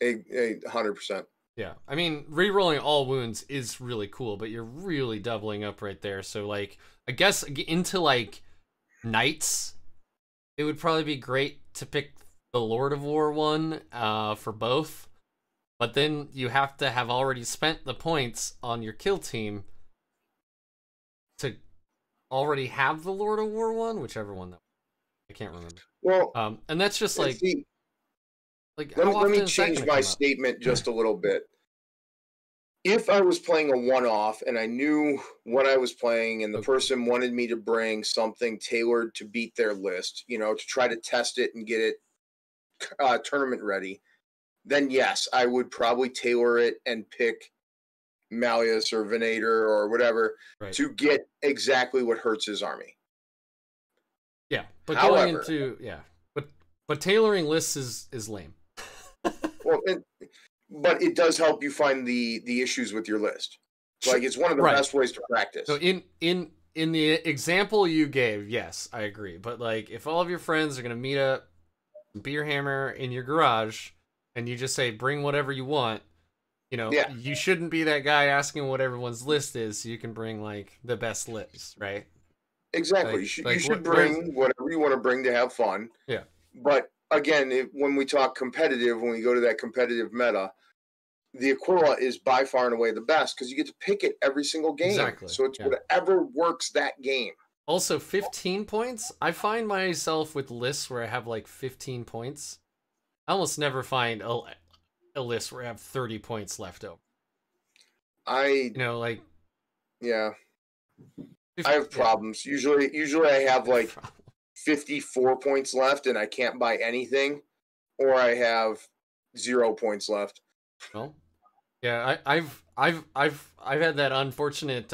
100%. Yeah, I mean, rerolling all wounds is really cool, but you're really doubling up right there. So, like, I guess into, like, knights, it would probably be great to pick the Lord of War one for both. But then you have to have already spent the points on your kill team to already have the Lord of War one, whichever one that I can't remember. Well, and that's just like, let me change my statement just a little bit. If I was playing a one-off and I knew what I was playing and the person wanted me to bring something tailored to beat their list, to try to test it and get it tournament ready, then yes, I would probably tailor it and pick Malleus or Venator or whatever to get exactly what hurts his army. Yeah, but however, but tailoring lists is lame. Well, but it does help you find the issues with your list. Like, it's one of the best ways to practice. So in the example you gave, yes, I agree. But like, if all of your friends are gonna meet up, beer hammer in your garage, and you just say bring whatever you want, you shouldn't be that guy asking what everyone's list is, so you can bring like the best list, right? Exactly. You should bring whatever you want to bring to have fun. Yeah. But again, when we talk competitive, when we go to that competitive meta, the Aquila is by far and away the best because you get to pick it every single game. Exactly. So it's whatever works that game. Also, 15 points. I find myself with lists where I have like 15 points. I almost never find a list where I have 30 points left over. Yeah. I have problems. Usually I have like 54 points left and I can't buy anything, or I have 0 points left. Well, yeah, I've had that unfortunate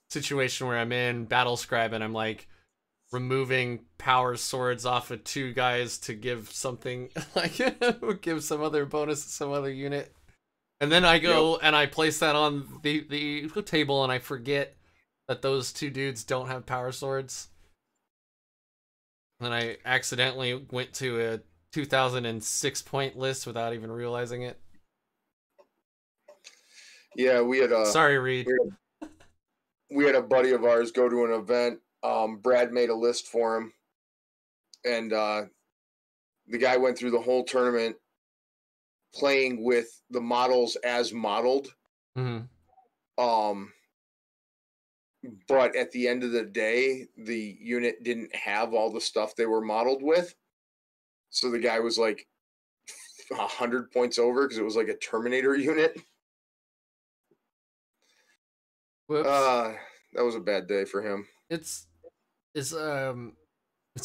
situation where I'm in Battle Scribe and I'm like removing power swords off of 2 guys to give something like give some other bonus to some other unit, and then I go and I place that on the table and I forget that those 2 dudes don't have power swords, and I accidentally went to a 2006 point list without even realizing it. Yeah, we had sorry, Reed. We had a buddy of ours go to an event. Brad made a list for him, and the guy went through the whole tournament playing with the models as modeled. Mm-hmm. But at the end of the day, the unit didn't have all the stuff they were modeled with. So the guy was like 100 points over because it was like a Terminator unit. Whoops. That was a bad day for him. It's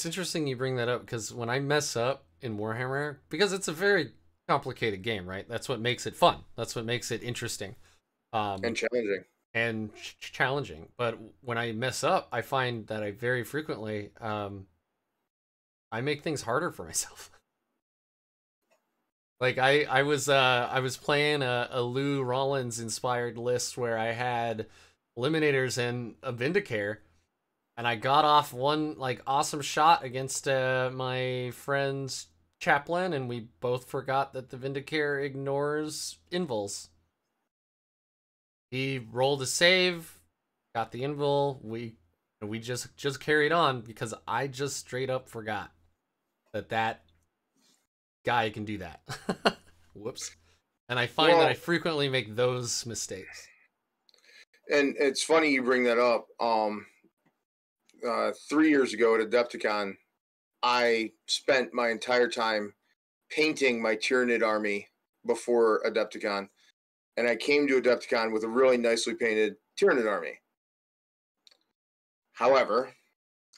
interesting you bring that up, because when I mess up in Warhammer, because it's a very complicated game, right? That's what makes it fun. That's what makes it interesting. And challenging. And challenging. But when I mess up, I find that I very frequently I make things harder for myself. Like I was playing a Lou Rollins inspired list where I had Eliminators and a Vindicare, and I got off one like awesome shot against my friend's Chaplain, and we both forgot that the Vindicare ignores invuls. He rolled a save, got the invul. We just carried on because I just straight up forgot that guy can do that. Whoops. And I find that I frequently make those mistakes. And it's funny you bring that up. 3 years ago at Adepticon, I spent my entire time painting my Tyranid army before Adepticon, and I came to Adepticon with a really nicely painted Tyranid army. However,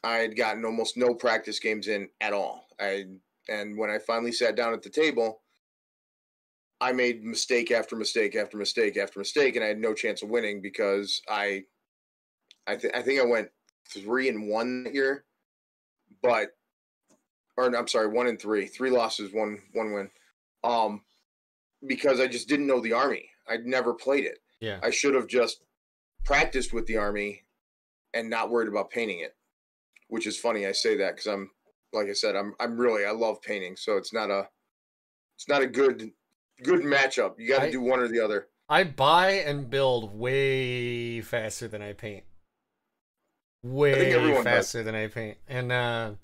I had gotten almost no practice games in at all. And when I finally sat down at the table, I made mistake after mistake after mistake after mistake, and I had no chance of winning because I think I went 3-1 that year, but I'm sorry, 1-3, 3 losses, one win. Because I just didn't know the army. I'd never played it. Yeah. I should have just practiced with the army and not worried about painting it. Which is funny I say that because like I said, I love painting, so it's not a good matchup. You got to do one or the other. I buy and build way faster than I paint. Way faster than I paint. And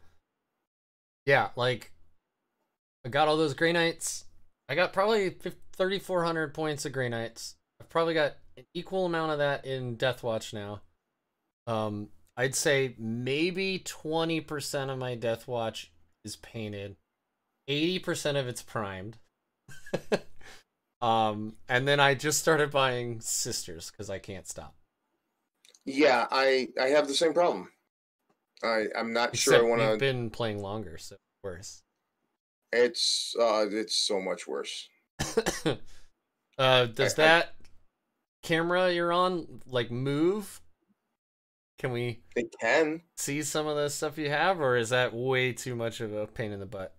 yeah, like I got all those Grey Knights. I got probably 3,400 points of Grey Knights. I've probably got an equal amount of that in Deathwatch now. I'd say maybe 20% of my Deathwatch is painted. 80% of it's primed. And then I just started buying Sisters because I can't stop. Yeah, I have the same problem. I'm not sure I want to. You've been playing longer, so worse. It's so much worse. Does that camera you're on like move? Can we? It can see some of the stuff you have, or is that way too much of a pain in the butt?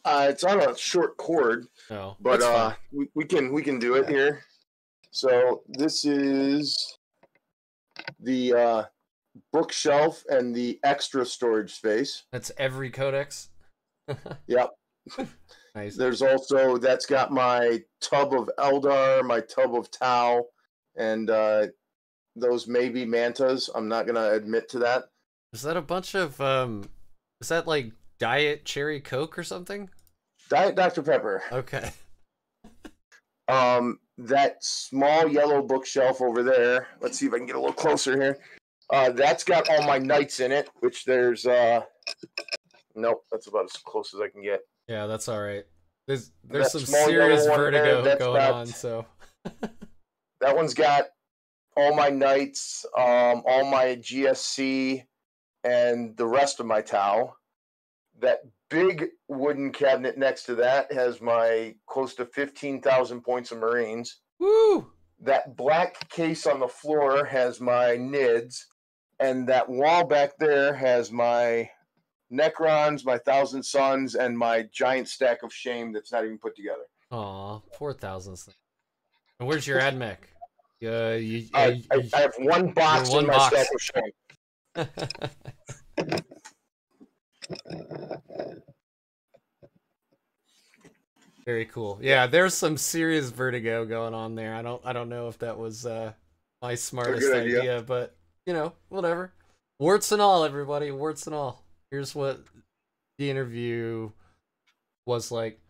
It's on a short cord. Oh, but we can do it here. So this is the bookshelf and the extra storage space. That's every codex. Yep. Nice. There's also that's got my tub of Eldar, my tub of Tau, and those maybe mantas. I'm not gonna admit to that. Is that a bunch of is that like Diet Cherry Coke or something? Diet Dr. Pepper. Okay. That small yellow bookshelf over there. Let's see if I can get a little closer here. That's got all my knights in it, which there's nope, that's about as close as I can get. Yeah, that's all right. There's some serious vertigo going on, so that one's got all my knights, all my GSC, and the rest of my Tau. That big wooden cabinet next to that has my close to 15,000 points of Marines. Woo! That black case on the floor has my Nids, and that wall back there has my Necrons, my Thousand Suns, and my giant stack of shame that's not even put together. Aw, 4,000. And where's your AdMech? I have one box in my stack of shame. Very cool. Yeah, there's some serious vertigo going on there. I don't know if that was my smartest idea, but you know, whatever. Warts and all, everybody, warts and all. Here's what the interview was like.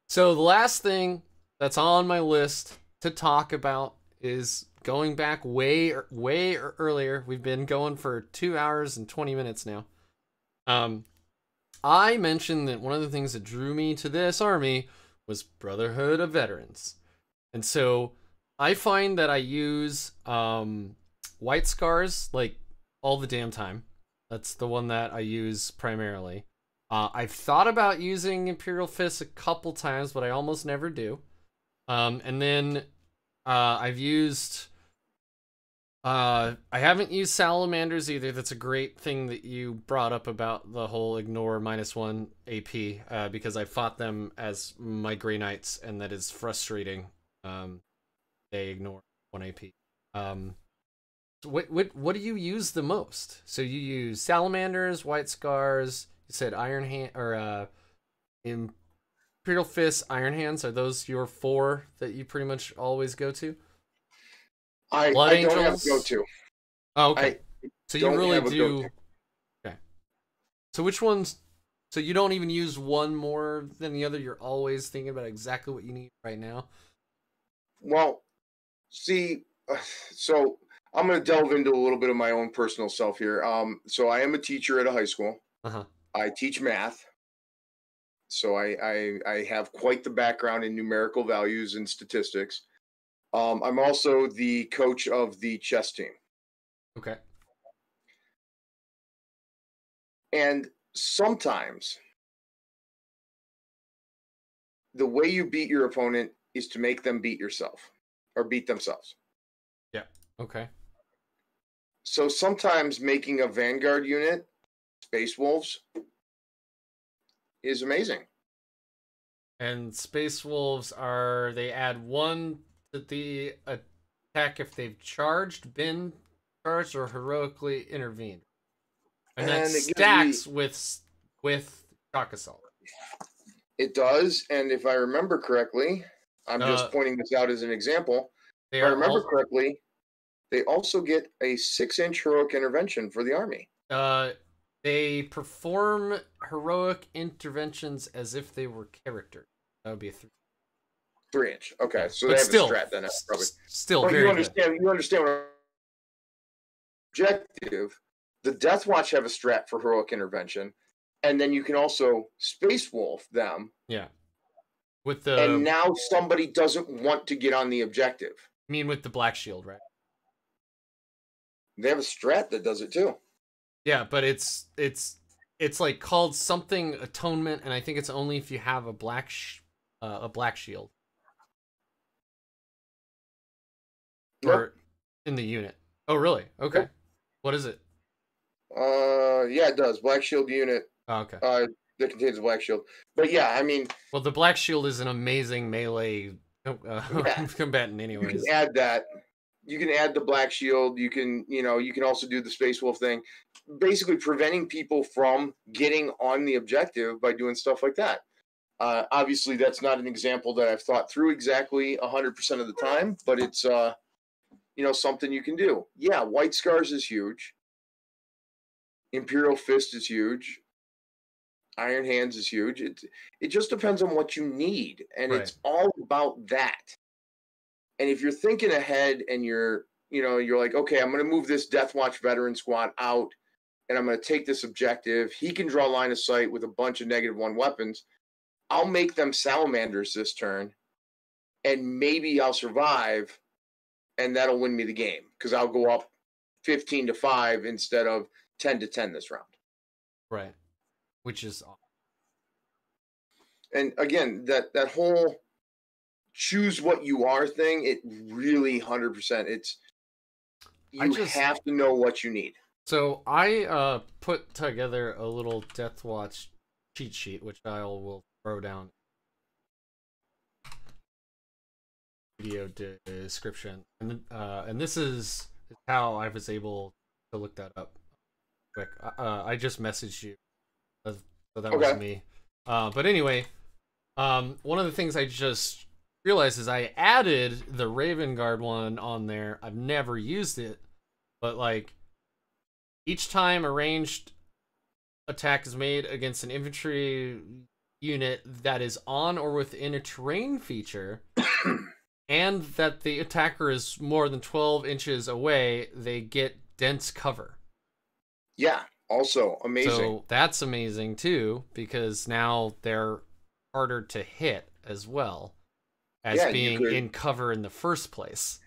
So the last thing that's on my list to talk about is going back way earlier. We've been going for 2 hours and 20 minutes now. I mentioned that one of the things that drew me to this army was Brotherhood of Veterans. And so I find that I use White Scars like all the damn time. That's the one that I use primarily. I've thought about using Imperial Fists a couple times, but I almost never do. And then I've used... I haven't used Salamanders either. That's a great thing that you brought up about the whole ignore -1 AP, because I fought them as my Grey Knights, and that is frustrating. They ignore 1 AP. So what do you use the most? So you use Salamanders, White Scars, you said Iron Hand, or Imperial Fists, Iron Hands. Are those your 4 that you pretty much always go to? I don't have a go-to. Oh, okay. So you really do. Okay. So which ones? So you don't even use one more than the other. You're always thinking about exactly what you need right now. Well, see, so I'm going to delve into a little bit of my own personal self here. So I am a teacher at a high school. Uh-huh. I teach math. So I have quite the background in numerical values and statistics. I'm also the coach of the chess team. Okay. And sometimes the way you beat your opponent is to make them beat yourself or beat themselves. Yeah. Okay. So sometimes making a Vanguard unit, Space Wolves, is amazing. And Space Wolves they add 1 to the attack if they've charged, been charged, or heroically intervened. And that stacks with Shock Assault. It does, and if I remember correctly, I'm just pointing this out as an example. If I remember correctly, they also get a 6-inch heroic intervention for the army. They perform heroic interventions as if they were characters. That would be a 3-inch. Okay, yeah. So but they have still, a strat then. Probably still but very you understand. good. You understand what objective. The Deathwatch have a strat for heroic intervention, and then you can also Space Wolf them. Yeah. And now somebody doesn't want to get on the objective. I mean, with the Black Shield, right? They have a strat that does it too. Yeah, but it's like called something Atonement, and I think it's only if you have a Black Shield. Nope. Or in the unit. Oh, really? Okay. Nope. What is it? Yeah, it does. Black Shield unit. Oh, okay. That contains a Black Shield. But yeah, I mean... Well, the Black Shield is an amazing melee combatant anyways. You can add that. You can add the Black Shield. You can also do the Space Wolf thing. Basically preventing people from getting on the objective by doing stuff like that. Obviously, that's not an example that I've thought through exactly 100% of the time, but it's something you can do. Yeah, White Scars is huge. Imperial Fist is huge. Iron Hands is huge. It just depends on what you need, and right. It's all about that. And if you're thinking ahead and you're like, okay, I'm going to move this Deathwatch veteran squad out, and I'm going to take this objective. He can draw line of sight with a bunch of -1 weapons. I'll make them salamanders this turn, and maybe I'll survive, and that'll win me the game because I'll go up 15-5 instead of 10-10 this round. Right. Which is awesome. And again, that whole choose what you are thing, it really 100%. You have to know what you need. So I put together a little Deathwatch cheat sheet, which I will throw down video description, and this is how I was able to look that up quick. I just messaged you. So that was me. But anyway, one of the things I just realized is I added the Raven Guard one on there. I've never used it, but like each time a ranged attack is made against an infantry unit that is on or within a terrain feature, and that the attacker is more than 12 inches away, they get dense cover. Yeah. Also amazing. So that's amazing too, because now they're harder to hit as well as being in cover in the first place.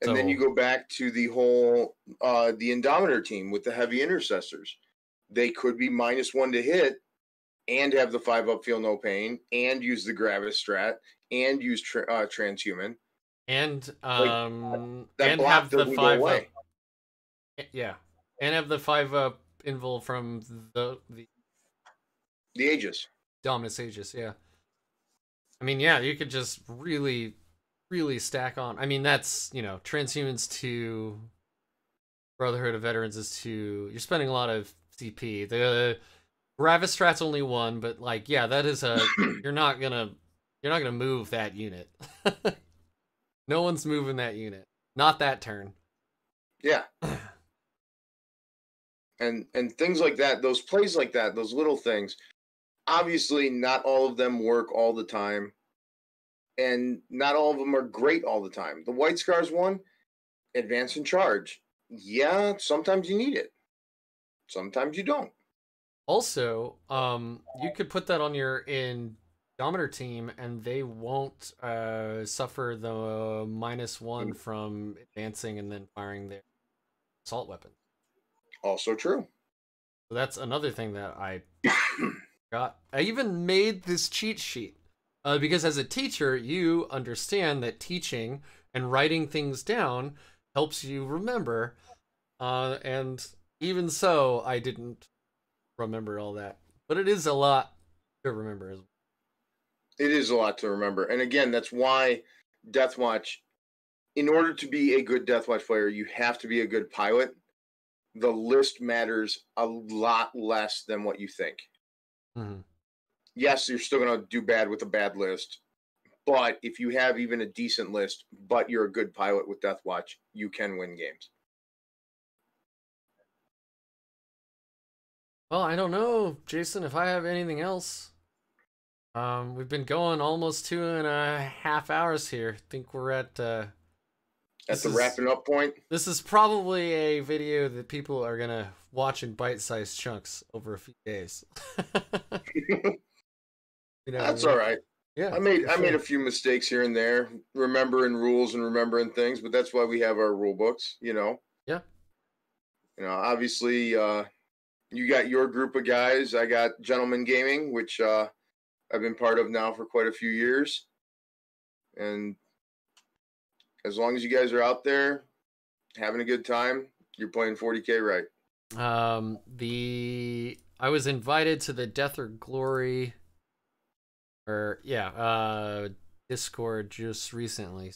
And then you go back to the whole the Indomitor team with the heavy intercessors. They could be -1 to hit and have the 5-up feel no pain and use the Gravis strat and use transhuman and that and have the 5-up. Yeah, and have the 5-up invul from the Aegis. Dominus Aegis, yeah. I mean, yeah, you could just really stack on. I mean, that's, Transhumans to Brotherhood of Veterans is 2. You're spending a lot of CP. The Gravis strat's only 1, but like, yeah, that is you're not gonna move that unit. No one's moving that unit. Not that turn. Yeah. And things like that, those plays like that, those little things, obviously not all of them work all the time. And not all of them are great all the time. The White Scars one, advance and charge. Yeah, sometimes you need it. Sometimes you don't. Also, you could put that on your Indometer team, and they won't suffer the -1 from advancing and then firing their assault weapon. Also true. So that's another thing that I got. I even made this cheat sheet because as a teacher, you understand that teaching and writing things down helps you remember. And even so, I didn't remember all that, but it is a lot to remember as well. It is a lot to remember. And again, that's why Deathwatch, in order to be a good Deathwatch player, you have to be a good pilot. The list matters a lot less than what you think. Mm-hmm. Yes, you're still going to do bad with a bad list, but if you have even a decent list, but you're a good pilot with Deathwatch, you can win games. Well, I don't know, Jason, if I have anything else. We've been going almost 2.5 hours here. I think we're at the wrapping up point. This is probably a video that people are gonna watch in bite-sized chunks over a few days. That's all right. Yeah, I made a few mistakes here and there, remembering rules and remembering things, but that's why we have our rule books, you know. Yeah. You know, obviously, you got your group of guys. I got Gentleman Gaming, which I've been part of now for quite a few years, and as long as you guys are out there having a good time, you're playing 40K right. I was invited to the Death or Glory, Discord just recently.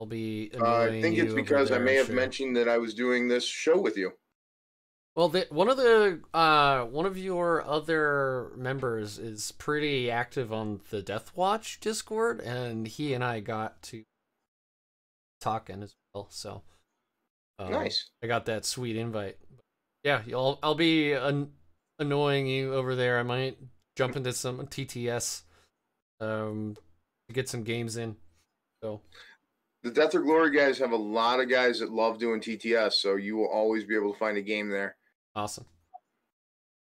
I'll be. I think it's because I may have mentioned that I was doing this show with you. Well, one of your other members is pretty active on the Deathwatch Discord, and he and I got to talking as well. So nice. I got that sweet invite. Yeah, I'll be annoying you over there. I might jump into some TTS to get some games in. So the Death or Glory guys have a lot of guys that love doing TTS, so you will always be able to find a game there. Awesome.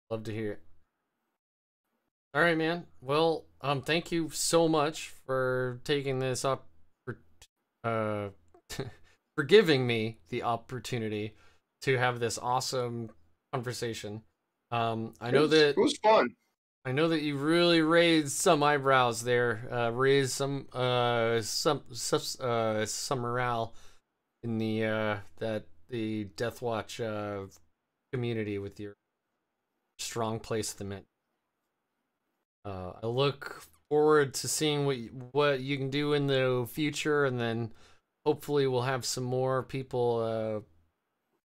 Love to hear it. All right, man. Well, thank you so much for taking this up, for giving me the opportunity to have this awesome conversation. I know that it was fun. I know that you really raised some eyebrows there, raised some morale in the Deathwatch community with your strong placement. I look forward to seeing what you can do in the future, and then hopefully we'll have some more people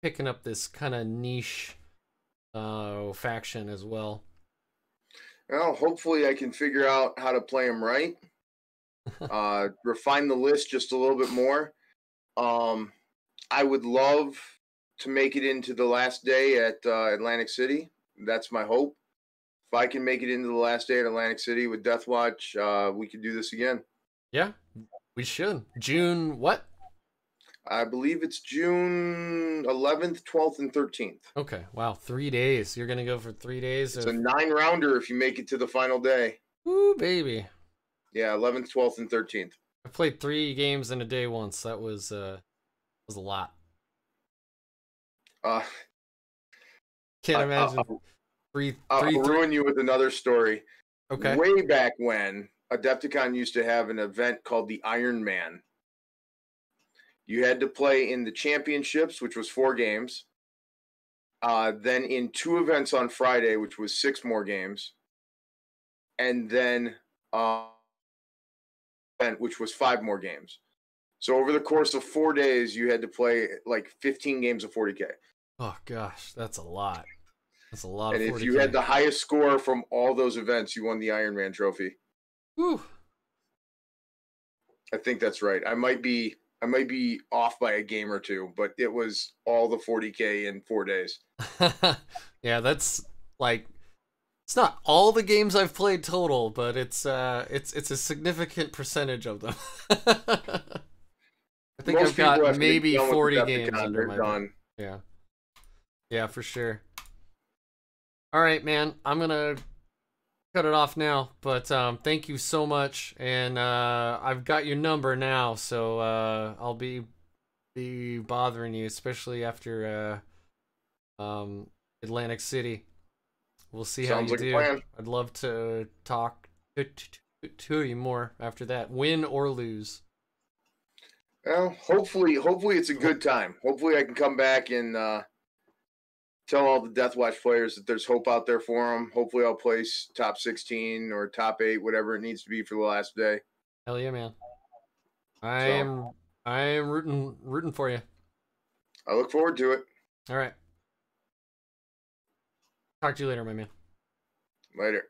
picking up this kind of niche faction as well. Well, hopefully I can figure out how to play them right. Refine the list just a little bit more. I would love to make it into the last day at Atlantic City. That's my hope. If I can make it into the last day at Atlantic City with Deathwatch, we could do this again. Yeah, we should. June what? I believe it's June 11th, 12th, and 13th. Okay, wow, 3 days. You're going to go for 3 days? It's a 9-rounder if you make it to the final day. Woo, baby. Yeah, 11th, 12th, and 13th. I played 3 games in a day once. That was a lot. Can't imagine. I'll ruin you with another story. Okay. Way back when, Adepticon used to have an event called the Iron Man. You had to play in the championships, which was 4 games. Then in 2 events on Friday, which was 6 more games. And then which was 5 more games. So over the course of 4 days, you had to play like 15 games of 40K. Oh gosh, that's a lot. That's a lot. And of 40K. if you had the highest score from all those events, you won the Iron Man trophy. Whew. I think that's right. I might be off by a game or 2, but it was all the 40K in 4 days. Yeah, that's like, it's not all the games I've played total, but it's a significant percentage of them. I think I've got maybe 40 games under my belt. Yeah. Yeah, for sure. All right, man. I'm gonna cut it off now, but thank you so much, and I've got your number now, so I'll be bothering you, especially after Atlantic City. We'll see how Sounds you like a do. plan. I'd love to talk to you more after that, win or lose. Well, hopefully it's a good time. Hopefully I can come back and tell all the Deathwatch players that there's hope out there for them. Hopefully I'll place top 16 or top 8, whatever it needs to be for the last day. Hell yeah, man! So I am rooting for you. I look forward to it. All right. Talk to you later, my man. Later.